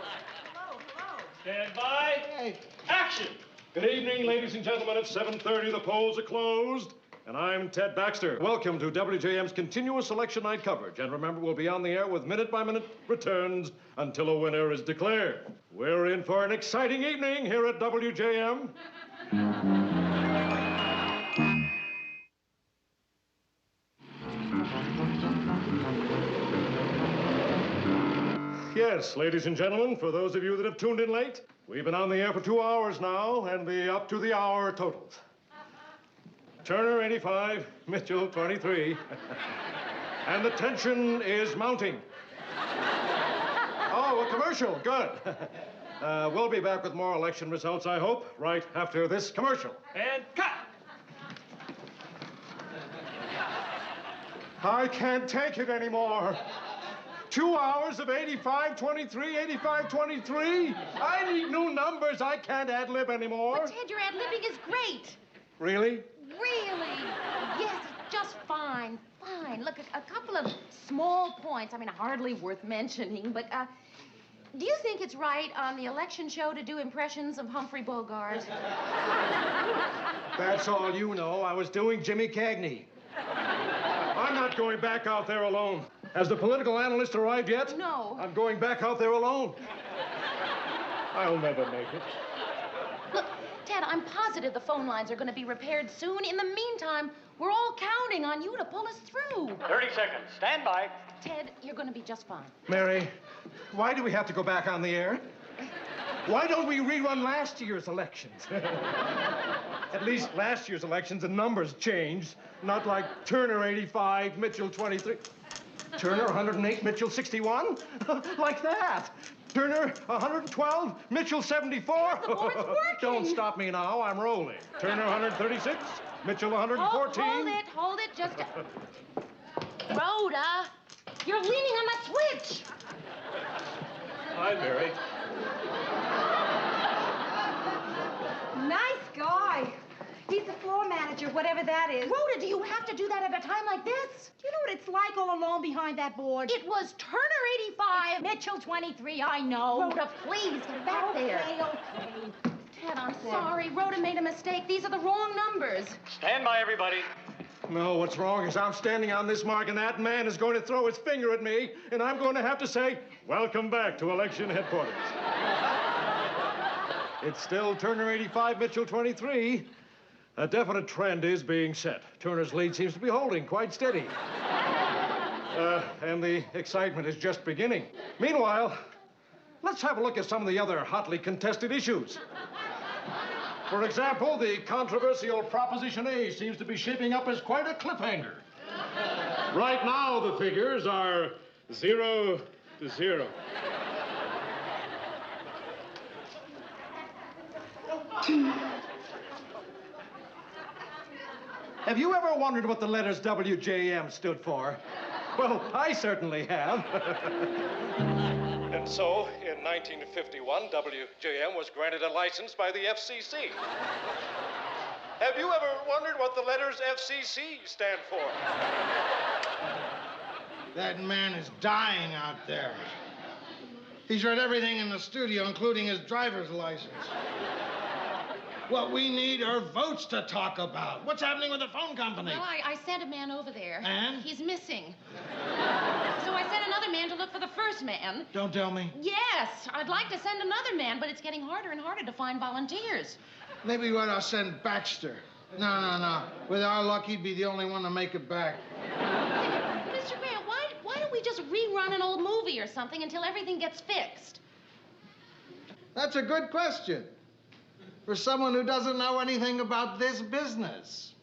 Hello, hello. Stand by. Hey. Action. Good evening, ladies and gentlemen. It's 7:30. The polls are closed. And I'm Ted Baxter. Welcome to WJM's continuous election night coverage. And remember, we'll be on the air with minute-by-minute returns until a winner is declared. We're in for an exciting evening here at WJM. Yes, ladies and gentlemen, for those of you that have tuned in late, we've been on the air for 2 hours now, and the up-to-the-hour totals. Turner, 85, Mitchell, 23. And the tension is mounting. Oh, a commercial, good. We'll be back with more election results, I hope, right after this commercial. And cut! I can't take it anymore. 2 hours of 85-23, 85-23. I need new numbers. I can't ad-lib anymore. But, Ted, your ad-libbing is great. Really? Really? Yes, just fine. Fine. Look, a couple of small points. I mean, hardly worth mentioning, but, do you think it's right on the election show to do impressions of Humphrey Bogart? That's all you know. I was doing Jimmy Cagney. I'm not going back out there alone. Has the political analyst arrived yet? No. I'm going back out there alone. I'll never make it. Look, Ted, I'm positive the phone lines are going to be repaired soon. In the meantime, we're all counting on you to pull us through. 30 seconds. Stand by. Ted, you're going to be just fine. Mary, why do we have to go back on the air? Why don't we rerun last year's elections? At least last year's elections, the numbers changed. Not like Turner 85, Mitchell 23. Turner 108, Mitchell 61? Like that. Turner 112, Mitchell 74. Yes, the board's working. Don't stop me now, I'm rolling. Turner 136, Mitchell 114. Hold it, just Rhoda, you're leaning on that switch. Hi, Mary. Nice guy. He's the floor manager, whatever that is. Rhoda, do you have to do that at a time like this? Do you know what it's like all alone behind that board? It was Turner 85. Mitchell 23, I know. Rhoda, please, get back there. Okay. Ted, I'm sorry. Rhoda made a mistake. These are the wrong numbers. Stand by, everybody. No, what's wrong is I'm standing on this mark, and that man is going to throw his finger at me, and I'm going to have to say, welcome back to election headquarters. It's still Turner 85, Mitchell 23. A definite trend is being set. Turner's lead seems to be holding quite steady. And the excitement is just beginning. Meanwhile, let's have a look at some of the other hotly contested issues. For example, the controversial Proposition A seems to be shaping up as quite a cliffhanger. Right now, the figures are 0 to 0. Have you ever wondered what the letters WJM stood for? Well, I certainly have. And so, in 1951, WJM was granted a license by the FCC. Have you ever wondered what the letters FCC stand for? That man is dying out there. He's read everything in the studio, including his driver's license. What we need are votes to talk about. What's happening with the phone company? Well, I sent a man over there. And? He's missing. So I sent another man to look for the first man. Don't tell me. Yes, I'd like to send another man, but it's getting harder and harder to find volunteers. Maybe we ought to send Baxter. No. With our luck, he'd be the only one to make it back. Mr. Grant, why don't we just rerun an old movie or something until everything gets fixed? That's a good question. For someone who doesn't know anything about this business.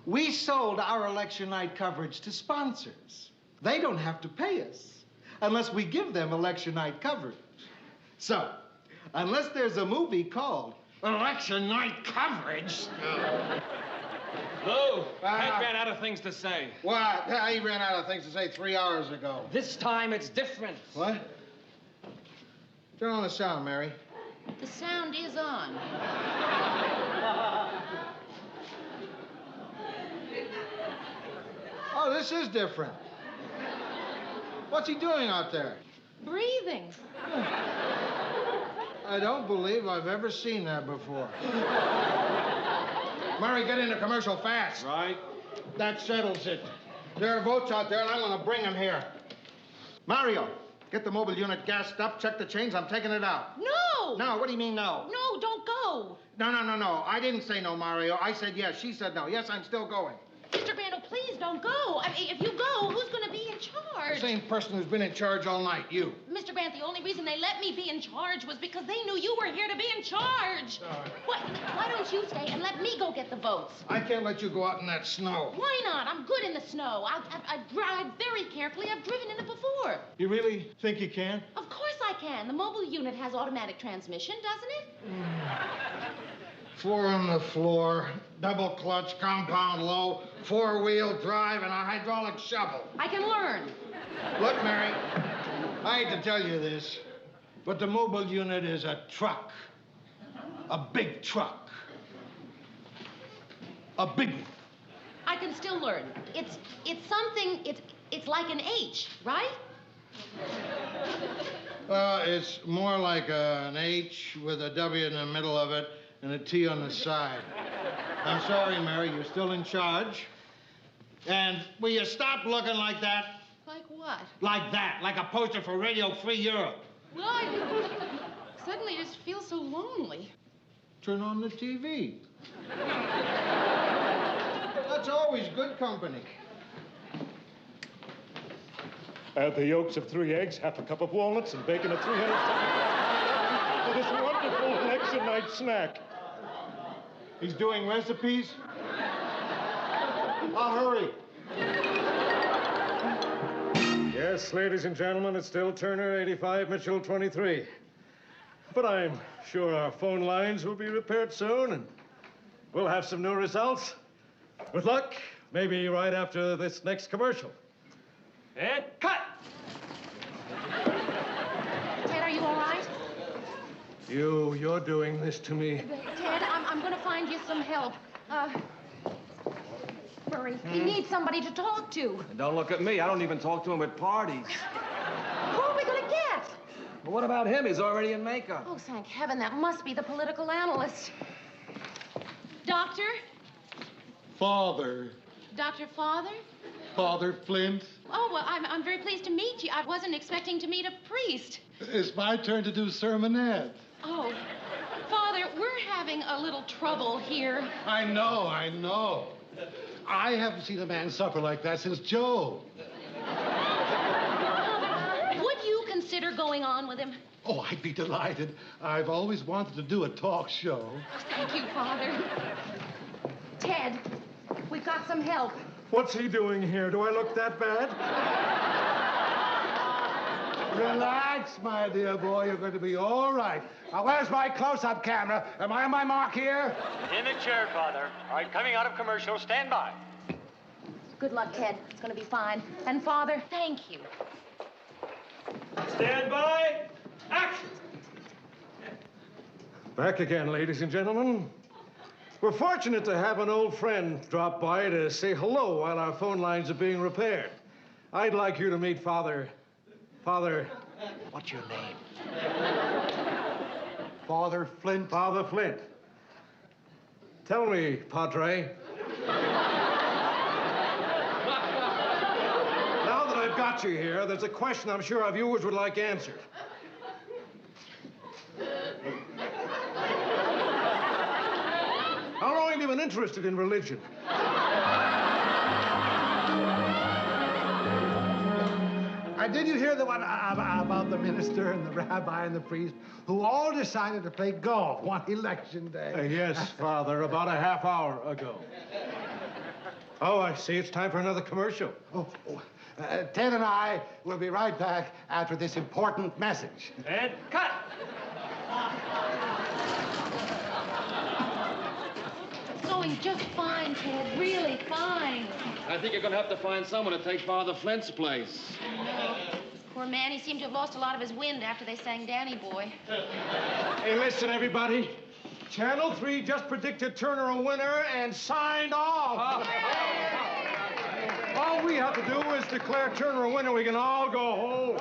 We sold our election night coverage to sponsors. They don't have to pay us unless we give them election night coverage. So, unless there's a movie called Election Night Coverage... Lou, Ted ran out of things to say. What? He ran out of things to say 3 hours ago. This time it's different. What? Turn on the sound, Mary. The sound is on. Oh, this is different. What's he doing out there? Breathing. I don't believe I've ever seen that before. Murray, get into commercial fast. Right. That settles it. There are votes out there, and I'm going to bring them here. Mario, get the mobile unit gassed up, check the chains. I'm taking it out. No! No, what do you mean no? No, don't go. No. I didn't say no, Mario. I said yes. She said no. Yes, I'm still going. Mr. Brando, please don't go. I mean, if you go, who's going to be in charge? The same person who's been in charge all night, you. Mr. Brandt, the only reason they let me be in charge was because they knew you were here to be in charge. Why don't you stay and let me go get the votes? I can't let you go out in that snow. Why not? I'm good in the snow. I drive very carefully. I've driven in it before. You really think you can? Of course I can. The mobile unit has automatic transmission, doesn't it? 4 on the floor, double clutch, compound low, 4-wheel drive, and a hydraulic shovel. I can learn. Look, Mary, I hate to tell you this, but the mobile unit is a truck. A big truck. A big one. I can still learn. It's something, it's like an H, right? It's more like an H with a W in the middle of it and a T on the side. I'm sorry, Mary, you're still in charge. And will you stop looking like that? Like what? Like that, like a poster for Radio Free Europe. Well, I suddenly just feel so lonely. Turn on the TV. That's always good company. Add the yolks of 3 eggs, half a cup of walnuts, and bacon of 3 eggs. For this wonderful election night snack. He's doing recipes? I'll hurry. Yes, ladies and gentlemen, it's still Turner 85, Mitchell 23. But I'm sure our phone lines will be repaired soon, and we'll have some new results. With luck, maybe right after this next commercial. And cut! Ted, are you all right? You're doing this to me. Ted, I'm going to find you some help. Murray, he needs somebody to talk to. And don't look at me. I don't even talk to him at parties. Who are we going to get? But what about him? He's already in makeup. Oh, thank heaven, that must be the political analyst. Doctor? Father. Dr. Father? Father Flint. Oh, well, I'm very pleased to meet you. I wasn't expecting to meet a priest. It's my turn to do sermonette. Oh, Father, we're having a little trouble here. I know. I haven't seen a man suffer like that since Joe. Would you consider going on with him? Oh, I'd be delighted. I've always wanted to do a talk show. Thank you, Father. Ted, we've got some help. What's he doing here? Do I look that bad? Relax, my dear boy. You're going to be all right. Now, where's my close-up camera? Am I on my mark here? In the chair, Father. All right, coming out of commercial. Stand by. Good luck, Ted. It's going to be fine. And, Father, thank you. Stand by. Action! Back again, ladies and gentlemen. We're fortunate to have an old friend drop by to say hello while our phone lines are being repaired. I'd like you to meet Father... What's your name? Father Flint. Father Flint. Tell me, Padre. Now that I've got you here, there's a question I'm sure our viewers would like answered. How long have you been interested in religion? Did you hear the one about the minister and the rabbi and the priest who all decided to play golf one election day? Yes, Father, about a half hour ago. Oh, I see. It's time for another commercial. Ted and I will be right back after this important message. And cut! It's going just fine, Ted. Really fine. I think you're going to have to find someone to take Father Flint's place. No. Poor man, he seemed to have lost a lot of his wind after they sang Danny Boy. Hey, listen, everybody. Channel 3 just predicted Turner a winner and signed off. All we have to do is declare Turner a winner. We can all go home.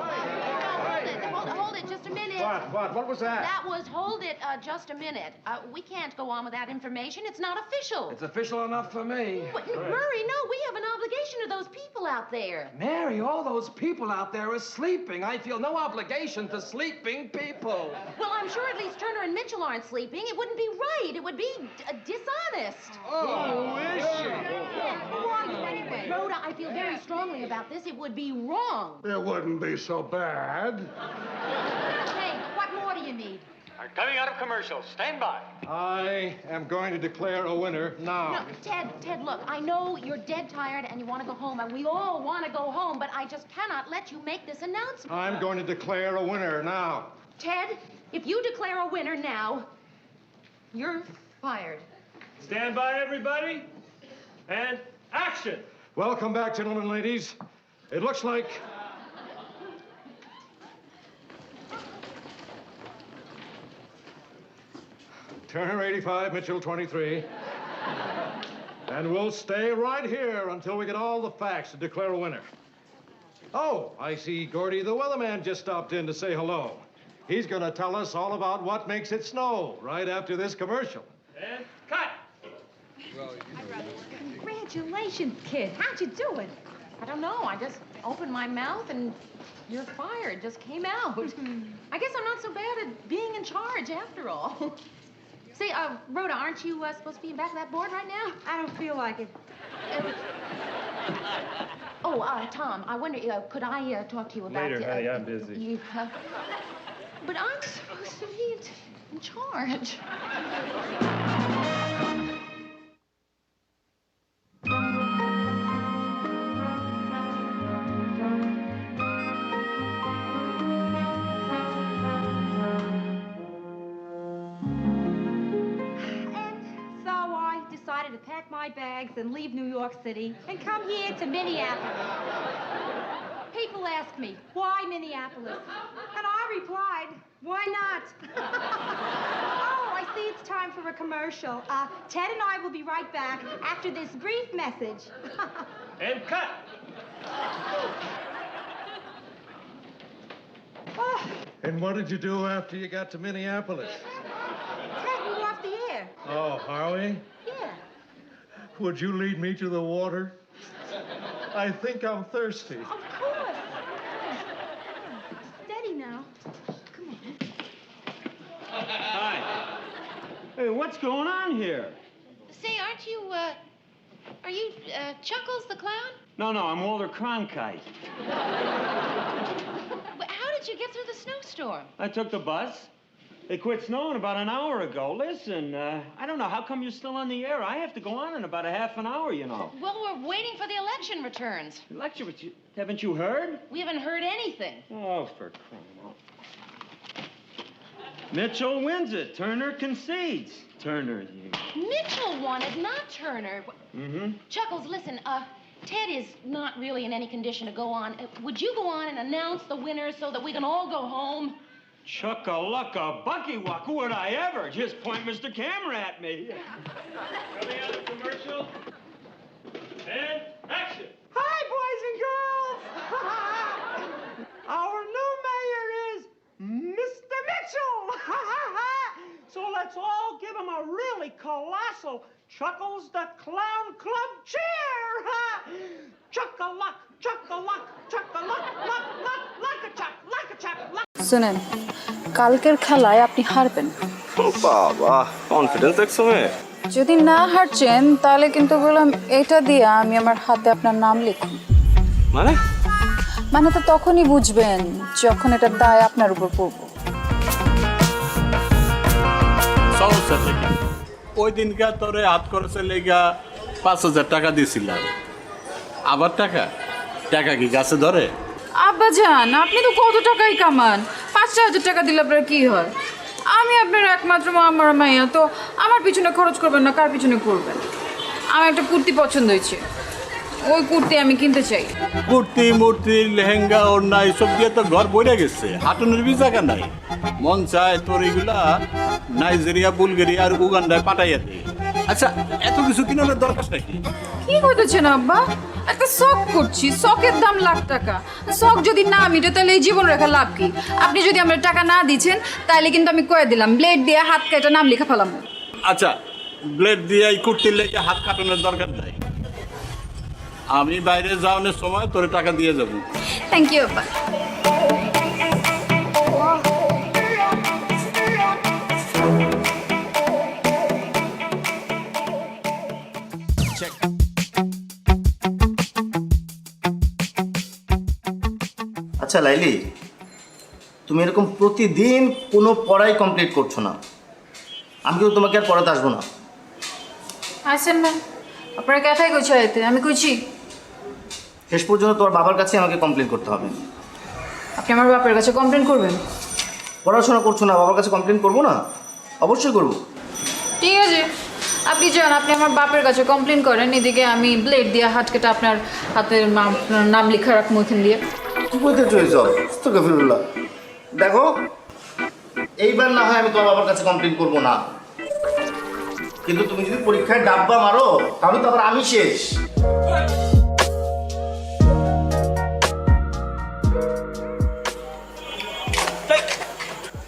Hold it, just a minute. What was that? That was, hold it, just a minute. We can't go on with that information. It's not official. It's official enough for me. But, Murray, no, we have an obligation to those people out there. Mary, all those people out there are sleeping. I feel no obligation to sleeping people. Well, I'm sure at least Turner and Mitchell aren't sleeping. It wouldn't be right. It would be dishonest. Oh, is she? Rhoda, I feel very strongly about this. It would be wrong. It wouldn't be so bad. Hey, what more do you need? are coming out of commercial. Stand by. I am going to declare a winner now. No, Ted, look, I know you're dead tired and you want to go home, and we all want to go home, but I just cannot let you make this announcement. I'm going to declare a winner now. Ted, if you declare a winner now, you're fired. Stand by, everybody. And action. Welcome back, gentlemen and ladies. It looks like... Turner 85, Mitchell 23. And we'll stay right here until we get all the facts to declare a winner. Oh, I see Gordy the weatherman just stopped in to say hello. He's going to tell us all about what makes it snow right after this commercial. And cut. Congratulations, kid. How'd you do it? I don't know. I just opened my mouth and you're fired. Just came out. I guess I'm not so bad at being in charge after all. Say, Rhoda, aren't you supposed to be back of that board right now? I don't feel like it. Tom, I wonder, could I talk to you about... Later, honey, I'm busy. But I'm supposed to be in charge. To pack my bags and leave New York City and come here to Minneapolis. People ask me, why Minneapolis? And I replied, why not? Oh, I see it's time for a commercial. Ted and I will be right back after this brief message. And cut. And what did you do after you got to Minneapolis? Ted, we're off the air. Oh, are we? Yeah. Would you lead me to the water? I think I'm thirsty. Of course. Steady now. Come on. Hi. Hey, what's going on here? Say, aren't you, are you, Chuckles the Clown? No, I'm Walter Cronkite. But how did you get through the snowstorm? I took the bus. They quit snowing about an hour ago. Listen, I don't know. How come you're still on the air? I have to go on in about a half an hour, you know. Well, we're waiting for the election returns. Election? Haven't you heard? We haven't heard anything. Oh, for crying out. Mitchell wins it. Turner concedes. Turner, you... Mitchell won it, not Turner. Mm-hmm. Chuckles, listen, Ted is not really in any condition to go on. Would you go on and announce the winner so that we can all go home? Chucka-lucka, bucky-wuck, would I ever? Just point Mr. Camera at me. Coming out of commercial. And action. Hi, boys and girls. Our new mayor is Mr. Mitchell. So let's all give him a really colossal Chuckles the Clown Club cheer. Chuck-a-luck, chuck-a-luck, chuck-a-luck, luck, luck, luck-a-chuck, luck-a-chuck, luck. শুনেন কালকের খেলায় আপনি হারবেন। ও বাবা, confidence দেখছো মেয়ে? যদি না হারছেন তাহলে কিন্তু বললাম এটা দিয়ে আমি আমার হাতে আপনার নাম লিখুন। মানে তো তখনই বুঝবেন যখন এটা দায় আপনার উপর পড়বে। সমস্যা থেকে ওই দিনকা তোরে হাত খরচের লেগা 5,000 টাকা দিয়েছিলাম। আবার টাকা কি গাছে ধরে? আব্বা জান, আপনি তো কত টাকাই কামান, 5,000 টাকা দিলে আপনার কি হয়? আমি আপনার একমাত্র আমার মাইয়া, তো আমার পিছনে খরচ করবেন না, কার পিছনে করবেন? আমার একটা কুর্তি পছন্দ হয়েছে, ওই কুর্তি আমি কিনতে চাই। কুর্তি মূর্তি লেহেঙ্গা ওড়না এসব দিয়ে তো ঘর বইরে গেছে, হাঁটুনের বি জায়গা নাই। মন চায় তোর এগুলা নাইজেরিয়া, বুলগেরিয়া আর উগান্ডায় পাঠাইয়া দিই। আচ্ছা, এত কিছু কিনার দরকার নাকি? কি করতেছেন আব্বা? একটা শখ করছি, শখের দাম লাখ টাকা। শখ যদি না মিটে তাহলে এই জীবন রেখা লাভ কি? আপনি যদি আমার টাকা না দিচ্ছেন তাহলে কিন্তু আমি কয়ে দিলাম, ব্লেড দিয়ে হাত কেটে নাম লেখা ফেলাম। আচ্ছা, ব্লেড দিয়ে এই কুর্তির লেগে হাত কাটানোর দরকার নাই। আমি বাইরে যাওয়ার সময় তোরে টাকা দিয়ে যাবো। থ্যাংক ইউ আব্বা। আচ্ছা লাইলি, তুমি এরকম প্রতিদিন কোনো পড়াই কমপ্লিট করছো না। আমি কিন্তু তোমাকে আর পড়াতে আসবো না। আসেন না, আপনারা কথাই কইছো এতে, আমি কইছি শেষ পর্যন্ত তোমার বাবার কাছে আমাকে কমপ্লেন করতে হবে। আপনি আমার বাপের কাছে কমপ্লেন করবেন? পড়াশোনা করছো না, বাবার কাছে কমপ্লেন করবো না? অবশ্যই করবো। ঠিক আছে, আপনি যান, আপনি আমার বাপের কাছে কমপ্লেন করেন, এদিকে আমি ব্লেড দিয়ে হাত কেটে আপনার হাতের নাম লেখা রাখবো এখান দিয়ে। কি বলতে চলেছ? আস্তাগফিরুল্লাহ। দেখো, এইবার না হয় আমি তোমার বাবার কাছে কমপ্লেন করবো না, কিন্তু তুমি যদি পরীক্ষায় ডাব্বা মারো তাহলে তো আবার আমি শেষ।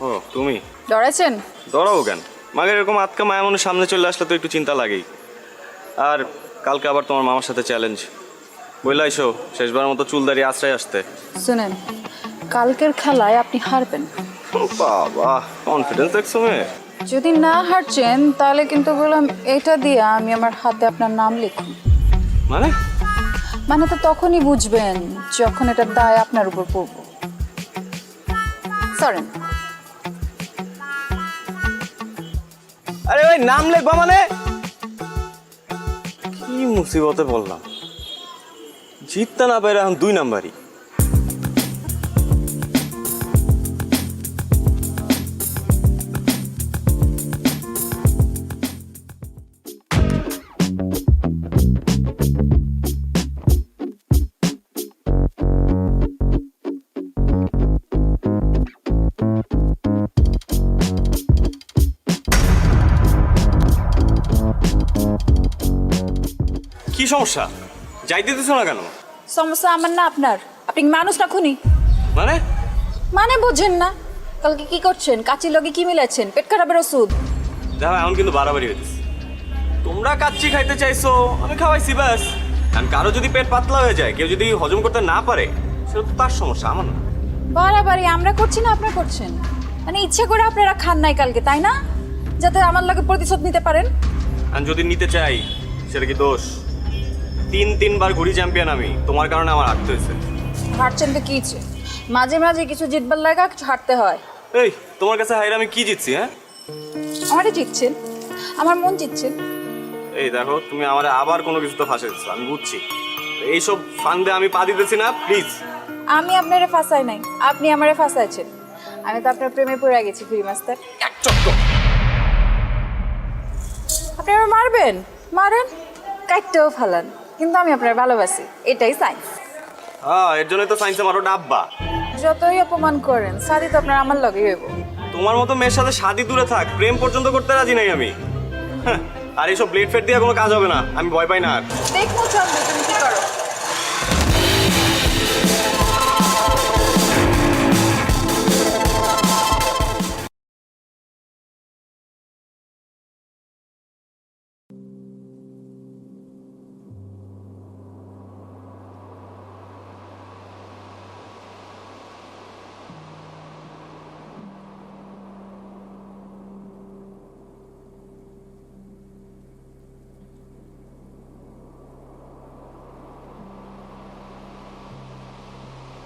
ও তুমি ডরাইছেন? ডরাবো কেন? মাগের এরকম আটকা মায়া মনের সামনে চলে আসলে তো একটু চিন্তা লাগেই। আর কালকে আবার তোমার মামার সাথে চ্যালেঞ্জ, বললে আইসো শেষবার মতো চুল দাঁড়িয়ে আশ্রয় আসতে। শুনেন, কালকের খেলায় আপনি হারবেন। বাবা, কনফিডেন্স দেখছো মেয়ে। যদি না হারছেন তাহলে কিন্তু বললাম এটা দিয়ে আমি আমার হাতে আপনার নাম লিখুন। মানে? মানে তো তখনই বুঝবেন যখন এটার দায় আপনার উপর পড়ব। সরেন। আরে ভাই, নাম লিখবা মানে? কি মুসিবতে বললাম, জিততে না পারে এখন 2 নাম্বারই। কি সমস্যা? যাই দিতেছো না কেন? সমস্যা আমার না আপনার। আপনি মানুষ না খুনি? মানে? মানে বুঝেন না? কালকে কি করছেন? কাচির লগে কি মিলাচ্ছেন? পেট খারাপের ওষুধ। দেখো, এখন কিন্তু বাড়াবাড়ি হইতেছে। তোমরা কাচ্চি খাইতে চাইছো, আমি খাওয়াইছি ব্যাস। কারণ কারো যদি পেট পাতলা হয়ে যায়, কেউ যদি হজম করতে না পারে, সেটা তো তার সমস্যা, আমার না। বাড়াবাড়ি আমরা করছি না আপনারা করছেন? মানে ইচ্ছে করে আপনারা খান নাই কালকে, তাই না? যাতে আমার লগে প্রতিশোধ নিতে পারেন। আর যদি নিতে চাই, সেটা কি দোষ? 3 বার ঘুরি চ্যাম্পিয়ন আমি, তোমার কারণে আমার হারতে হয়েছে। হারছেন তো কি হচ্ছে? মাঝে মাঝে কিছু জিতবার লাগা কিছু হারতে হয়। এই, তোমার কাছে হাইরে আমি কি জিতছি? হ্যাঁ, আমারই জিতছেন, আমার মন জিতছেন। এই দেখো, তুমি আমার আবার কোনো কিছু তো ফাঁসে দিচ্ছ, আমি বুঝছি। এইসব ফান্দে আমি পা দিতেছি না, প্লিজ। আমি আপনারে ফাঁসাই নাই, আপনি আমারে ফাঁসাইছেন। আমি তো আপনার প্রেমে পড়ে গেছি ফ্রি মাস্টার। এক চক্কর। আপনি আমার মারবেন, মারেন, কাটতেও ফালান, কিন্তু আমি আপনার ভালোবাসি, এটাই সায়েন্স। হ্যাঁ, এর জন্যই তো সায়েন্সে মারো ডাব্বা। যতই অপমান করেন, শাদি তো আপনার আমার লগেই হইব। তোমার মতো মেয়ের সাথে শাদি দূরে থাক, প্রেম পর্যন্ত করতে রাজি নাই আমি। হ্যাঁ, আর এইসব ব্লেড ফেড দিয়ে কোনো কাজ হবে না, আমি ভয় পাই না আর। দেখবো চন্দ্র তুমি কি করো।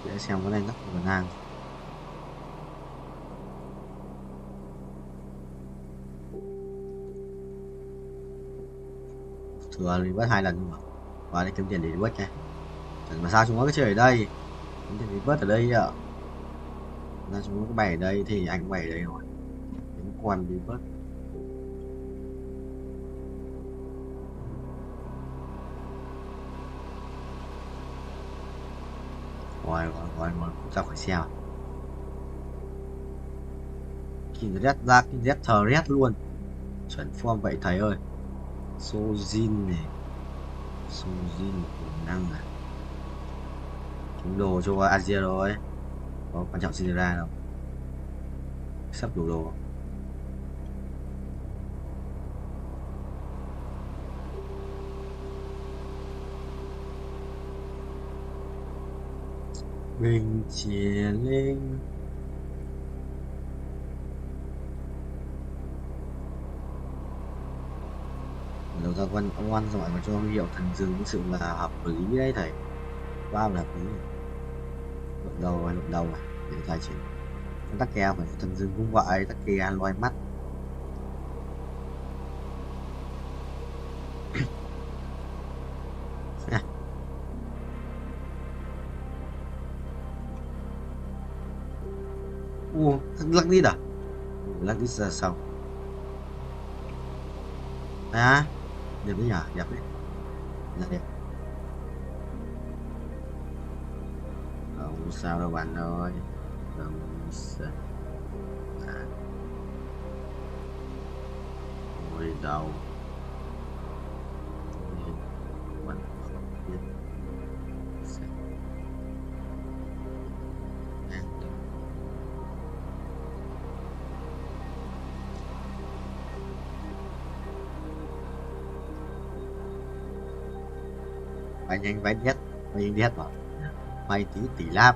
Để xem cái này rất là ngang. Thừa thì bớt 2 lần mà. Và để kiếm tiền để bớt nha. Chẳng mà sao chúng nó cứ chơi ở đây. Kiếm tiền để bớt ở đây ạ. Ra chúng nó cứ bày ở đây thì anh cũng bày ở đây rồi. Đến quan đi bớt. Rồi, ra khỏi xe. Kinh rét ra, kinh rét thờ rét luôn. Chuẩn form vậy thầy ơi. Sojin này. Sojin của năng à. Chúng đồ cho Asia rồi. Có quan trọng gì ra đâu. Sắp đủ đồ. Mình chia lên. Đầu ra quan ông Oan giỏi mà cho hiệu thần dường thực sự là hợp lý đấy thầy. Ba là hợp lý. Luận đầu à, để tài chính. Tắc kè phải thần dừng cũng vậy, tắc kè loài mắt. Lắc đi à? Lắc đi ra sau. À, đẹp đấy nhỉ, đẹp đấy. Là đẹp. Không sao đâu bạn ơi. Không sao. Ngồi đầu. Bạn không biết. Phải nhanh phải nhất, phải nhất mà. Mày tỷ lap.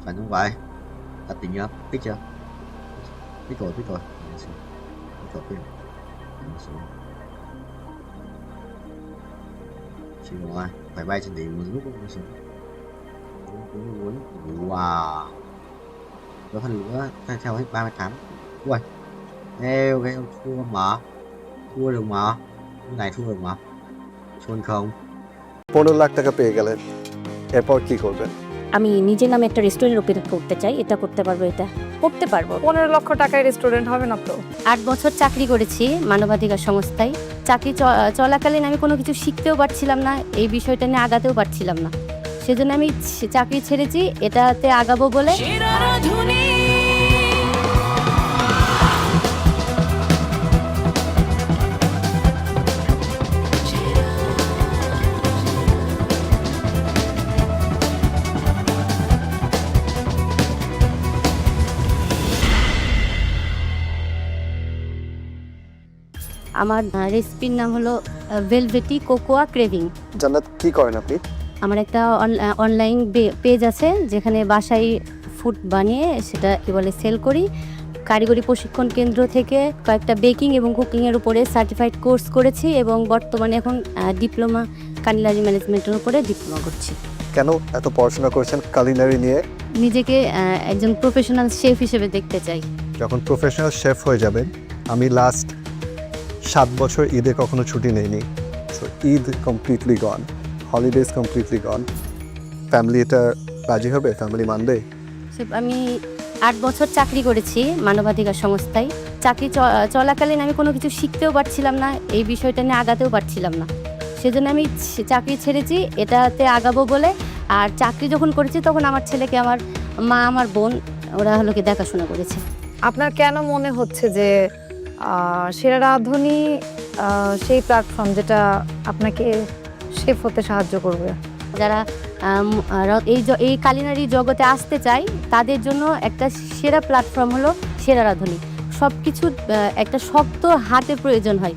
Phải không vậy? Ta tính nhớ, biết chưa? Biết rồi. Biết rồi, biết. Chị rồi, phải bay trên đỉnh một lúc không? Wow. Có phần nữa, theo hết 38. Ui, eo thua mà. Thua được mà. Cái này thua được mà. Chôn không? 15 lakh টাকা পেয়ে গেলেন, এরপর কি করবেন? আমি নিজের নামে একটা রেস্টুরেন্ট ওপেন করতে চাই। এটা করতে পারবো? এটা করতে পারবো। 15 লক্ষ টাকায় রেস্টুরেন্ট হবে না তো? 8 বছর চাকরি করেছি মানবাধিকার সংস্থায়। চাকরি চলাকালীন আমি কোনো কিছু শিখতেও পারছিলাম না, এই বিষয়টা নিয়ে আগাতেও পারছিলাম না। সেজন্য আমি চাকরি ছেড়েছি, এটাতে আগাবো বলে। আমার রেসিপির নাম হলো ভেলভেটি কোকোয়া ক্রেভিং। জান্নাত, কি করেন আপনি? আমার একটা অনলাইন পেজ আছে যেখানে বাসায় ফুড বানিয়ে সেটা কি বলে সেল করি। কারিগরি প্রশিক্ষণ কেন্দ্র থেকে কয়েকটা বেকিং এবং কুকিংয়ের উপরে সার্টিফাইড কোর্স করেছি এবং বর্তমানে এখন ডিপ্লোমা কালিনারি ম্যানেজমেন্টের উপরে ডিপ্লোমা করছি। কেন এত পড়াশোনা করেছেন কালিনারি নিয়ে? নিজেকে একজন প্রফেশনাল শেফ হিসেবে দেখতে চাই। যখন প্রফেশনাল শেফ হয়ে যাবেন, আমি লাস্ট 7 বছর ঈদে কখনো ছুটি নেইনি। সো ঈদ কমপ্লিটলি গন, হলিডেজ কমপ্লিটলি গন। ফ্যামিলি এটা রাজি হবে? ফ্যামিলি মানবে? আমি 8 বছর চাকরি করেছি মানবাধিকার সংস্থায়। চাকরি চলাকালীন আমি কোনো কিছু শিখতেও পারছিলাম না, এই বিষয়টা নিয়ে আগাতেও পারছিলাম না। সেজন্য আমি চাকরি ছেড়েছি, এটাতে আগাবো বলে। আর চাকরি যখন করেছি তখন আমার ছেলেকে আমার মা, আমার বোন ওরা হলো কি দেখাশোনা করেছে। আপনার কেন মনে হচ্ছে যে সেরা রাঁধুনি সেই প্ল্যাটফর্ম যেটা আপনাকে শেফ হতে সাহায্য করবে? যারা এই কালিনারি জগতে আসতে চায় তাদের জন্য একটা সেরা প্ল্যাটফর্ম হলো সেরা রাঁধুনি। সব কিছু একটা শক্ত হাতের প্রয়োজন হয়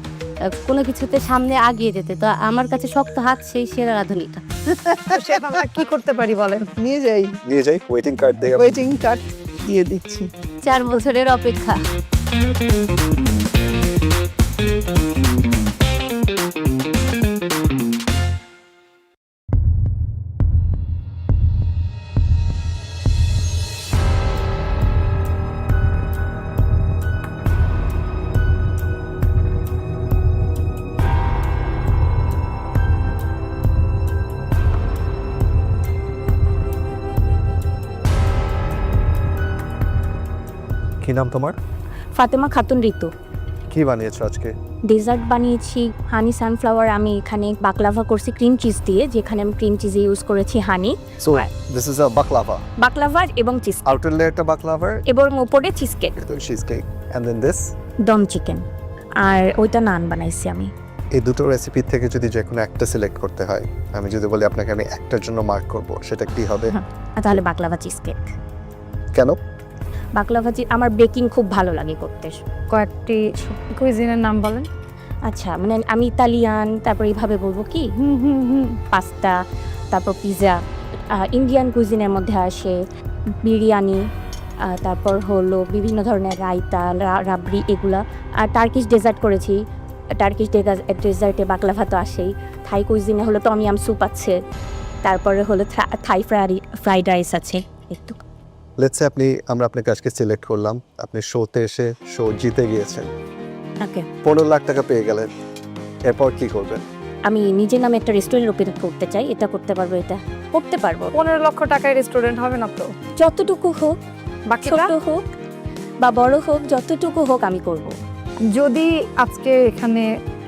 কোনো কিছুতে সামনে আগিয়ে যেতে। তো আমার কাছে শক্ত হাত সেই সেরা রাঁধুনিটা। শেফ, আমরা কি করতে পারি বলেন? নিয়ে যাই ওয়েটিং কার্ড দিয়ে দিচ্ছি। 4 বছরের অপেক্ষা। কি নাম তোমার? ফাতেমা খাতুন ঋতু। কি বানিয়েছো আজকে? ডেজার্ট বানিয়েছি হানি সানফ্লাওয়ার। আমি এখানে বাকলাভা করছি ক্রিম চিজ দিয়ে, যেখানে আমি ক্রিম চিজ ইউজ করেছি honey. So this is a baklava এবং চিজ। আউটার লেয়ারটা বাকলাভার এবং উপরে cheesecake. And then this dum chicken. আর ওইটা নান বানাইছি আমি। এই দুটো রেসিপি থেকে যদি যে কোনো একটা সিলেক্ট করতে হয়, আমি যদি বলি আপনাকে আমি একটার জন্য মার্ক করব, সেটা কি হবে? তাহলে বাকলাভা চিজ কেক। কেন? বাকলাভা আমার বেকিং খুব ভালো লাগে করতে। কয়েকটি কুইজিনের নাম বলেন। আচ্ছা, মানে আমি ইতালিয়ান, তারপর এইভাবে বলবো কি পাস্তা, তারপর পিৎজা। ইন্ডিয়ান কুইজিনের মধ্যে আসে বিরিয়ানি, তারপর হলো বিভিন্ন ধরনের রায়তা, রাবড়ি, এগুলা। আর টার্কিশ ডেজার্ট করেছি। টার্কিশ ডেজার্টে বাকলাভা তো আসেই। থাই কুইজিনে হলো টমিয়াম স্যুপ আছে, তারপরে হলো থাই ফ্রাইড রাইস আছে। একটু লেটস সে আমরা আপনাকে আজকে সিলেক্ট করলাম, আপনি শোতে এসে শো জিতে গিয়েছেন, ওকে 15 লাখ টাকা পেয়ে গেলেন, এরপর কি করবেন? আমি নিজের নামে একটা রেস্টুরেন্ট ওপেন করতে চাই, এটা করতে পারবো, এটা করতে পারবো। 15 লক্ষ টাকায় রেস্টুরেন্ট হবে না তো? যতটুকু হোক, বাকিটা ছোট হোক বা বড় হোক, যতটুকু হোক আমি করব। যদি আজকে এখানে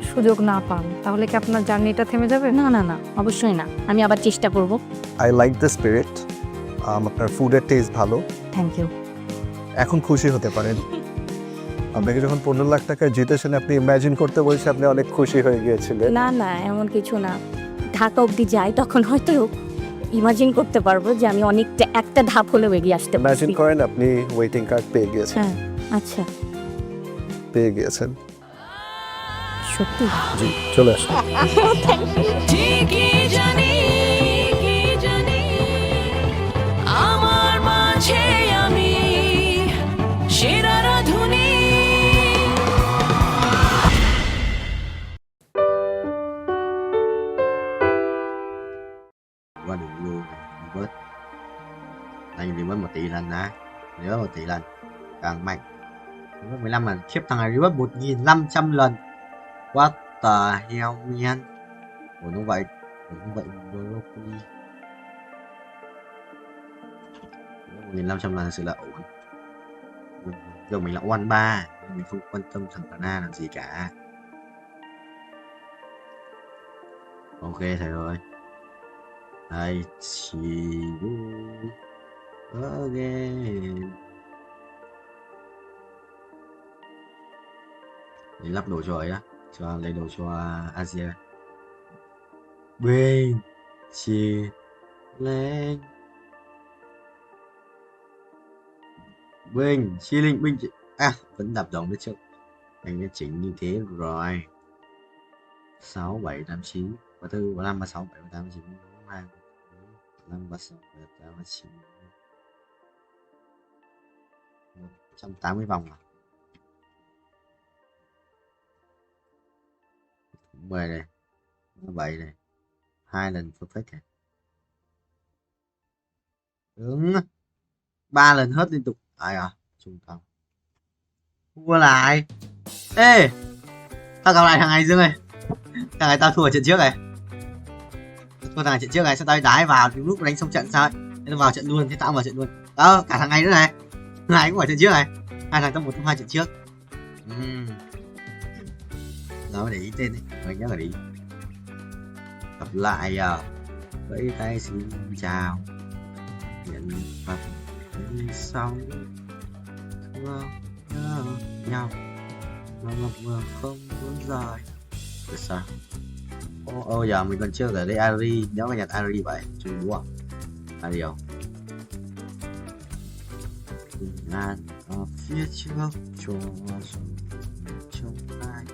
সুযোগ না পান তাহলে কি আপনার জার্নিটা থেমে যাবে? না না না, অবশ্যই না, আমি আবার চেষ্টা করব। I like the spirit. আপনার ফুডের টেস্ট ভালো। Thank you. এখন খুশি হতে পারেন। আপনাকে যখন 15 লাখ টাকা জিতেছেন, আপনি ইমাজিন করতে বলছে আপনি অনেক খুশি হয়ে গিয়েছিলেন। না না, এমন কিছু না। ঢাকা অবধি যাই তখন হয়তো ইমাজিন করতে পারবো যে আমি অনেকটা একটা ধাপ হলেও এগিয়ে আসতে পারছি। ইমাজিন করেন আপনি ওয়েটিং কার্ড পেয়ে গিয়েছেন। হ্যাঁ, আচ্ছা পেয়ে গিয়েছেন সত্যি? জি, চলে আসুন। ঠিকই জানি আমার মাঝে আমি সেরা রাধুনী। Qua đường luôn reward. Đây reward 1 tỷ lần nè, reward 1 tỷ lần càng mạnh. Reward 15 lần, khiếp thằng này reward 1.500 lần. What the hell man? Ủa nó vậy broccoli 1.500 lần thật sự là ổn. Giờ mình là one 3, mình không quan tâm thằng Tana làm gì cả. Ok thầy ơi. I see you again. Để lắp đồ cho ấy á, cho lấy đồ cho Asia. Bên chia lên bên chia linh binh vẫn đập đồng đấy chứ. Anh đã chỉnh như thế rồi. 6 7 8 9 34 35 36 37 38 39 42 45 36 37 39 180 vòng à? 10 này, 7 này, 2 lần perfect này. Đúng. 3 lần hết liên tục. Ai à? Trung tâm. Thua lại. Ê, tao gặp lại thằng này Dương ơi. Thằng này tao thua ở trận trước này. Thua thằng này trận trước này, sao tao đái vào thì lúc đánh xong trận sao ấy. Thế tao vào trận luôn, thế tao vào trận luôn. Cả thằng này nữa này. Thằng này cũng ở trận trước này. Hai thằng tao 1 trong 2 trận trước. Nó để ý tên đi, mình nhớ là đi. Gặp lại à. Vẫy tay xin chào. Nhận phật đi sau. Nhớ nhau. Mà ngọc ngờ không muốn rời. Được sao? Giờ mình còn chưa ở đây Ari, nếu mà nhặt Ari vậy, chung đúng không? Ari đâu? Ngàn ở phía trước cho trong ai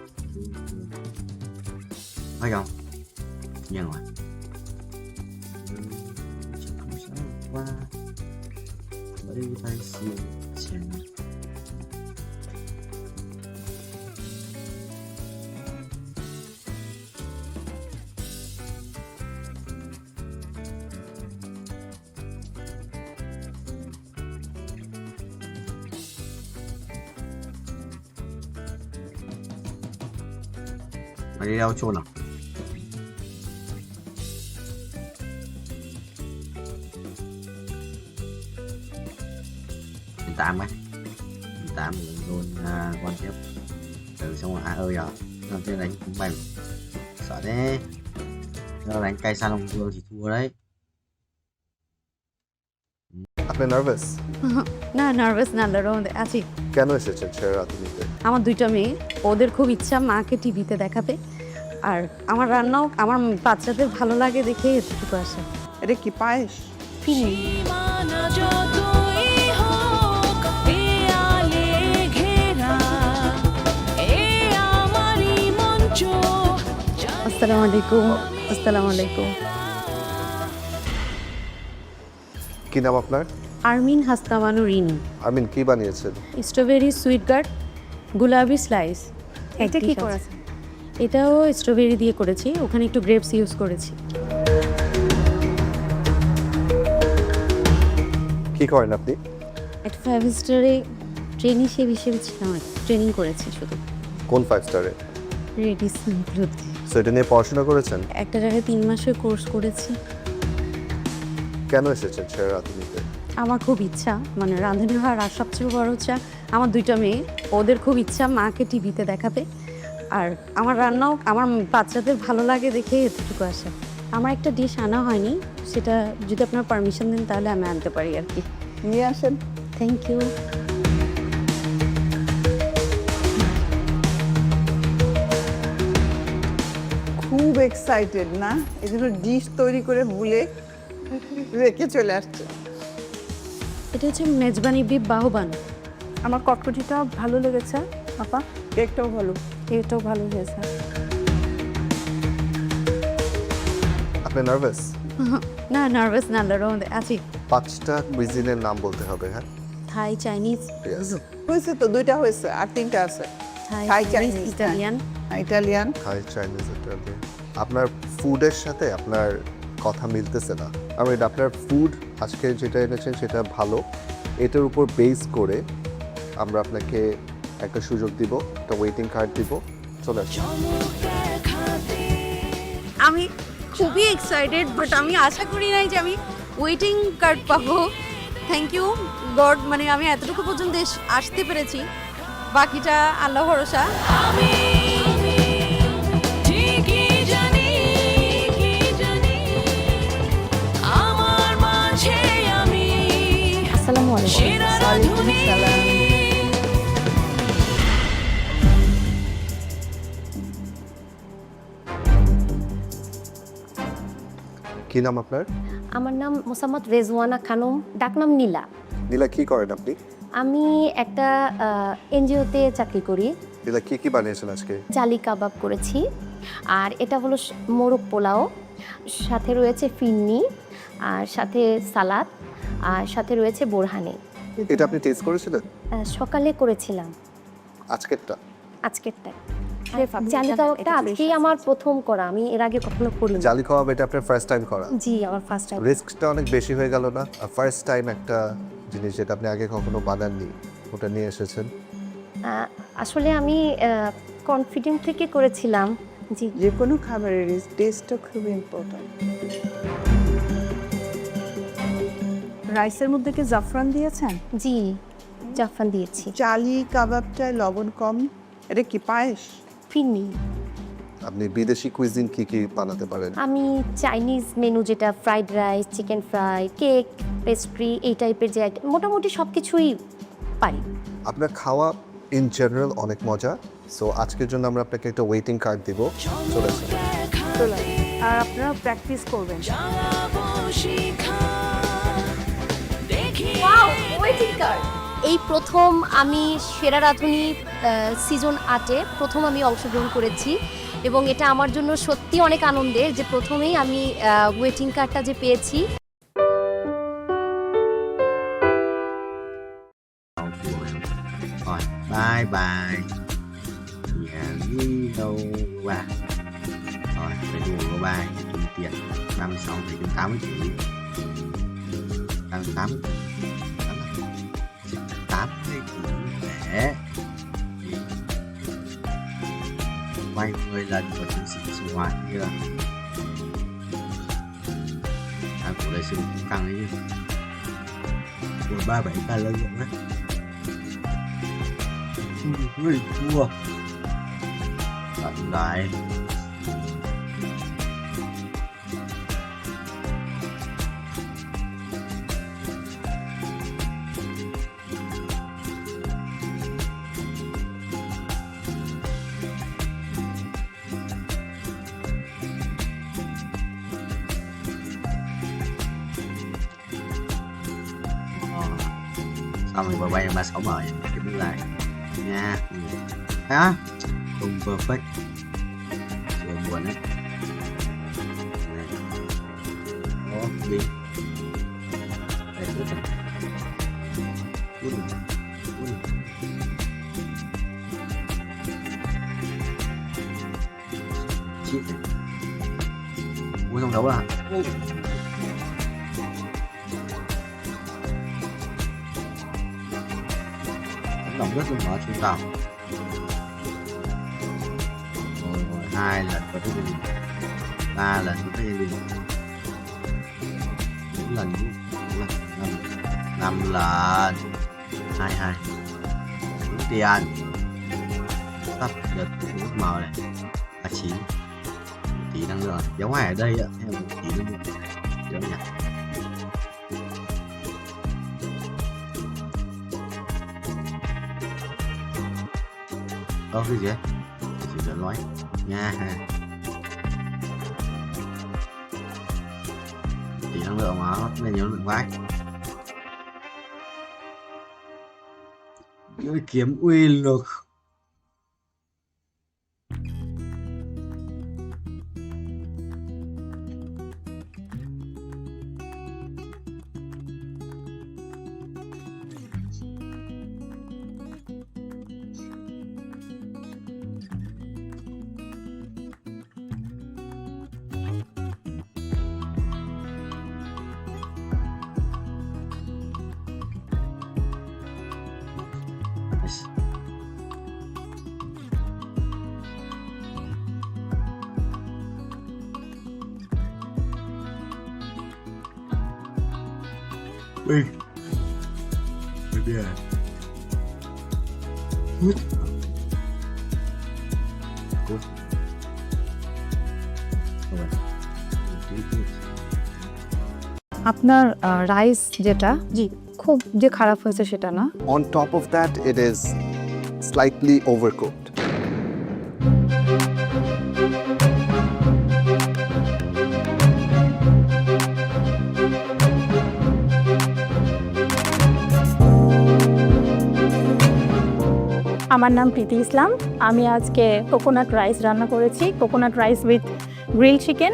phải không? Nhân rồi. Chẳng không sao qua. Bởi tay xin chèn. Mày đi đâu chôn à? Mình tạm ấy. Mình tạm luôn quan tiếp. Từ xong rồi ơi à. Làm chơi đánh cũng bành. Sợ thế. Nếu đánh cay Salon Vương thì thua đấy. আপনি nervous? না nervous না, লড়তে আছি। কেন এসেছেন সেরা রাঁধুনিতে? আমার 2টা মেয়ে, ওদের খুব ইচ্ছা মাকে টিভিতে দেখাবে, আর আমার রান্নাও আমার বাচ্চাদের ভালো লাগে দেখে এতটুকু আসে। এটা কি পায়েস? ফিনি আসসালামু আলাইকুম। আসসালামু আলাইকুম। কি নাম আপনার? আরমিন হাসনামানু রিনি। আরমিন, কি বানিয়েছেন? Strawberry sweet curd, gulabi slice. এটা কি করেছেন? এটাও স্ট্রবেরি দিয়ে করেছি, ওখানে একটু গ্রেপস ইউজ করেছি। কি করেন আপনি? একটা 5 স্টারে ট্রেনিং হিসেবে ছিলাম, ট্রেনিং করেছি শুধু কোন 5 স্টারে? রেডিসন ব্লুতে। সো এটা নিয়ে পড়াশোনা করেছেন? একটা জায়গায় 3 মাসের কোর্স করেছি। কেন এসেছেন সেরা রাঁধুনিতে? আমার খুব ইচ্ছা, মানে রাঁধুনি হওয়ার, আর সবচেয়ে বড় হচ্ছে আমার 2টা মেয়ে, ওদের খুব ইচ্ছা মাকে টিভিতে দেখাবে, আর আমার রান্নাও আমার বাচ্চাদের ভালো লাগে দেখে এতটুকু আসা। আমার একটা ডিশ আনা হয়নি, সেটা যদি আপনার পারমিশন দেন তাহলে আমি আনতে পারি আর কি। নিয়ে আসেন। Thank you. খুব এক্সাইটেড না, এগুলো ডিশ তৈরি করে ভুলে রেখে চলে আসছে। এটা হচ্ছে মেজবানি বিফ বাহবান। আমার কটকটিটা ভালো লেগেছে আপা, কেকটাও ভালো, কেকটাও ভালো হয়েছে। আপনি নার্ভাস? না, নার্ভাস না, আল্লাহর রহমতে আছি। 5টা কুইজিনের নাম বলতে হবে, হ্যাঁ? থাই, চাইনিজ। হয়েছে তো, 2টা হয়েছে, আর 3টা আছে। থাই, চাইনিজ, ইটালিয়ান। ইটালিয়ান। থাই, চাইনিজ, ইটালিয়ান। আপনার ফুডের সাথে আপনার কথা মিলতেছে না। আমি আপনার ফুড আজকে যেটা এনেছেন সেটা ভালো, এটার উপর বেস করে আমরা আপনাকে একটা সুযোগ দিব, একটা ওয়েটিং কার্ড দিব। চলে আসুন। আমি খুবই এক্সাইটেড, বাট আমি আশা করি নাই যে আমি ওয়েটিং কার্ড পাবো। থ্যাংক ইউ গড, মানে আমি এতটুকু পর্যন্ত আসতে পেরেছি, বাকিটা আল্লাহ ভরসা। আসসালামু আলাইকুম। কি নাম আপনার? আমার নাম মোসাম্মদ রেজওয়ানা খানম, ডাকনাম নীলা। নীলা, কি করেন আপনি? আমি একটা এনজিওতে চাকরি করি। নীলা, কি কি বানিয়েছেন আজকে? জালি কাবাব করেছি, আর এটা হলো মোরগ পোলাও, সাথে রয়েছে ফিন্নি, আর সাথে সালাদ, আর সাথে রয়েছে বোরহানি। এটা আপনি টেস্ট করেছিলেন? সকালে করেছিলাম। আজকেরটা? আজকেরটা জালি কাবাবটা আজকেই আমার প্রথম করা, আমি এর আগে কখনো করিনি। জালি কাবাব এটা আপনার ফার্স্ট টাইম করা? জি, আমার ফার্স্ট টাইম। রিস্কটা অনেক বেশি হয়ে গেল না? ফার্স্ট টাইম একটা জিনিস যেটা আপনি আগে কখনো বানাননি, ওটা নিয়ে এসেছেন। আসলে আমি কনফিডেন্ট থেকে করেছিলাম। জি, যে কোনো খাবারের টেস্টটা খুব ইম্পর্টেন্ট। রাইসের মধ্যে কি জাফরান দিয়েছেন? জি, জাফরান দিয়েছি। জালি কাবাবটায় লবণ কম, এটা কি পায়েস? ফিন্নি। আপনি বিদেশি কুইজিন কি কি বানাতে পারেন? আমি চাইনিজ মেনু, যেটা fried rice, chicken fry, cake, pastry, এই টাইপের যে মোটামুটি সব কিছুই পারি। আপনার খাওয়া ইন জেনারেল অনেক মজা। সো আজকের জন্য আমরা আপনাকে একটা ওয়েটিং কার্ড দিব। চলে আসুন। আর আপনারা প্র্যাকটিস করবেন। Waiting card. এই প্রথম আমি সেরা রাঁধুনি সিজন 8-এ প্রথম আমি অংশগ্রহণ করেছি, এবং এটা আমার জন্য সত্যি অনেক আনন্দের যে প্রথমেই আমি ওয়েটিং কার্ডটা যে পেয়েছি। Rồi, bye bye. Nhà đi đâu à? Rồi, phải đùa của bài kiếm tiền 36 thì đến 80 triệu. Tăng 80 để quay 10 lần của chiến sĩ sinh hoạt như của đại sư cũng căng ấy chứ. Của 37 lần rồi đấy. Ui, thua. Tận lại. Xong rồi bà quay 36 mời cái bước lại nha. Hả? Không perfect. Chưa buồn đấy. Đó, đi. Đây, tốt rồi. Chít này. Ui, không đấu à? Tổng rất là hóa chú tàu. Rồi 2 lần có cái gì, 3 lần có cái gì, 4 lần, 5 lần, 22. Tiền. Tắt được nước màu này. 39. Tí năng lượng. Dấu ngoài ở đây ạ. Theo một tí năng lượng. Dấu nhỉ. Cái gì vậy? Chỉ để nói nha. Tí năng lượng mà nó nên nhớ lượng vai. Lưỡi kiếm uy lực. Ui. Baby à. Good. Good. আপনার rice যেটা জি খুব যে খারাপ হয়েছে সেটা না On top of that, it is slightly overcooked. আমার নাম প্রীতি ইসলাম আমি আজকে কোকোনাট রাইস রান্না করেছি coconut rice with grill chicken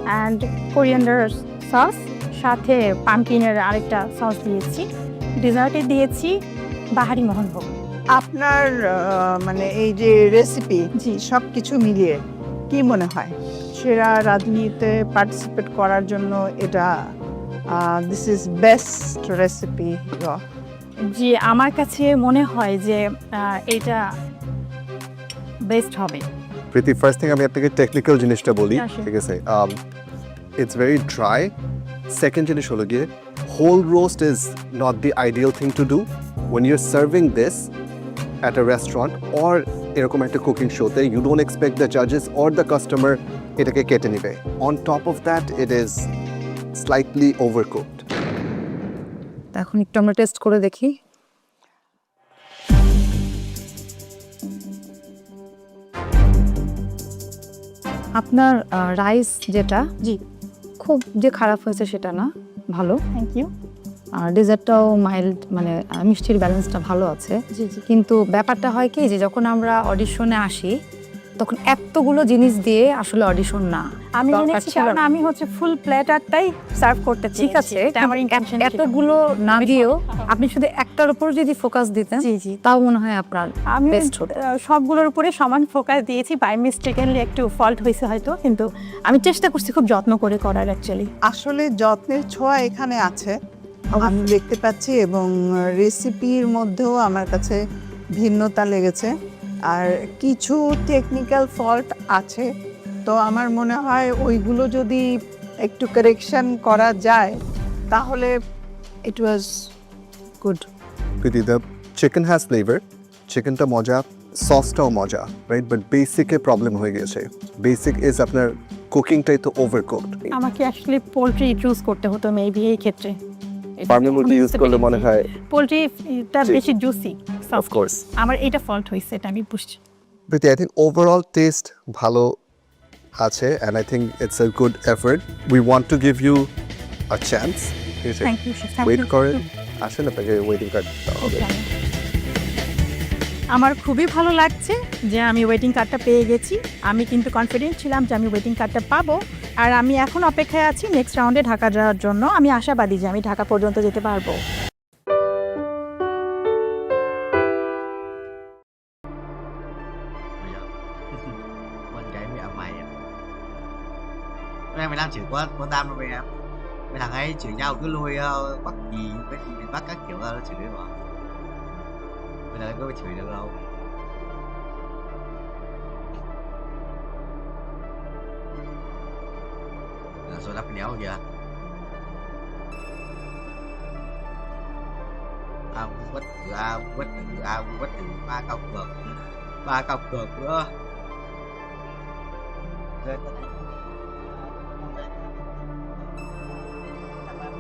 and coriander sauce সাথে পামকিনের আরেকটা সস দিয়েছি ডেজার্টে দিয়েছি বাহারি মোহনভোগ আপনার মানে এই যে রেসিপি জি সব কিছু মিলিয়ে কি মনে হয় সেরা রাঁধুনিতে পার্টিসিপেট করার জন্য এটা দিস ইজ বেস্ট রেসিপি জি আমার কাছে মনে হয় যে এটা বেস্ট হবে প্রীতি ফার্স্ট থিং আমি আপনাকে টেকনিক্যাল জিনিসটা বলি Yeah, sure. ঠিক আছে ইটস ভেরি ড্রাই সেকেন্ড জিনিস হলো গিয়ে whole roast is not the ideal thing to do when you're serving this at a restaurant or এরকম একটা কুকিং শোতে you don't expect the judges or the customer এটাকে কেটে নেবে on top of that it is slightly overcooked এখন একটু আমরা test করে দেখি আপনার রাইস যেটা জি খুব যে খারাপ হয়েছে সেটা না ভালো থ্যাংক ইউ আর ডেজার্টটাও মাইল্ড মানে মিষ্টির ব্যালেন্সটা ভালো আছে জি জি কিন্তু ব্যাপারটা হয় কি যে যখন আমরা অডিশনে আসি তখন এতগুলো জিনিস দিয়ে আসলে অডিশন না আমি এনেছি কারণ আমি হচ্ছে ফুল প্ল্যাটারটাই সার্ভ করতে ঠিক আছে আমার ইন্টেনশন এতগুলো না দিয়েও আপনি শুধু একটার উপর যদি ফোকাস দিতেন জি জি তাও মনে হয় আপনার আমি বেস্ট হতো সবগুলোর উপরে সমান ফোকাস দিয়েছি বাই মিস্টেকেনলি একটু ফল্ট হয়েছে হয়তো কিন্তু আমি চেষ্টা করছি খুব যত্ন করে করার অ্যাকচুয়ালি আসলে যত্নের ছোঁয়া এখানে আছে আমি দেখতে পাচ্ছি এবং রেসিপির মধ্যেও আমার কাছে ভিন্নতা লেগেছে আর কিছু টেকনিক্যাল ফল্ট আছে তো আমার মনে হয় ওইগুলো যদি একটু কারেকশন করা যায় তাহলে it was good Preeti the chicken has flavor চিকেনটা মজা সসটাও মজা রাইট বাট বেসিকে প্রবলেম হয়ে গেছে বেসিক ইজ আপনার কুকিংটাই তো ওভারকুকড আমাকে অ্যাকচুয়ালি পোলট্রি চুজ করতে হতো মেবি এই ক্ষেত্রে ফার্মের মুরগি ইউজ করলে মনে হয় পোলট্রিটা বেশি জুসি অফ কোর্স আমার এটা ফল্ট হয়েছে এটা আমি বুঝছি Preeti I think overall taste ভালো আছে and I think it's a good effort we want to give you a chance thank you wait করেন আসেন আপনাকে ওয়েটিং কার্ড হবে আমার খুবই ভালো লাগছে যে আমি ওয়েটিং কার্ডটা পেয়ে গেছি আমি কিন্তু কনফিডেন্ট ছিলাম যে আমি ওয়েটিং কার্ডটা পাবো আর আমি এখন অপেক্ষায় আছি নেক্সট রাউন্ডে ঢাকা যাওয়ার জন্য আমি আশাবাদী যে আমি ঢাকা পর্যন্ত যেতে পারবো Quên kể với ông mày mày làm chuyện của Tam đâu mày em mấy thằng ấy chửi nhau cứ lui bắt gì bắt các kiểu ra nó chửi mà Bây giờ có chửi được đâu. Rồi lắp cái đéo kìa. Bất tử ba cọc cược nữa.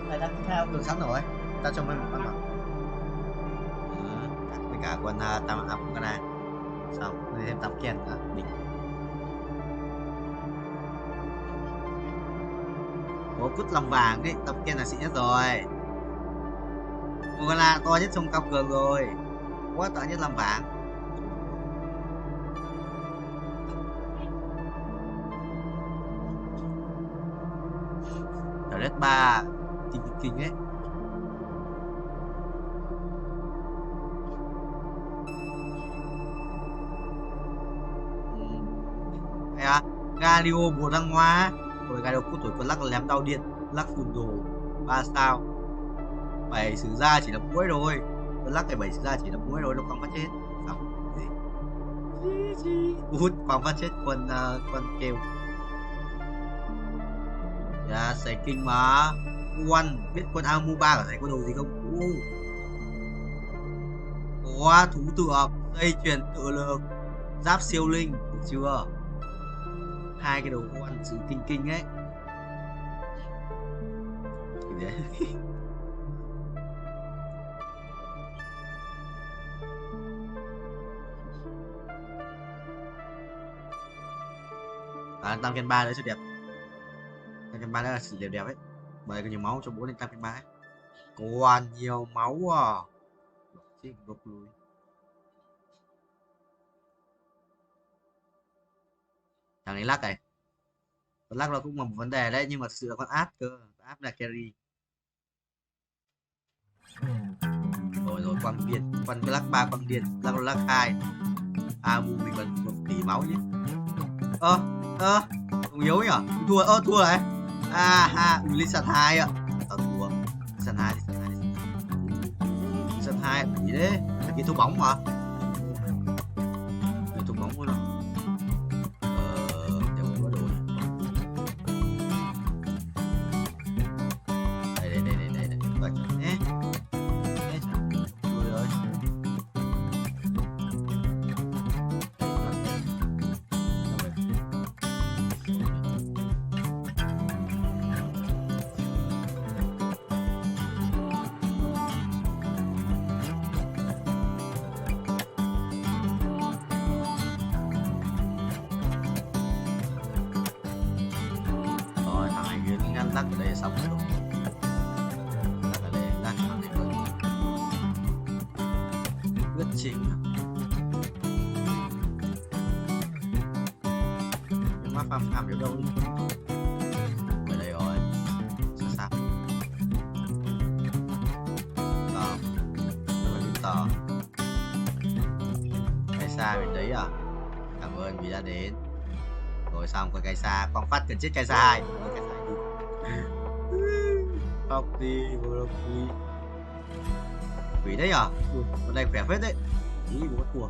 Mày đang theo được sẵn rồi, tao cho mày một con mặt. Với cả con tam áp cái này, xong thêm tắm ken nữa, đỉnh. Có cút lòng vàng đấy, tắm ken là xịn nhất rồi. Một con là to nhất trong cọc cược rồi, quá to nhất làm vàng. Red 3 kinh ấy. Galio Bồ Đăng Hoa. Rồi Galio cút tuổi con lắc lém đau điện, lắc phun đồ 3 sao. 7 sử ra chỉ là muối rồi. Con lắc cái 7 sử ra chỉ là muối rồi, nó không phát chết. Xong gì? Hút quang phát chết con kêu. Dạ, xài kinh mà. One, biết con Amuba ở đây có đồ gì không? Có thú tượng, dây chuyền tự lực, giáp siêu linh, được chưa? Hai cái đồ one sự kinh ấy. Tam Ken 3 đấy rất đẹp. Tam Ken 3 đó là sự đẹp ấy. Mời có nhiều máu cho bố lên Tam Ken 3 ấy. Còn nhiều máu à. Chết gục lùi. Thằng ấy lắc này. Con lắc nó cũng là một vấn đề đấy, nhưng mà thực sự là con áp cơ. Áp là carry. Rồi quang điện. Con lắc 3 quang điện. Lắc 2. Mu mình còn một tỷ máu nhé. Không yếu nhỉ? Thua này. Lên sàn 2 ạ. Tao thua. Sàn 2 Sàn 2 gì đấy? Là cái thua bóng mà. Cái thua bóng luôn rồi. Để một đồ. Đây. Rồi. Thua rồi. Lắc ở đây xong rồi. Lắc ở đây, lắc ở đây rồi. Quyết trình. Mắt phàm ở đâu đi. Ở đây rồi. Sao? Rồi bên tờ. Cái xa bên đấy à? Cảm ơn vì đã đến. Rồi xong con cái xa, quang phát cần chết cái xa 2. Khóc đi, vô đi. Quỷ đấy à? Con này khỏe phết đấy. Ý bố thua.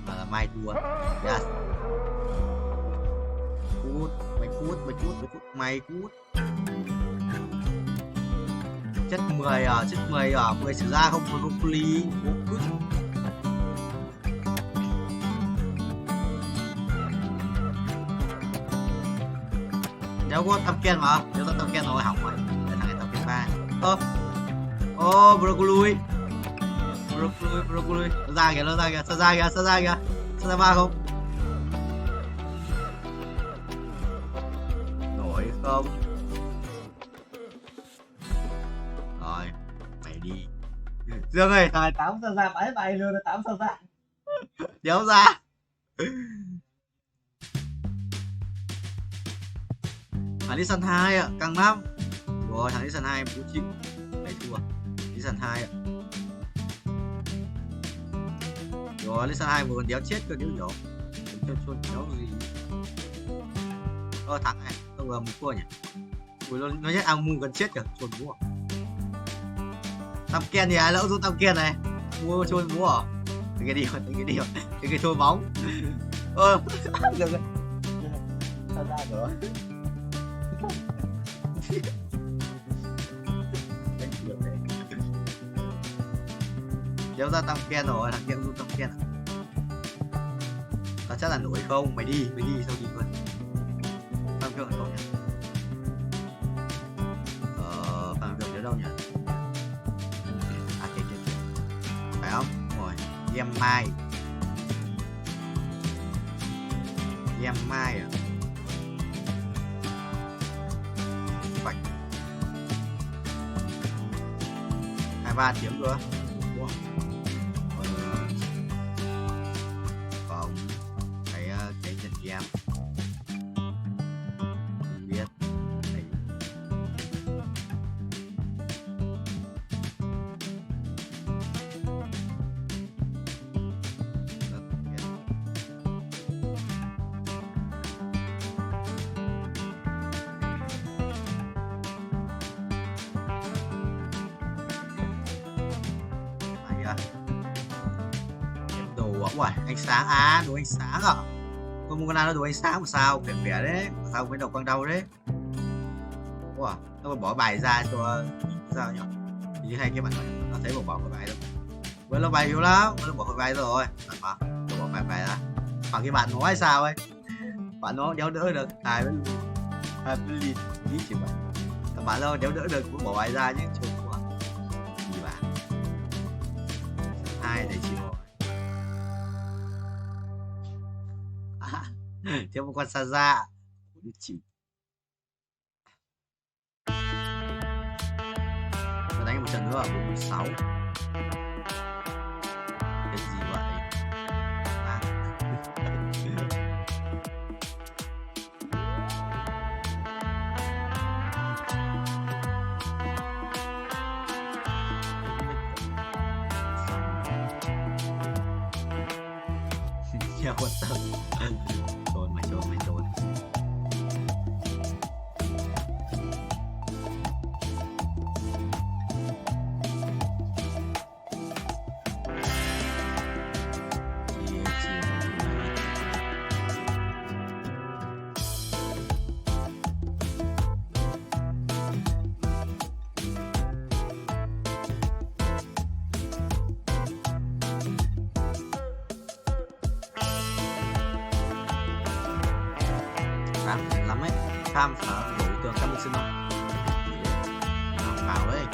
Mà là mai thua. Yes. Cút, mày cút. Mày cút. Chất 10 à? 10 sử ra không có broccoli. Bố cút. Nếu có Tam Ken mà. Nếu có Tam Ken rồi hỏng rồi. Broccoli. Nó ra kìa. Sao ra ba không? Nổi không? Rồi, mày đi. Dương ơi, thằng này 8 sao ra, bãi bài luôn, 8 sao ra. Đéo ra. Thằng đi sân 2 ạ, càng 5. Rồi, thằng đi sân 2 bố chịu. Đấy thua. Đi sân 2 ạ. Rồi, đi sân 2 vừa còn đéo chết cơ, đéo nhỏ. Chôn đéo gì. Thắng này, không ngờ một thua nhỉ. Ui, nó nhét Amu gần chết kìa, chôn bố à. Tam Ken thì ai lỡ giúp Tam Ken này. Mua chôn bố à. cái đi rồi, cái đi rồi, cái thua bóng. Được rồi. Sao ra nữa? Kéo ra tăng Ken rồi, thằng kia cũng tăng Ken à? Tao chắc là nổi không? Mày đi sao đi luôn? Tăng Ken ở đâu nhỉ? Tăng Ken ở đâu nhỉ? À kìa, phải không? Rồi, Em Mai à? Phải 23 tiếng nữa. Còn cái nhận game không biết đấy. Đồ quá ánh sáng đồ ánh sáng à? Tôi muốn con nó đồ ánh sáng mà sao vẻ vẻ đấy, sao cái đầu quăng đâu đấy? Wow, nó bỏ bài ra cho sao nhỉ? Như hai cái bạn nó thấy bỏ cái bài đâu? Với nó bài yếu lắm, nó bỏ cái bài rồi, mà nó bỏ bài ra. Mà cái bạn nói sao ấy? Bạn nó đéo đỡ được, hai với lít chỉ vậy. Các bạn nó đéo đỡ được cũng bỏ bài ra nhé, chụp quá. Gì bạn? Hai để chỉ bỏ. Thiếu một con sa ra chịu. Và đánh một trận nữa ở 46. Cái gì vậy? Yeah, what's up? Mày trốn. Lắm ấy, tham phá đối tượng các minh sinh không? Vào đấy.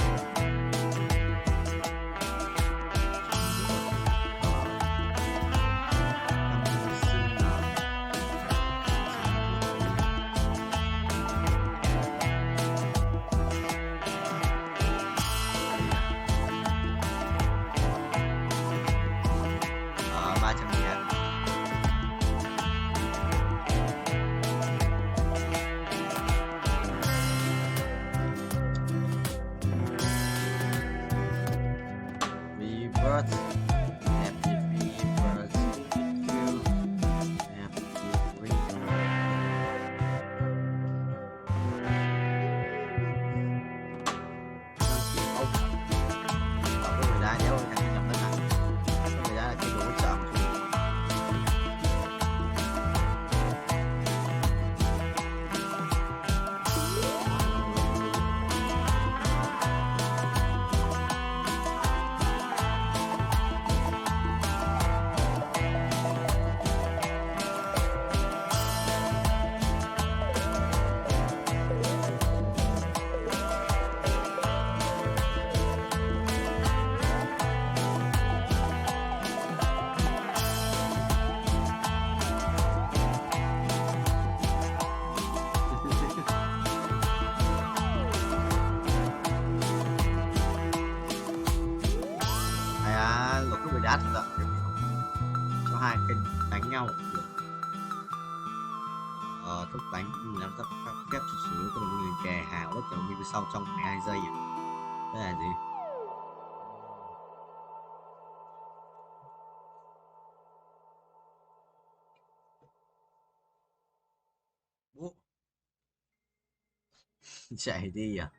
đắt rồi cho hai kênh đánh nhau thúc đánh làm các phép chút xíu cho mình kè hào đất rồi mình sau trong 12 giây thế là gì bố chạy đi à.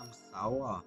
วันเสาร์อ่ะ